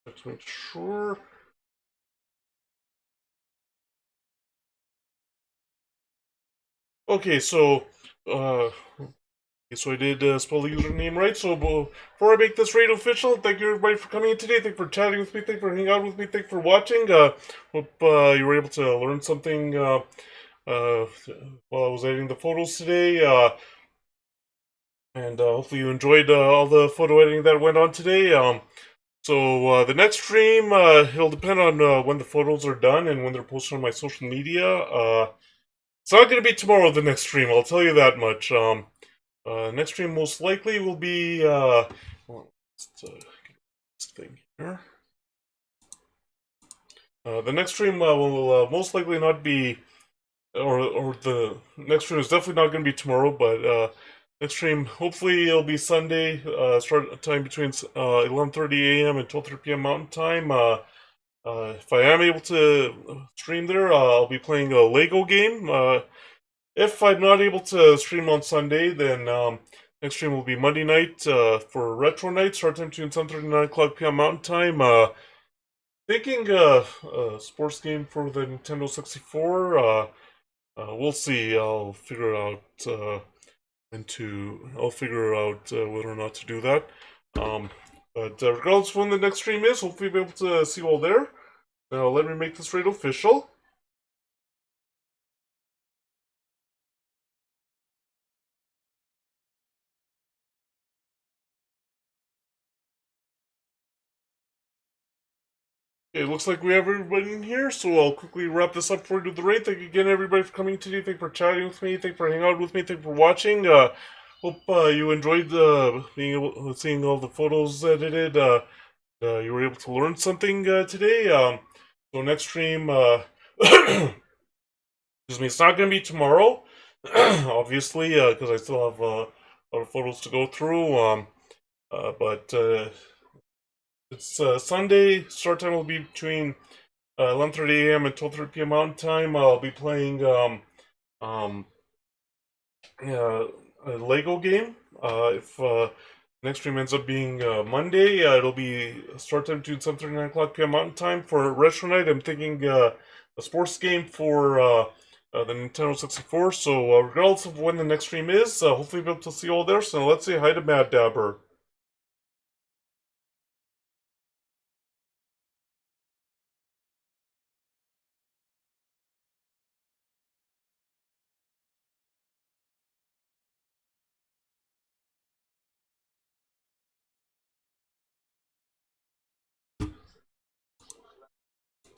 A: Let's make sure. Okay, uh, so I did spell the username right. So before I make this raid official, thank you everybody for coming in today. Thank you for chatting with me. Thank you for hanging out with me. Thank you for watching. Hope you were able to learn something while I was editing the photos today. And hopefully you enjoyed all the photo editing that went on today. So the next stream, it'll depend on when the photos are done and when they're posted on my social media. It's not going to be tomorrow, the next stream, I'll tell you that much. Next stream most likely will be, let's get this thing here. The next stream will most likely not be, or the next stream is definitely not going to be tomorrow, but next stream hopefully it'll be Sunday. Start time between 11:30 a.m. and 12:30 p.m. Mountain Time. If I am able to stream there, I'll be playing a Lego game. If I'm not able to stream on Sunday, then next stream will be Monday night for Retro Night. Start time between 7:30 and 9 o'clock p.m. Mountain Time. Thinking a sports game for the Nintendo 64. We'll see. I'll figure out whether or not to do that. But regardless of when the next stream is, hopefully we'll be able to see you all there. Now let me make this raid official. Okay, looks like we have everybody in here, so I'll quickly wrap this up before we do the raid. Thank you again, everybody, for coming today. Thank you for chatting with me. Thank you for hanging out with me. Thank you for watching. Hope you enjoyed seeing all the photos edited. You were able to learn something today. So next stream, excuse me, it's not going to be tomorrow, obviously, because I still have a lot of photos to go through. But it's Sunday. Start time will be between 11:30 a.m. and 12:30 p.m. Mountain Time. I'll be playing um, a Lego game. If next stream ends up being Monday, it'll be start time between 7:30 and 9 o'clock p.m. Mountain Time. For Retro Night, I'm thinking a sports game for the Nintendo 64. So regardless of when the next stream is, hopefully we'll be able to see you all there. So let's say hi to Mad Dabber.